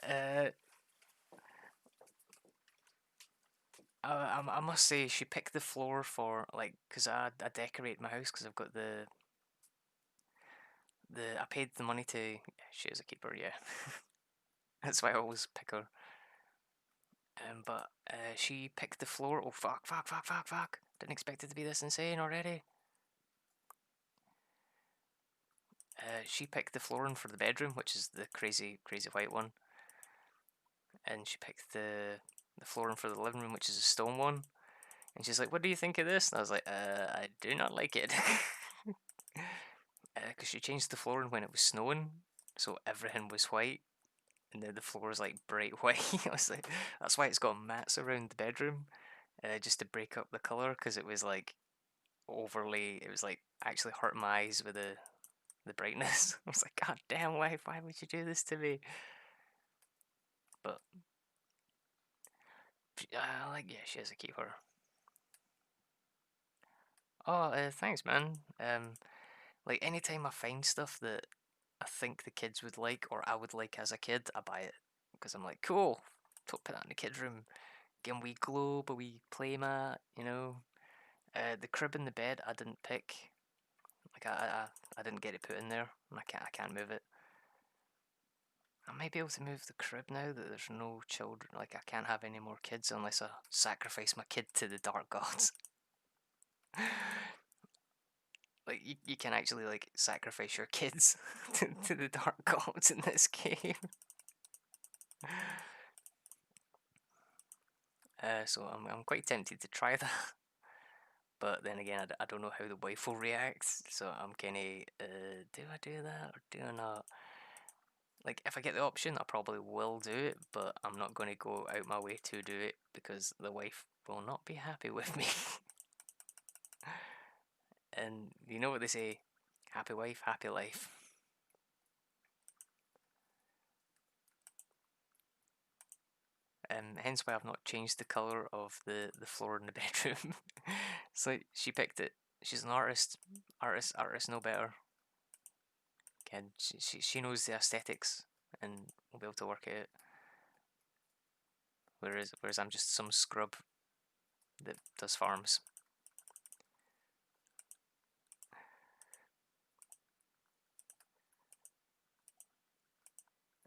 A: Uh, I must say she picked the floor for like, cause I decorate my house because I've got the I paid the money to. She is a keeper, yeah. That's why I always pick her. But she picked the floor. Oh fuck! Didn't expect it to be this insane already. she picked the flooring for the bedroom, which is the crazy white one, and she picked the flooring for the living room, which is a stone one. And she's like, "What do you think of this?" And I was like, I do not like it." Because she changed the flooring when it was snowing, so everything was white, and then the floor is like bright white. I was like, that's why it's got mats around the bedroom, just to break up the color, because it was like overly, it was like actually hurt my eyes with the brightness. I was like, God damn, why would you do this to me? But like, yeah, she has a keeper. Oh, thanks, man. Like anytime I find stuff that I think the kids would like or I would like as a kid, I buy it because I'm like, cool. Don't put that in the kids' room. Give 'em a wee globe, a wee play mat, you know. The crib and the bed I didn't pick. Like I didn't get it put in there, and I can't move it. I might be able to move the crib now that there's no children. Like I can't have any more kids unless I sacrifice my kid to the dark gods. Like you can actually like sacrifice your kids to the dark gods in this game. So I'm quite tempted to try that, but then again I don't know how the wife will react. So I'm kind of do I do that or do I not? Like if I get the option, I probably will do it, but I'm not going to go out my way to do it because the wife will not be happy with me. And you know what they say, happy wife, happy life. Hence why I've not changed the colour of the floor in the bedroom. So she picked it. She's an artist. Artists know better. And she knows the aesthetics and will be able to work it out. Whereas I'm just some scrub that does farms.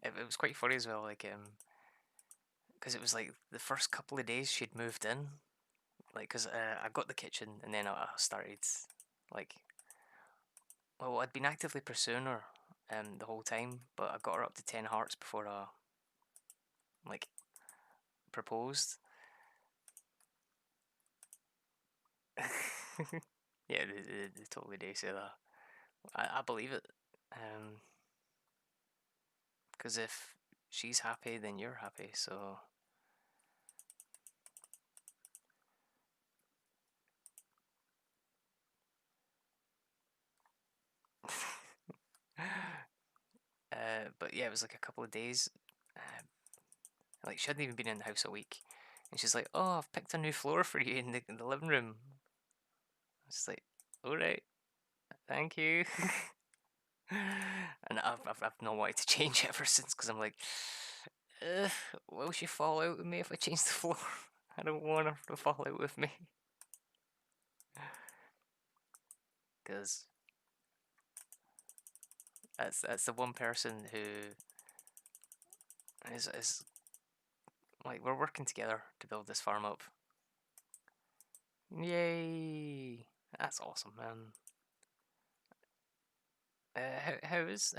A: It was quite funny as well, like because it was like the first couple of days she'd moved in, like because I got the kitchen and then I started like, well, I'd been actively pursuing her the whole time, but I got her up to 10 hearts before I like proposed. Yeah, they totally do say that. I believe it. Because if she's happy, then you're happy. So but yeah, it was like a couple of days. Like she hadn't even been in the house a week, and she's like, "Oh, I've picked a new floor for you in the living room." It's like, "All right, thank you." And I've not wanted to change it ever since because I'm like, will she fall out with me if I change the floor? I don't want her to fall out with me because that's the one person who is like we're working together to build this farm up. Yay! That's awesome, man. How is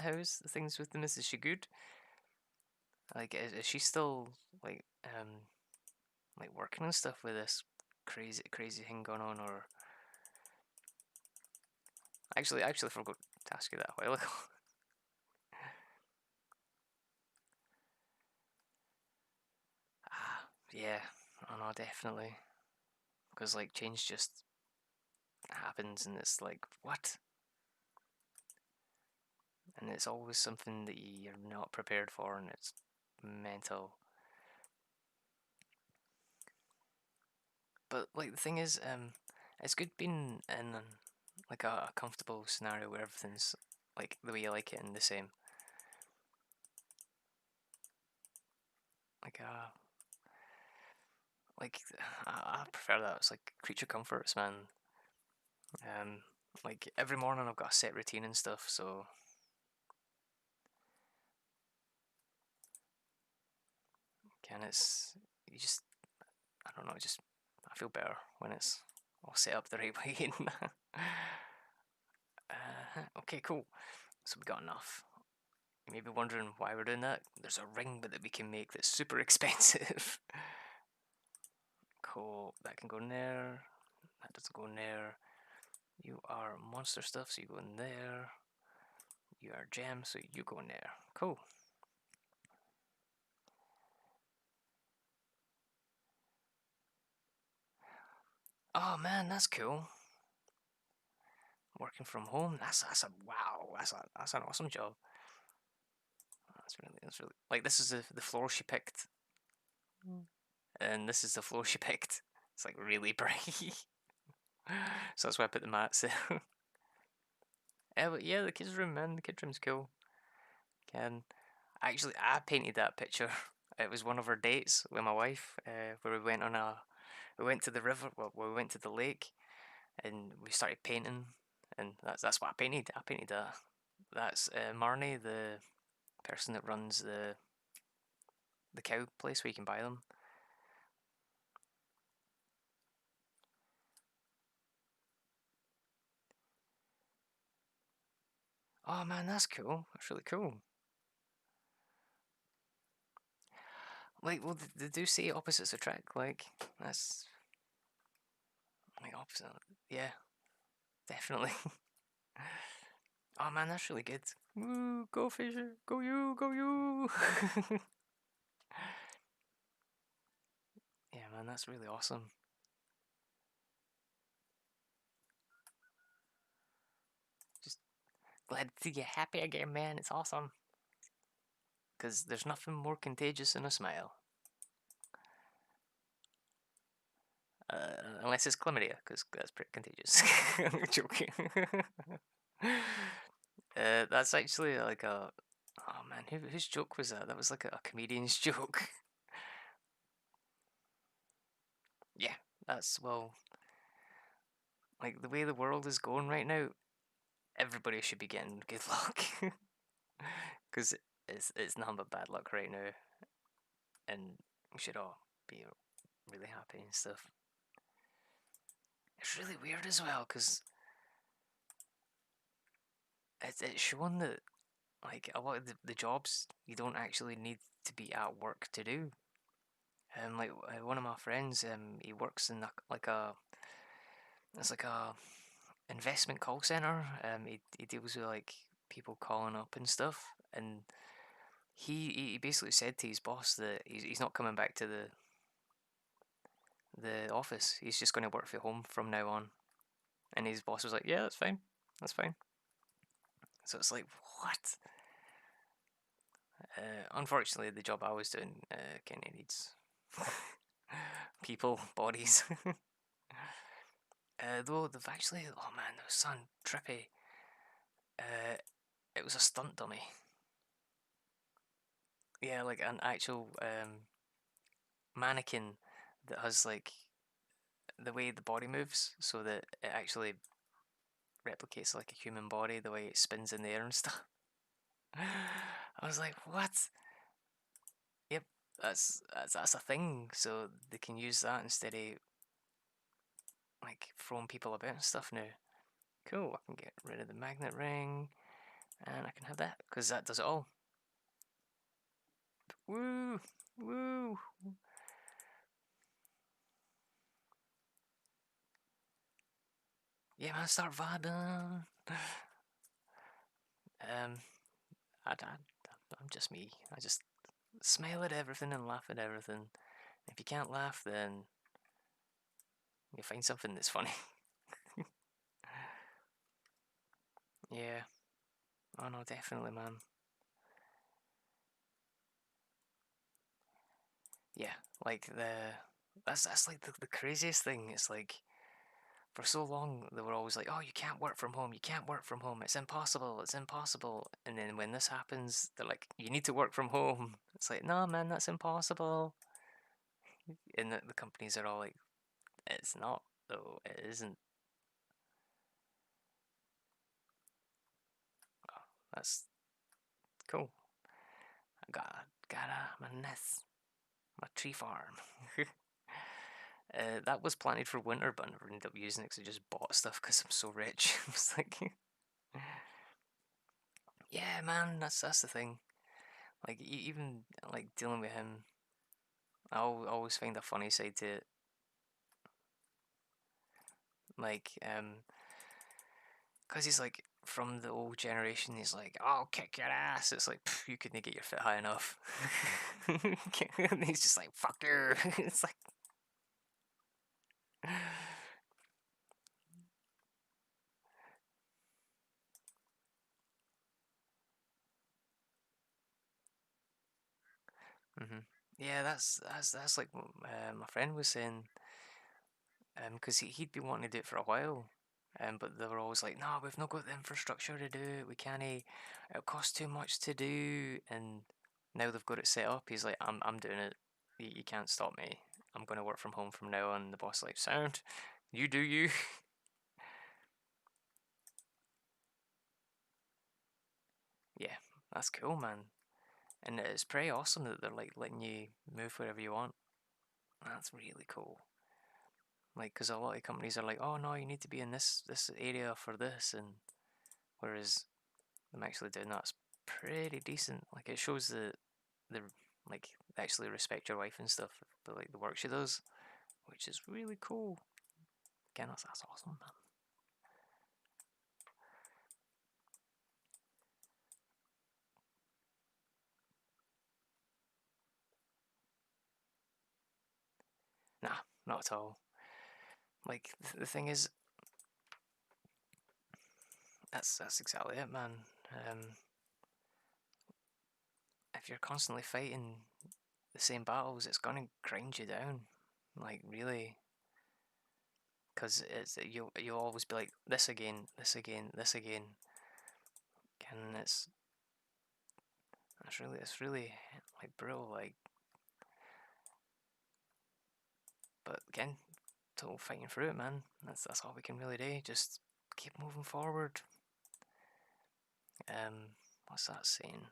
A: things with the Mrs. Is she good? Like, is she still like like working and stuff with this crazy thing going on? Or I actually forgot to ask you that a while ago. Yeah, I know definitely because like change just happens and it's like what, and it's always something that you're not prepared for, and it's mental. But like the thing is, it's good being in like a comfortable scenario where everything's like the way you like it and the same. Like like I prefer that. It's like creature comforts, man. Um, like every morning I've got a set routine and stuff, so can it's you just I don't know, just I feel better when it's all set up the right way. Okay, cool. So we got enough. You may be wondering why we're doing that. There's a ring that we can make that's super expensive. Cool. That can go in there. That doesn't go in there. You are monster stuff, so you go in there. You are gem, so you go in there. Cool. Oh man, that's cool. Working from home. That's a wow. That's an awesome job. That's really like this is the floor she picked, and this is the floor she picked. It's like really bright. So that's why I put the mats there. But yeah, the kids' room, man. The kids' room's cool. Can actually, I painted that picture. It was one of our dates with my wife, where we went to the river. Well, we went to the lake, and we started painting, and that's what I painted. I painted that. That's Marnie, the person that runs the cow place where you can buy them. Oh man, that's cool. That's really cool. Like, well, they do say opposites attract. Like, that's like opposite. Yeah, definitely. Oh man, that's really good. Woo, go Fisher, go you, go you. Yeah, man, that's really awesome. Just glad to see you happy again, man. It's awesome. Because there's nothing more contagious than a smile. Unless it's chlamydia, because that's pretty contagious. I'm joking. That's actually like a. Oh man, whose joke was that? That was like a comedian's joke. Yeah, that's well, like the way the world is going right now, everybody should be getting good luck, because it's nothing but bad luck right now, and we should all be really happy and stuff. It's really weird as well, because it's shown that like a lot of the jobs you don't actually need to be at work to do. Like one of my friends, he works in like a it's like a investment call center. He deals with like people calling up and stuff, and he basically said to his boss that he's not coming back to the office. He's just going to work from home from now on. And his boss was like, "Yeah, that's fine. That's fine." So it's like, what? Unfortunately, the job I was doing kind of needs people, bodies. Though they've actually, oh man, it was so trippy. Uh, it was a stunt dummy. Yeah, like an actual mannequin that has like the way the body moves, so that it actually replicates like a human body, the way it spins in the air and stuff. I was like, what? Yep, that's a thing. So they can use that instead of like throwing people about and stuff now. Cool. I can get rid of the magnet ring, and I can have that because that does it all. Woo, woo. Yeah, man, start vibing. Um, I'm just me. I just smile at everything and laugh at everything. If you can't laugh, then you find something that's funny. Yeah. Oh no, definitely, man. Yeah, like that's like the craziest thing. It's like for so long they were always like, "Oh, you can't work from home. You can't work from home. It's impossible. It's impossible." And then when this happens, they're like, "You need to work from home." It's like, "No, man, that's impossible." And the companies are all like, "It's not, though. It isn't." Oh, that's cool. I got my nest, my tree farm. That was planted for winter, but I never ended up using it because I just bought stuff because I'm so rich. I was like, Yeah, man, that's the thing. Like even like dealing with him, always find a funny side to it. Like, cause he's like from the old generation. He's like, "I'll kick your ass." It's like you couldn't get your foot high enough. And he's just like, "Fuck you." It's like, hmm yeah, that's like what, my friend was saying. Because he'd been wanting to do it for a while, but they were always like, "No, we've not got the infrastructure to do it. We can't. It'll cost too much to do." And now they've got it set up. He's like, "I'm doing it. You can't stop me. I'm going to work from home from now on." The boss like, "Sound, you do you." Yeah, that's cool, man. And it's pretty awesome that they're like letting you move wherever you want. That's really cool. Like, because a lot of companies are like, "Oh no, you need to be in this area for this," and whereas them actually doing that's pretty decent. Like it shows that they like actually respect your wife and stuff, but like the work she does, which is really cool. Again, that's awesome, man. Nah, not at all. Like the thing is, that's exactly it, man. Um, if you're constantly fighting the same battles, it's gonna grind you down. Like really, because it's you'll always be like this again, this again, this again, and it's really like brutal. Like, but again, total fighting through it, man. That's all we can really do. Just keep moving forward. What's that saying?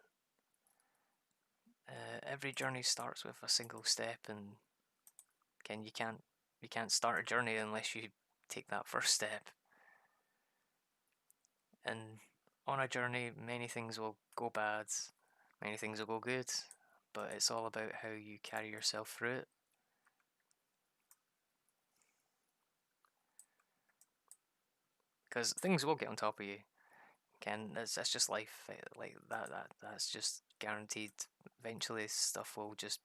A: Every journey starts with a single step, and again, you can't start a journey unless you take that first step. And on a journey, many things will go bad, many things will go good, but it's all about how you carry yourself through it. Because things will get on top of you. Again, that's just life. Like that's just guaranteed. Eventually, stuff will just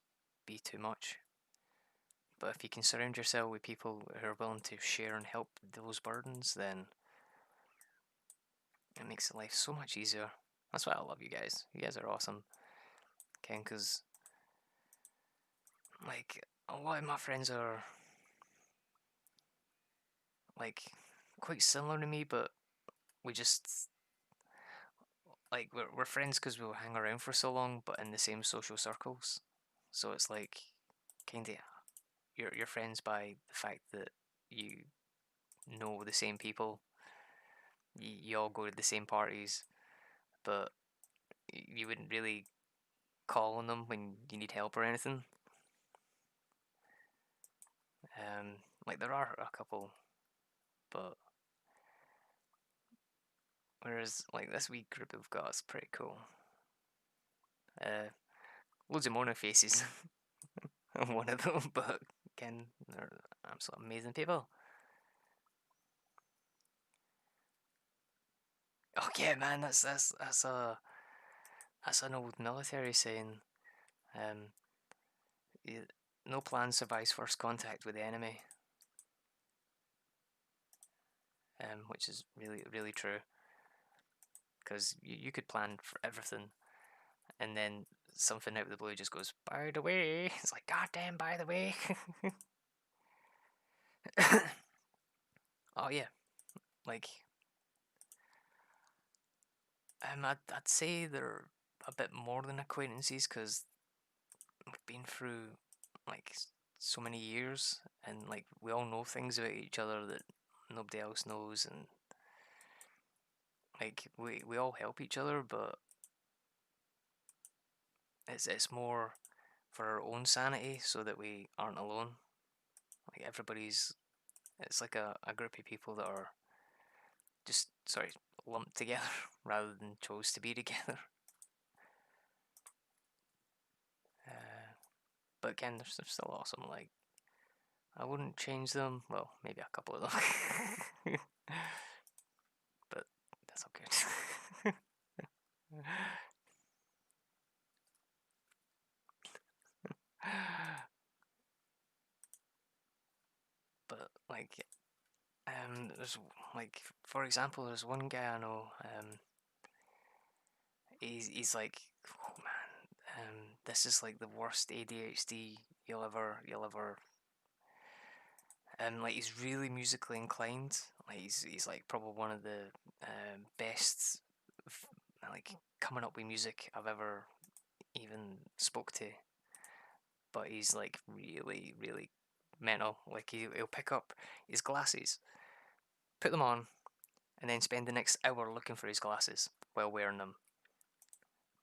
A: be too much. But if you can surround yourself with people who are willing to share and help those burdens, then it makes life so much easier. That's why I love you guys. You guys are awesome. Ken, because like a lot of my friends are like quite similar to me, but we just like we're friends because we'll hang around for so long, but in the same social circles. So it's like kind of you're friends by the fact that you know the same people. You all go to the same parties, but you wouldn't really call on them when you need help or anything. Like there are a couple, but whereas like this wee group we've got is pretty cool. Uh, Loads of mono faces. I'm one of them, but again, they're absolute amazing people. Oh yeah, man, that's an old military saying. Um, no plan survives first contact with the enemy, which is really true. Because you could plan for everything, and then something out of the blue just goes, by the way. It's like, God damn, by the way. Oh, yeah. Like, I'd say they're a bit more than acquaintances because we've been through, like, so many years, and, like, we all know things about each other that nobody else knows, and, like, we all help each other, but it's more for our own sanity so that we aren't alone. Like, it's like a group of people that are just sorry, lumped together rather than chose to be together. But again, they're still awesome. Like, I wouldn't change them. Well, maybe a couple of them, but that's okay. But like, there's like, for example, there's one guy I know. He's like, oh man, this is like the worst ADHD you'll ever. Like he's really musically inclined. Like he's like probably one of the best, like coming up with music I've ever even spoke to. But he's like really mental. Like he'll pick up his glasses, put them on, and then spend the next hour looking for his glasses while wearing them.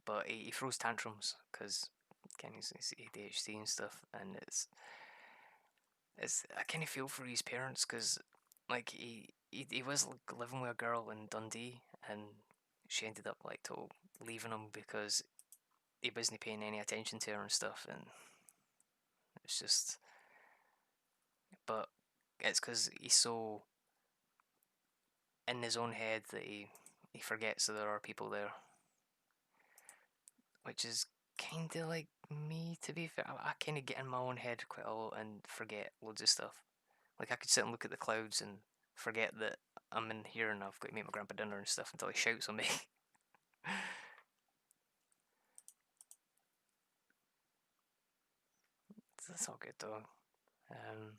A: But he throws tantrums because again he's ADHD and stuff, and it's I kind of feel for his parents because like he was like, living with a girl in Dundee, and she ended up like leaving him because he wasn't paying any attention to her and stuff, and it's just. But it's because he's so in his own head that he forgets that there are people there, which is kind of like me, to be fair. I kind of get in my own head quite a lot and forget loads of stuff. Like I could sit and look at the clouds and forget that I'm in here and I've got to make my grandpa dinner and stuff until he shouts on me. That's all good though. Um,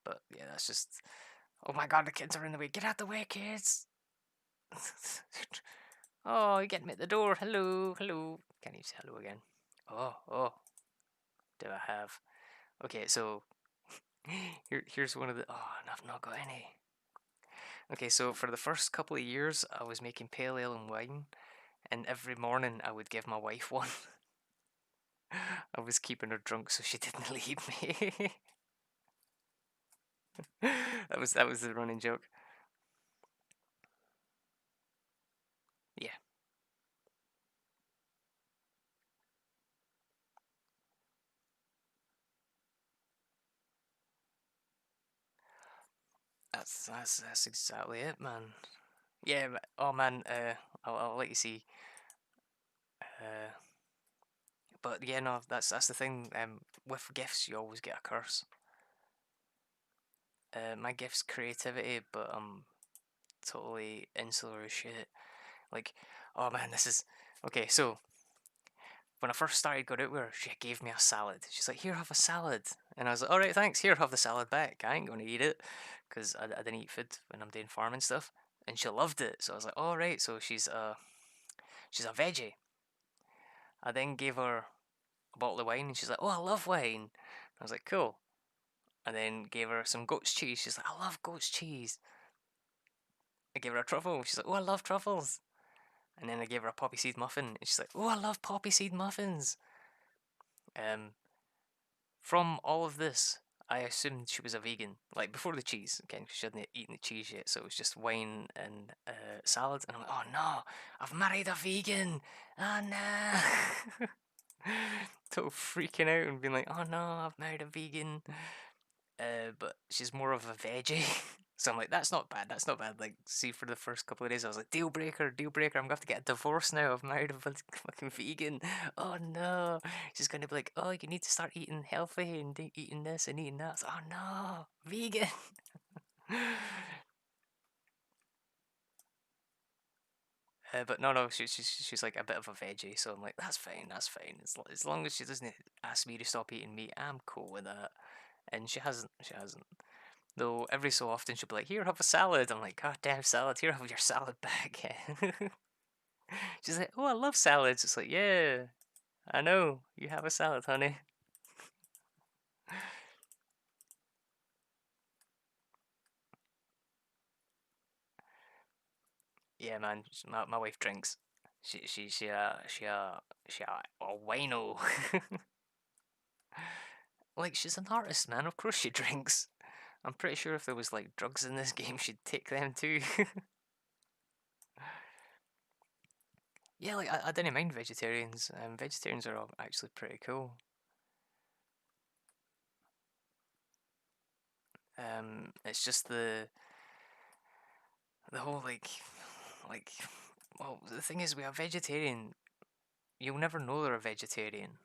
A: but yeah, that's just. Oh my god, the kids are in the way. Get out the way, kids! Oh, you're getting me at the door. Hello, hello. Can't even say hello again. Oh, do I have? Okay, so here's one of the. Oh, and I've not got any. Okay, so for the first couple of years, I was making pale ale and wine, and every morning I would give my wife one. I was keeping her drunk so she didn't leave me. that was the running joke. Yeah, that's exactly it, man. Yeah, oh man, I'll let you see. Uh, but yeah, no, that's the thing. With gifts, you always get a curse. My gift's creativity, but I'm totally insular as shit. Like, oh man, this is okay. So when I first started going out with her, she gave me a salad. She's like, "Here, have a salad," and I was like, "All right, thanks. Here, have the salad back. I ain't gonna eat it because I didn't eat food when I'm doing farming stuff." And she loved it, so I was like, "All right." So she's a veggie. I then gave her a bottle of wine, and she's like, "Oh, I love wine." I was like, "Cool." And then gave her some goat's cheese. She's like, "I love goat's cheese." I gave her a truffle. She's like, "Oh, I love truffles." And then I gave her a poppy seed muffin, and she's like, "Oh, I love poppy seed muffins." Um, from all of this, I assumed she was a vegan, like before the cheese, again, because she hadn't eaten the cheese yet, so it was just wine and salad. And I'm like, "Oh no, I've married a vegan! Oh no!" Total freaking out and being like, "Oh no, I've married a vegan." But she's more of a veggie. So I'm like, that's not bad. That's not bad. Like, see, for the first couple of days, I was like, deal breaker, deal breaker. I'm gonna have to get a divorce now. I've married a fucking vegan. Oh no. She's gonna be like, oh, you need to start eating healthy and eating this and eating that. So, oh no, vegan. But no, she's like a bit of a veggie. So I'm like, that's fine, that's fine. As long as she doesn't ask me to stop eating meat, I'm cool with that. And she hasn't. She hasn't. Though every so often she'll be like, "Here, have a salad." I'm like, "God damn salad! Here, have your salad back." She's like, "Oh, I love salads." It's like, "Yeah, I know. You have a salad, honey." Yeah, man. My wife drinks. She a wino. Like she's an artist, man. Of course she drinks. I'm pretty sure if there was like drugs in this game, she'd take them too. Yeah, like I didn't mind vegetarians. Vegetarians are all actually pretty cool. It's just the whole like well, the thing is, with a vegetarian, you'll never know they're a vegetarian.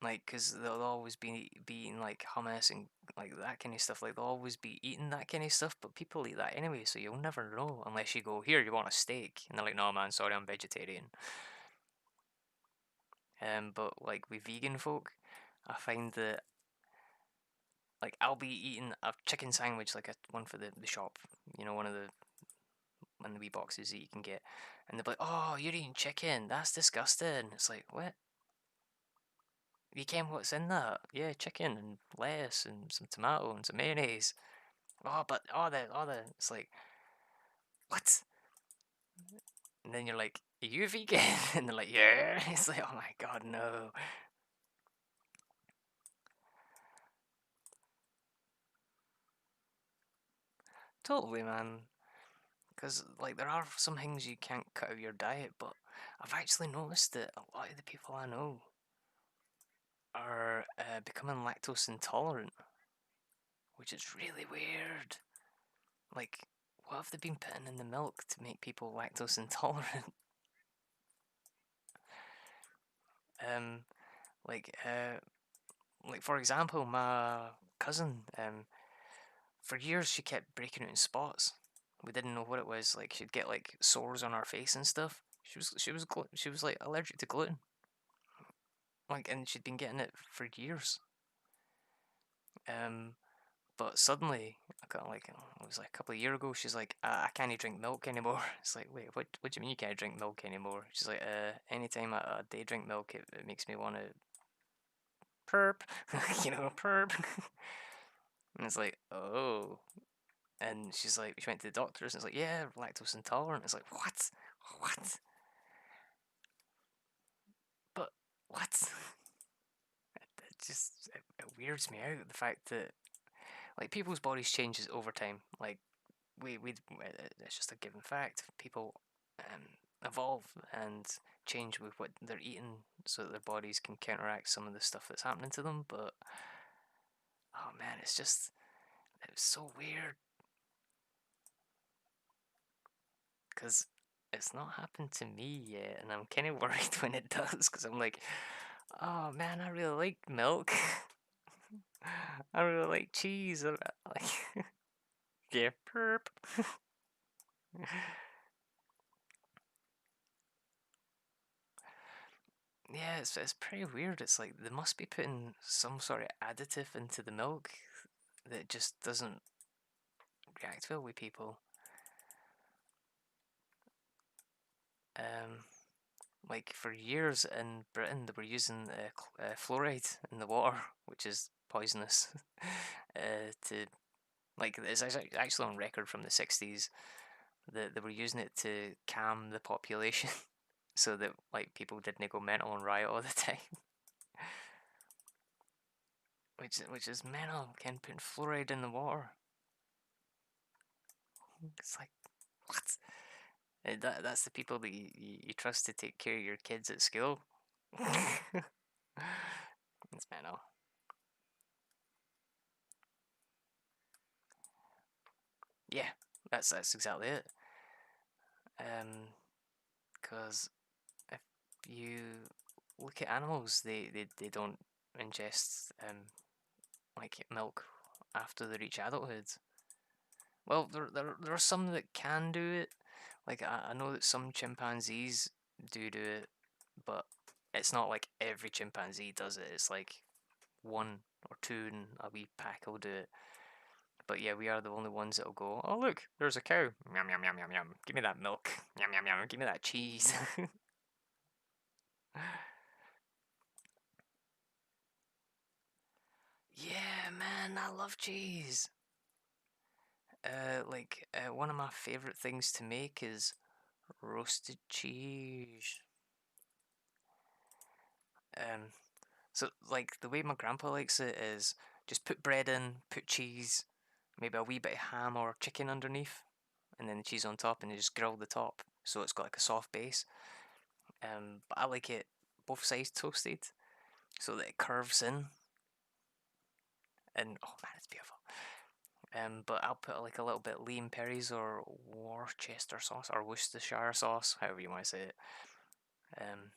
A: Like, cause they'll always be eating like hummus and like that kind of stuff. Like they'll always be eating that kind of stuff. But people eat that anyway, so you'll never know unless you go, here, you want a steak, and they're like, no man, sorry, I'm vegetarian. But like with vegan folk, I find that like I'll be eating a chicken sandwich, like a one for the shop, one of the wee boxes that you can get, and they're like, "Oh, you're eating chicken? That's disgusting." It's like, what? You came? What's in that? Yeah, chicken and lettuce and some tomato and some mayonnaise. Oh, but all the it's like, what? And then you're like, "Are you vegan?" And they're like, "Yeah." It's like, oh my god, no. Totally, man. Because like there are some things you can't cut out of your diet, but I've actually noticed that a lot of the people I know are becoming lactose intolerant, which is really weird. Like, what have they been putting in the milk to make people lactose intolerant? um, like, uh, like for example, my cousin, for years she kept breaking out in spots. We didn't know what it was. Like, she'd get like sores on her face and stuff. She was like allergic to gluten. Like, and she'd been getting it for years. Um, But suddenly, I got like, it was like a couple of years ago, she's like, I can't drink milk anymore. It's like, wait, what do you mean you can't drink milk anymore? She's like, anytime I day drink milk, it makes me want to perp, perp. And it's like, oh. And she's like, she went to the doctors and it's like, yeah, lactose intolerant. It's like, what? What? But what? It weirds me out, the fact that, like, people's bodies changes over time. Like, we it's just a given fact. People evolve and change with what they're eating, so that their bodies can counteract some of the stuff that's happening to them. But oh man, it's so weird because it's not happened to me yet, and I'm kind of worried when it does because I'm like, oh man, I really like milk. I really like cheese. Like, yeah, perp. Yeah, it's pretty weird. It's like they must be putting some sort of additive into the milk that just doesn't react well with people. Um, like for years in Britain, they were using fluoride in the water, which is poisonous. To like, it's actually on record from the 60s that they were using it to calm the population, so that like people didn't go mental and riot all the time. Which is mental. Can put fluoride in the water. It's like, what? That's the people that you trust to take care of your kids at school. It's mental. Yeah, that's exactly it. Because if you look at animals, they don't ingest like milk after they reach adulthood. Well, there are some that can do it. Like I know that some chimpanzees do it, but it's not like every chimpanzee does it. It's like one or two in a wee pack will do it. But yeah, we are the only ones that'll go, oh look, there's a cow. Yum yum yum yum yum. Give me that milk. Yum yum yum. Give me that cheese. Yeah, man, I love cheese. One of my favorite things to make is roasted cheese. Um, so like the way my grandpa likes it is Just put bread in, put cheese, maybe a wee bit of ham or chicken underneath, and then the cheese on top, and you just grill the top so it's got like a soft base. But I like it both sides toasted so that it curves in, and oh man, it's beautiful. But I'll put like a little bit Liam Perry's or Worcester sauce or Worcestershire sauce, however you want to say it. Um,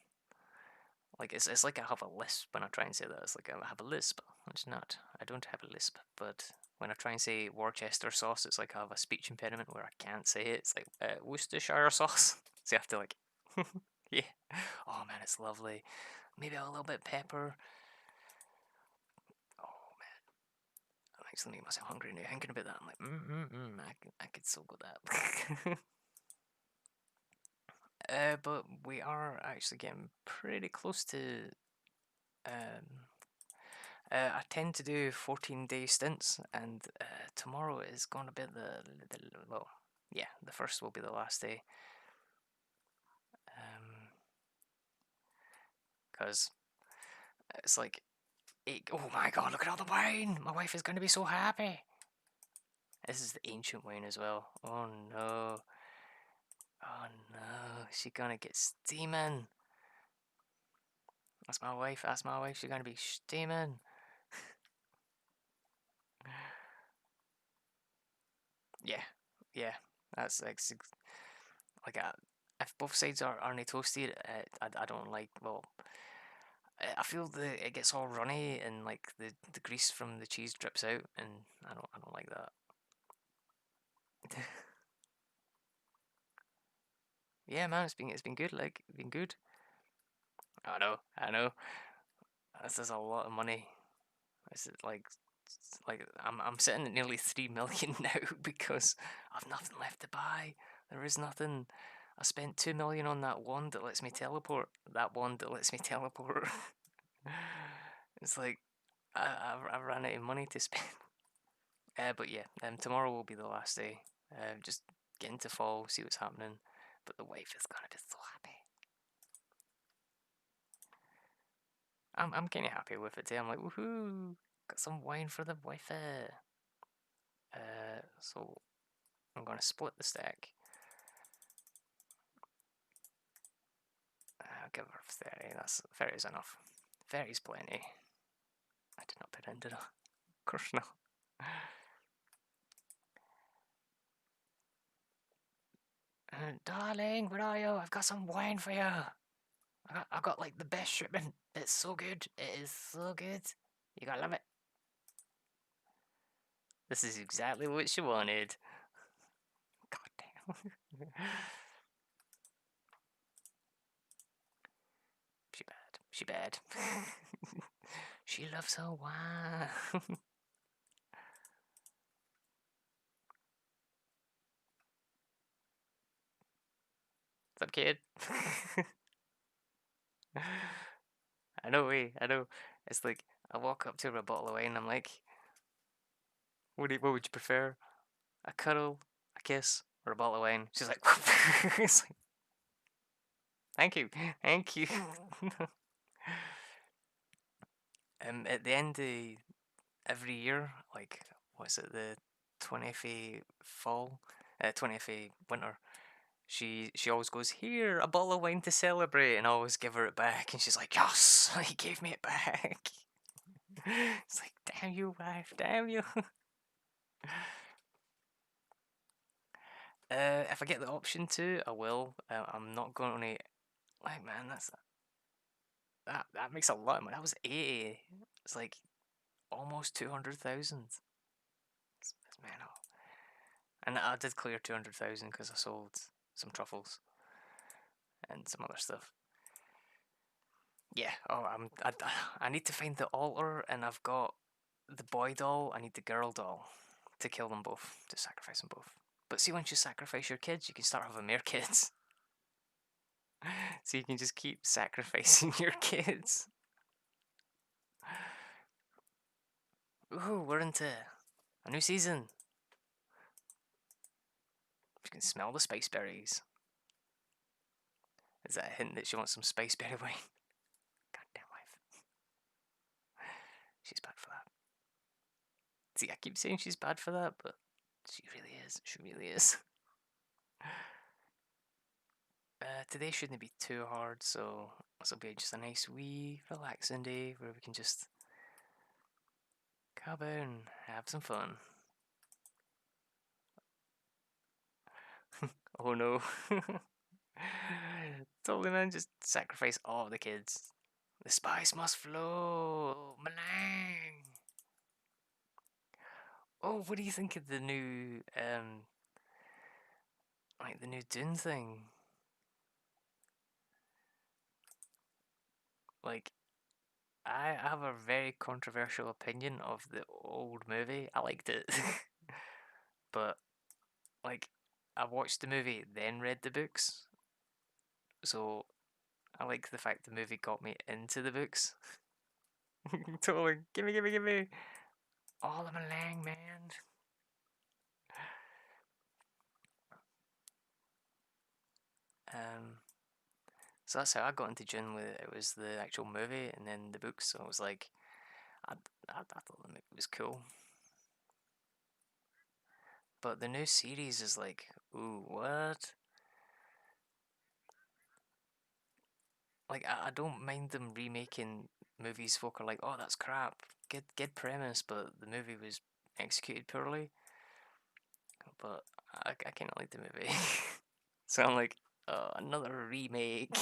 A: like it's like I have a lisp when I try and say that. It's like I have a lisp. It's not. I don't have a lisp, but when I try and say Worcester sauce, it's like I have a speech impediment where I can't say it. It's like Worcestershire sauce. So you have to like, yeah. Oh man, it's lovely. Maybe a little bit of pepper. Oh man, I'm actually making myself hungry now. Thinking about that, I'm like, I could so go that. But we are actually getting pretty close to. I tend to do 14-day stints, and tomorrow is going to be the well, yeah, the first will be the last day. Because it's like, oh my god, look at all the wine! My wife is going to be so happy. This is the ancient wine as well. Oh no. Oh no, she's gonna get steaming. That's my wife, she's gonna be steaming. Yeah, yeah, that's like if both sides aren't toasted, I don't like, well, I feel it gets all runny and like the grease from the cheese drips out, and I don't like that. Yeah, man, it's been good, like, been good. I know. This is a lot of money. This is like I'm sitting at nearly 3 million now because I've nothing left to buy. There is nothing. I spent 2 million on that wand that lets me teleport. That wand that lets me teleport. It's like I ran out of money to spend. But yeah, tomorrow will be the last day. Just get into fall, see what's happening. But the wife is gonna be so happy. I'm kind of happy with it too. I'm like, woohoo! Got some wine for the wifey. So I'm gonna split the stack. I'll give her 30. That's 30 is enough. 30 is plenty. I did not put in, did I? Of course not. Darling, where are you? I've got some wine for you. I got like the best shipment. It's so good. It is so good. You gotta love it. This is exactly what she wanted. God damn. She bad. She bad. She loves her wine. What's up, kid? I know, I know. It's like I walk up to her with a bottle of wine and I'm like, what would you prefer? A cuddle, a kiss, or a bottle of wine? She's like, it's like, thank you, thank you. At the end of every year, like, what's it, the 20th of fall, 20th of winter, she always goes, here, a bottle of wine to celebrate, and I always give her it back, and she's like, yes, he gave me it back. It's like, damn you, wife, damn you. If I get the option to, I will. I'm not going to. Like, man, that makes a lot of money. That was 80. It's like almost 200,000. Man, oh. And I did clear 200,000 because I sold some truffles and some other stuff. Yeah. Oh, I need to find the altar, and I've got the boy doll. I need the girl doll to kill them both, to sacrifice them both. But see, once you sacrifice your kids, you can start having more kids. So you can just keep sacrificing your kids. Ooh, we're into a new season. You can smell the spice berries. Is that a hint that she wants some spice berry wine? Goddamn wife. She's bad for that. See, I keep saying she's bad for that, but she really is. She really is. Today shouldn't be too hard, so this will be just a nice wee relaxing day where we can just come out and have some fun. Oh no. Totally, man, just sacrifice all the kids. The spice must flow. Malang. Oh, what do you think of the new, like the new Dune thing? Like, I have a very controversial opinion of the old movie. I liked it, but like, I watched the movie, then read the books, so I like the fact the movie got me into the books. Totally, give me all of my lang, man. Um, so that's how I got into Dune. With it was the actual movie and then the books. So I was like, I thought the movie was cool. But the new series is like, ooh, what? Like, I don't mind them remaking movies. Folk are like, oh, that's crap. Good premise, but the movie was executed poorly. But I kind of like the movie. So I'm like, oh, another remake.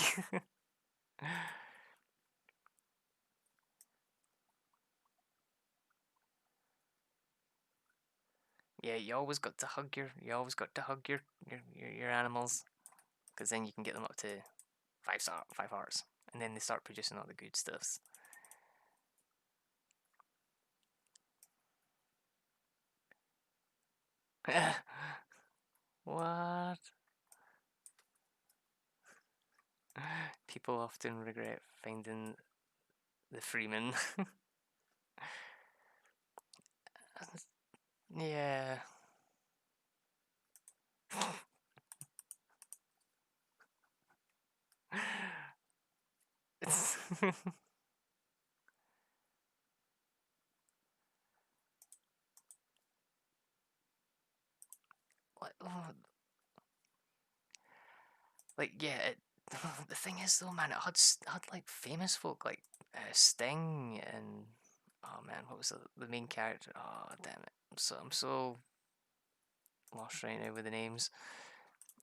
A: Yeah, you always got to hug your animals, because then you can get them up to 5 hearts, and then they start producing all the good stuffs. What? People often regret finding the Freeman. Yeah. It's like, yeah. The thing is, though, man, it had like famous folk like Sting and, oh man, what was the main character? Oh damn it! I'm so lost right now with the names.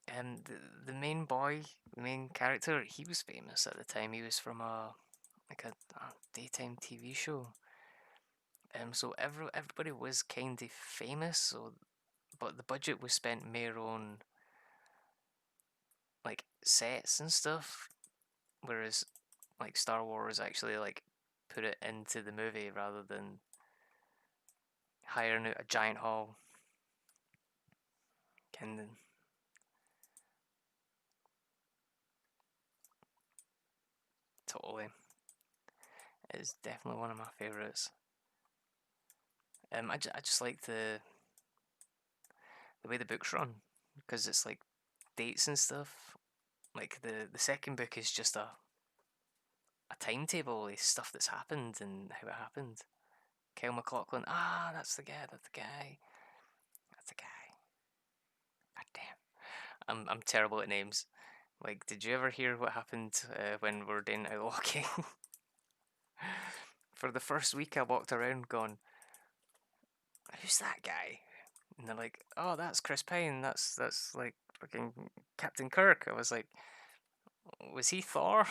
A: The main boy, the main character, he was famous at the time. He was from a daytime TV show. So everybody was kind of famous. So, but the budget was spent more on like sets and stuff, whereas like Star Wars actually like put it into the movie rather than hiring out a giant hall. Kind of totally, it's definitely one of my favorites. I just like the way the books run, because it's like dates and stuff. Like the second book is just a timetable of stuff that's happened and how it happened. Kyle MacLachlan, that's the guy, that's the guy, that's the guy. God damn. I'm terrible at names. Like, did you ever hear what happened when we were doing outwalking? For the first week, I walked around going, "Who's that guy?" And they're like, "Oh, that's Chris Pine. That's like fucking Captain Kirk." I was like, "Was he Thor?"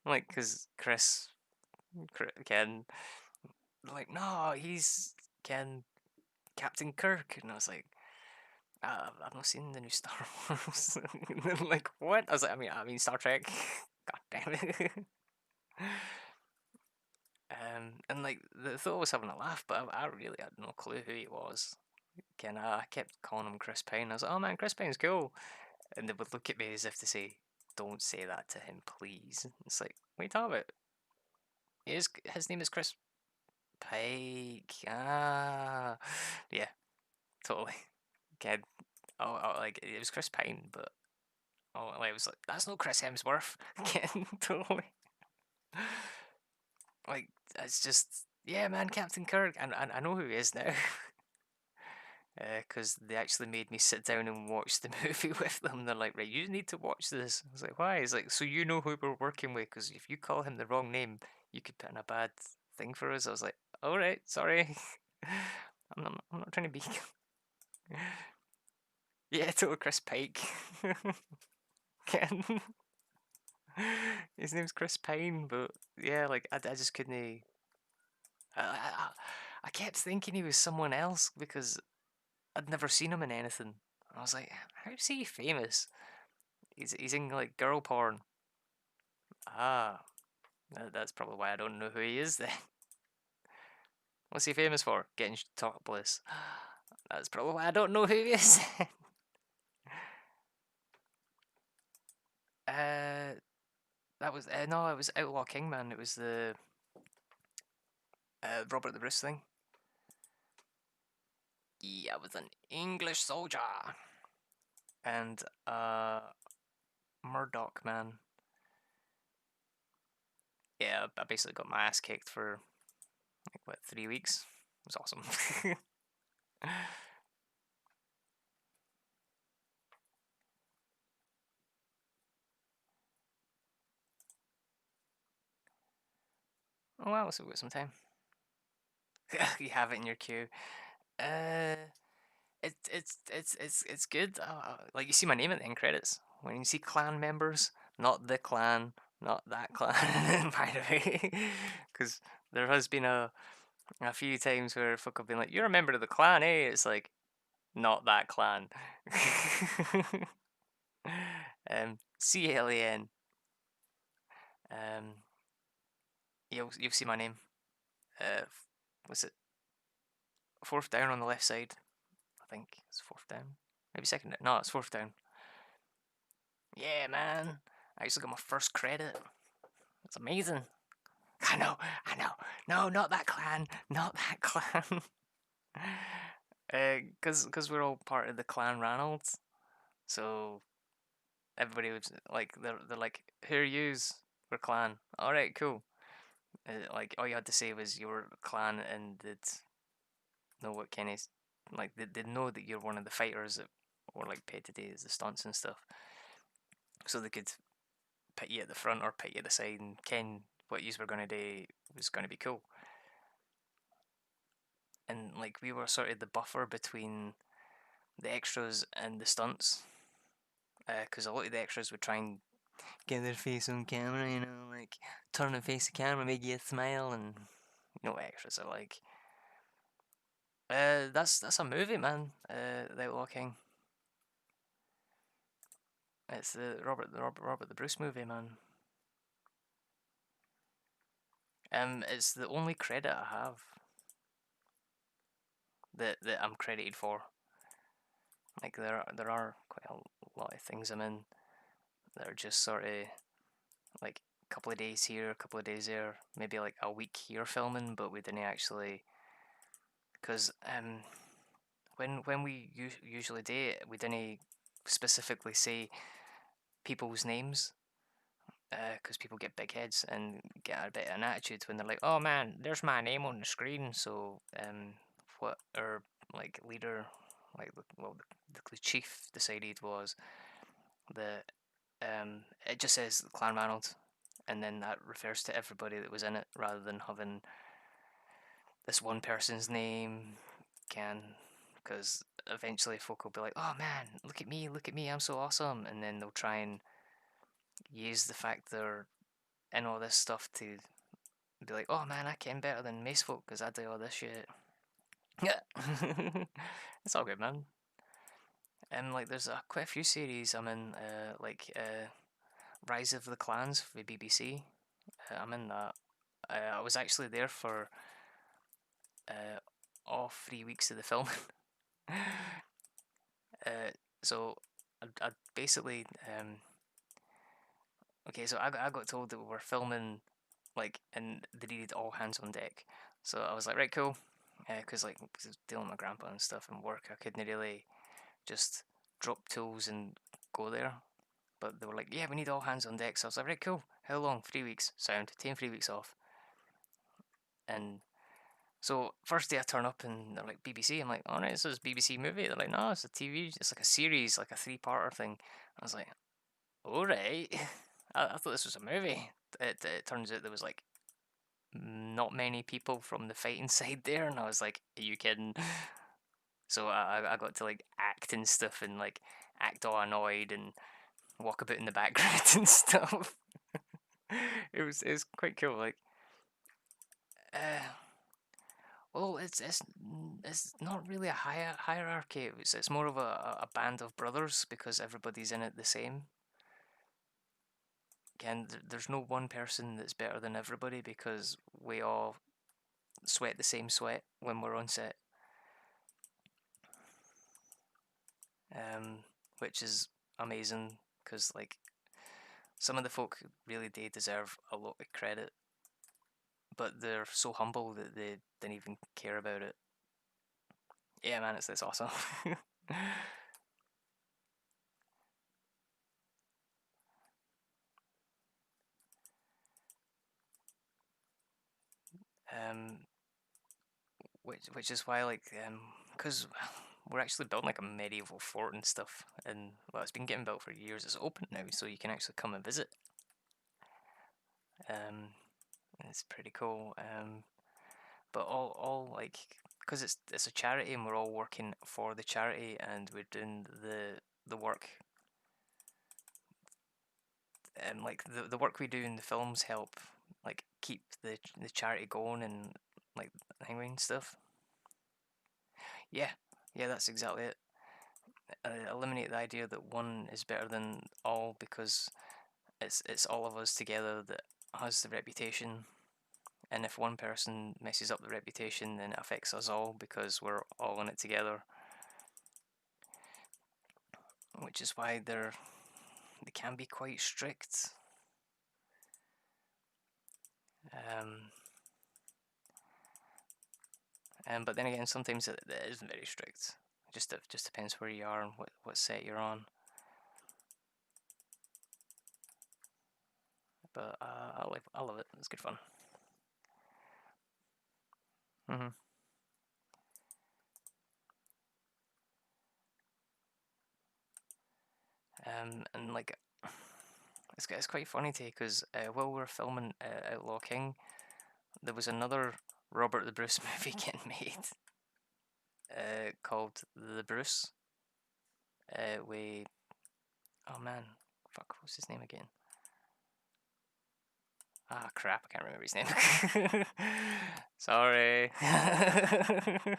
A: Like, because Ken, like, no, he's Ken Captain Kirk, and I was like, I've not seen the new Star Wars. And then like, what? I was like, I mean Star Trek. God damn it. And like, the thought was having a laugh, but I really had no clue who he was. Ken, I kept calling him Chris Pine. I was like, oh man, Chris Pine's cool. And they would look at me as if to say, don't say that to him, please. It's like, what are you talking about? His name is Chris Pike. Ah, yeah, totally. Kid, like it was Chris Pine, but like, it was like that's not Chris Hemsworth. Kid, totally. Like it's just Yeah, man, Captain Kirk. I know who he is now. Because they actually made me sit down and watch the movie with them. They're like, right, you need to watch this. I was like, why? He's like, so you know who we're working with, because if you call him the wrong name, you could put in a bad thing for us. I was like, all right, sorry. I'm not trying to be. Yeah, total Chris Pike. His name's Chris Pine, but yeah, like I just couldn't. I kept thinking he was someone else because I'd never seen him in anything. I was like, how's he famous? He's in like girl porn. Ah, that's probably why I don't know who he is then. What's he famous for? Getting topless. That's probably why I don't know who he is. uh, that was no, it was Outlaw Kingman. It was the Robert the Bruce thing. Yeah, I was an English soldier and Murdoch man. Yeah, I basically got my ass kicked for like what 3 weeks. It was awesome. Oh wow, so we've got some time. You have it in your queue. Uh, it's good. Like you see my name at the end credits when you see clan members, not the clan, not that clan. By the way, because there has been a few times where folk have been like, "You're a member of the clan, eh?" It's like, not that clan. CLAN. Um, you'll see my name. Was it fourth down on the left side? I think it's fourth down. Maybe second down. No, it's fourth down. Yeah, man. I actually got my first credit. It's amazing. I know, I know. No, not that clan. Not that clan. Cause we're all part of the clan Ranalds. So everybody was like, they're like, who are yous? We're clan. All right, cool. Like all you had to say was you were clan and they'd know what Kenny's like. They'd know that you're one of the fighters that were like paid to do the stunts and stuff. So they could put you at the front or put you at the side and ken what yous were going to do was going to be cool. And like we were sort of the buffer between the extras and the stunts, because a lot of the extras would try and get their face on camera, you know, like turn and face the camera, make you smile, and you know what extras are like. That's a movie, man. The Outlaw King. It's the Robert the Bruce movie, man. It's the only credit I have that I'm credited for. Like there are quite a lot of things I'm in that are just sort of like a couple of days here, a couple of days there, maybe like a week here filming, but we didn't actually, because when we usually do it, we didn't specifically say people's names, because people get big heads and get a bit of an attitude when they're like, "Oh man, there's my name on the screen." So what our like leader, like the chief decided was that it just says Clan Ronald, and then that refers to everybody that was in it rather than having this one person's name. Can because eventually folk will be like, "Oh man, look at me, I'm so awesome," and then they'll try and use the fact they're in all this stuff to be like, "Oh man, I can better than most folk because I do all this shit." Yeah, it's all good, man. And like, there's quite a few series I'm in, Rise of the Clans for the BBC. I'm in that. I was actually there for uh, all 3 weeks of the film. So I basically okay, so I got told that we were filming like and they needed all hands on deck. So I was like, right, cool, because like dealing with my grandpa and stuff and work, I couldn't really just drop tools and go there. But they were like, yeah, we need all hands on deck. So I was like, right, cool. How long? 3 weeks. Sound. Taking 3 weeks off. And So first day I turn up and they're like BBC. I'm like, oh right, this is BBC movie. They're like, no, it's a TV. It's like a series, like a three-parter thing. I was like, all right. I thought this was a movie. It turns out there was like not many people from the fighting side there, and I was like, are you kidding? So I got to like act and stuff and like act all annoyed and walk about in the background and stuff. It was quite cool. Like, uh, well, it's not really a hierarchy. It's more of a band of brothers because everybody's in it the same. Again, there's no one person that's better than everybody because we all sweat the same sweat when we're on set. Which is amazing because like some of the folk really do deserve a lot of credit, but they're so humble that they didn't even care about it. Yeah, man, it's awesome. um, which is why like because we're actually building like a medieval fort and stuff, and well, it's been getting built for years. It's open now, so you can actually come and visit. Um, it's pretty cool. But all like because it's a charity and we're all working for the charity and we're doing the work. Like the work we do in the films help like keep the charity going and like hanging stuff. Yeah, yeah, that's exactly it. Eliminate the idea that one is better than all because it's all of us together that has the reputation, and if one person messes up the reputation, then it affects us all because we're all in it together. Which is why they can be quite strict. Um, but then again, sometimes it isn't very strict. It just depends where you are and what set you're on. But I love it. It's good fun. hmm and like it's quite funny too because while we were filming Outlaw King, there was another Robert the Bruce movie getting made called The Bruce. We oh man, fuck, what's his name again? Ah, crap, I can't remember his name. Sorry. I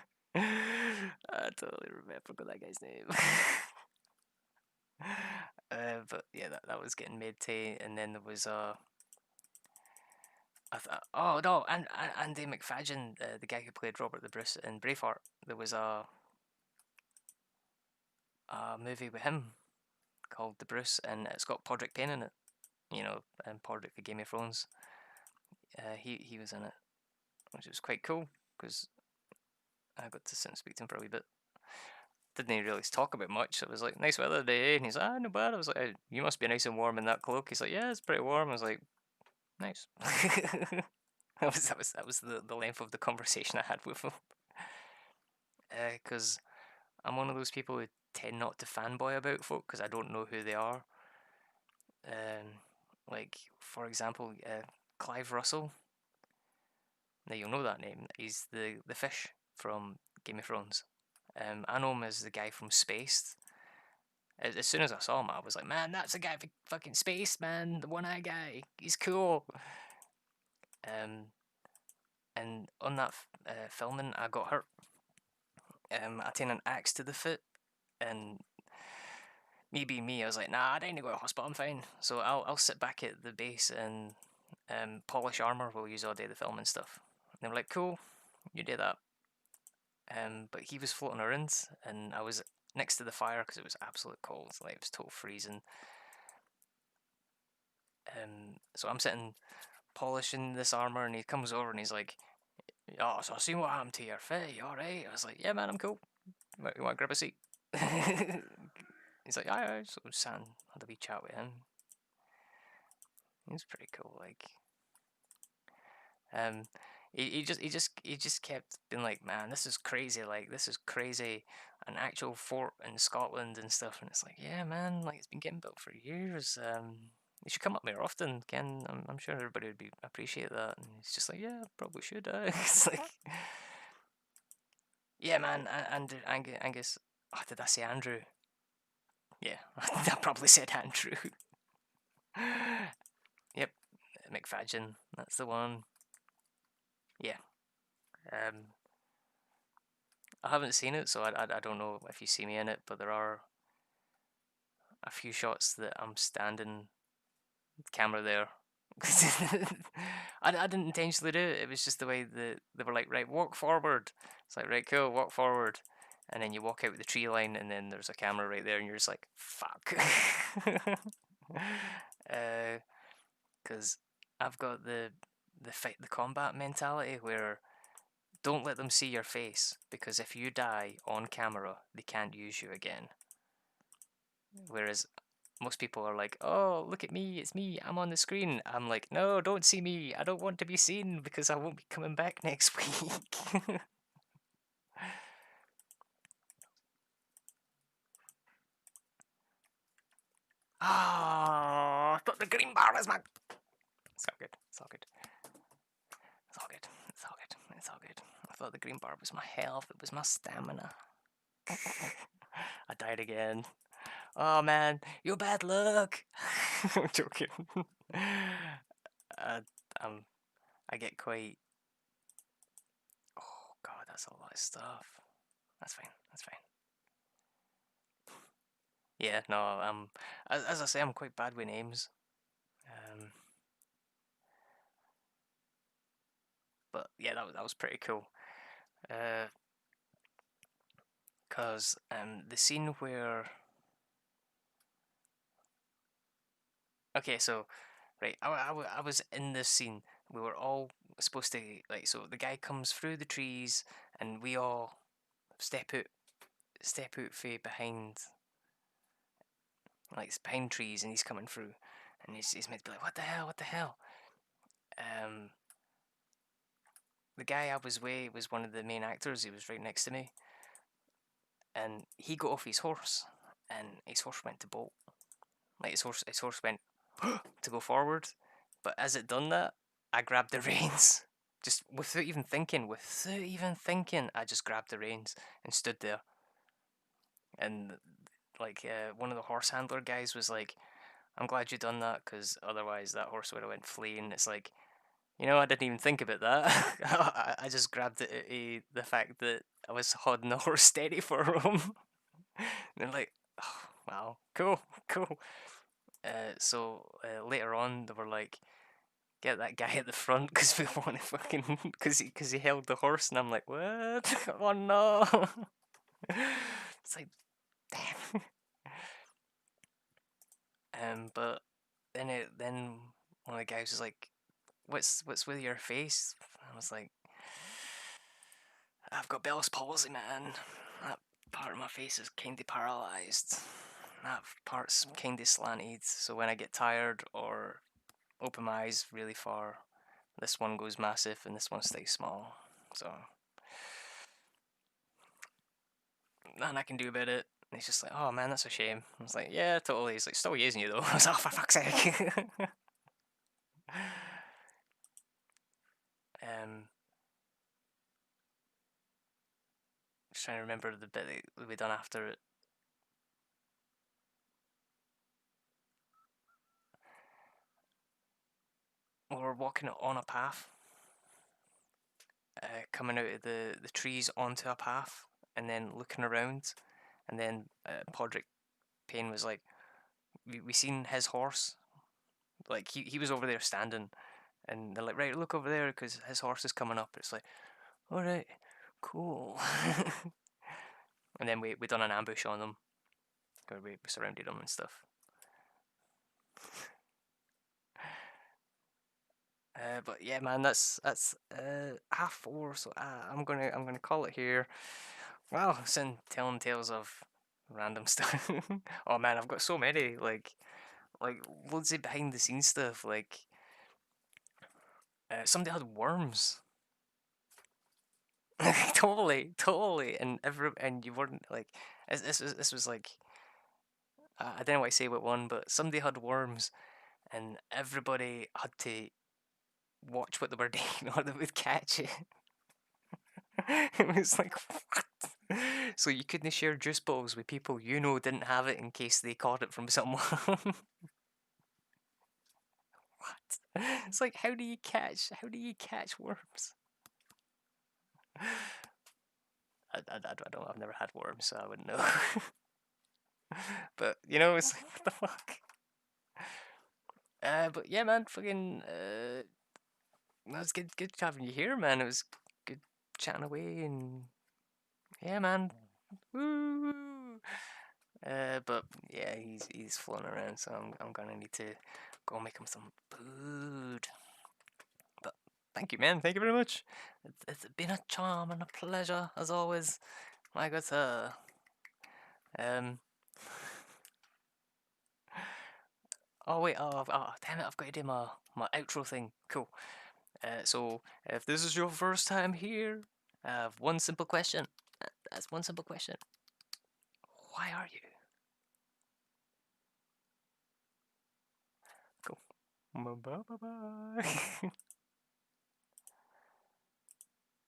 A: totally forgot that guy's name. But yeah, that was getting made too, and then there was I thought, oh no, and Andy McFadden, the guy who played Robert the Bruce in Braveheart, there was a movie with him called The Bruce, and it's got Podrick Payne in it. You know, and Podrick the Game of Thrones. He was in it, which was quite cool because I got to sit and speak to him for a wee bit. Didn't really talk about much. It was like nice weather today, and he's like, ah, no bad. I was like, you must be nice and warm in that cloak. He's like, yeah, it's pretty warm. I was like, nice. That was the length of the conversation I had with him. Because I'm one of those people who tend not to fanboy about folk because I don't know who they are. Like for example, Clive Russell. Now you'll know that name. He's the fish from Game of Thrones. I know him as the guy from Spaced. As soon as I saw him, I was like, man, that's the guy from fucking Spaced, man. The one-eye guy. He's cool. Um, and on that filming, I got hurt. I taken an axe to the foot, and me being me, I was like, nah, I don't need to go to hospital. I'm fine. So I'll sit back at the base and polish armor. We'll use all day the film and stuff. And they were like, cool, you do that. But he was floating around, and I was next to the fire because it was absolute cold. Like it was total freezing. So I'm sitting polishing this armor, and he comes over and he's like, "Oh, so I seen what happened to your foot. You all right?" I was like, "Yeah, man, I'm cool. You want to grab a seat?" He's like, "Aye, aye." So Sam had a wee chat with him. He was pretty cool. Like, um, he just kept being like, man, this is crazy. Like, this is crazy. An actual fort in Scotland and stuff. And it's like, yeah, man. Like, it's been getting built for years. You should come up here often, Ken. I'm sure everybody would be appreciate that. And he's just like, yeah, probably should. It's like, yeah, man. And Angus. Oh, did I say Andrew? Yeah, I probably said Andrew. Yep, McFadgen. That's the one. Yeah. Um, I haven't seen it, so I don't know if you see me in it, but there are a few shots that I'm standing camera there. I didn't intentionally do it. It was just the way that they were like, right, walk forward. It's like, right, cool, walk forward. And then you walk out with the tree line, and then there's a camera right there, and you're just like, fuck. Because I've got the fight, the combat mentality where don't let them see your face, because if you die on camera, they can't use you again. Whereas most people are like, oh, look at me, it's me, I'm on the screen. I'm like, no, don't see me, I don't want to be seen because I won't be coming back next week. Oh, I thought the green bar was my. It's all good, it's all good. It's all good, it's all good, it's all good. I thought the green bar was my health, it was my stamina. I died again. Oh man, you bad luck. I'm joking. uh, um, I get quite. Oh god, that's a lot of stuff. That's fine. That's fine. Yeah, no. As I say, I'm quite bad with names. Um, but yeah, that was pretty cool. Cause the scene where. Okay, so right, I was in this scene. We were all supposed to like. So the guy comes through the trees, and we all step out for behind, like behind trees, and he's coming through, and he's meant to be like, what the hell, what the hell? Um, the guy I was with was one of the main actors. He was right next to me, and he got off his horse, and his horse went to bolt. Like his horse went to go forward, but as it done that, I grabbed the reins, just without even thinking. Without even thinking, I just grabbed the reins and stood there. And like one of the horse handler guys was like, "I'm glad you done that, because otherwise that horse would have went fleeing." It's like, I didn't even think about that. I just grabbed the fact that I was holding the horse steady for him. And they're like, oh, wow, cool, cool. So later on, they were like, get that guy at the front because we want to fucking because he held the horse, and I'm like, what? Oh no! It's like, damn. But then one of the guys was like, what's with your face? I was like, I've got Bell's palsy, man. That part of my face is kinda paralysed. That part's kinda slanted, so when I get tired or open my eyes really far, this one goes massive and this one stays small. So, nothing I can do about it. And he's just like, oh man, that's a shame. I was like, yeah, totally. He's like, still using you though. I was like, oh, for fuck's sake. um, just trying to remember the bit that we done after it. We were walking on a path, coming out of the trees onto a path, and then looking around, and then Podrick Payne was like, we seen his horse, like he was over there standing, and they're like, right, look over there because his horse is coming up. It's like, all right, cool. And then we done an ambush on them, or we surrounded them and stuff. But yeah, man, that's half four, so I'm gonna call it here. Wow, send telling tales of random stuff. Oh man, I've got so many like loads of behind the scenes stuff. Like somebody had worms. totally, and you weren't like, this was like, I don't know what to say about one, but somebody had worms, and everybody had to watch what they were doing, or they would catch it. It was like, what? So you couldn't share juice bottles with people you know didn't have it in case they caught it from someone. What? It's like, how do you catch worms? I don't know. I've never had worms, so I wouldn't know. But it's like, what the fuck? But yeah, man, fucking. That was good having you here, man. It was good chatting away, and yeah, man. Woo! But yeah, he's flown around, so I'm gonna need to go make him some food. But thank you, man. Thank you very much. It's been a charm and a pleasure as always. My good sir. Um. Oh wait. Oh, damn it! I've got to do my outro thing. Cool. So if this is your first time here, I have one simple question. That's one simple question. Why are you? Cool. Bye bye bye.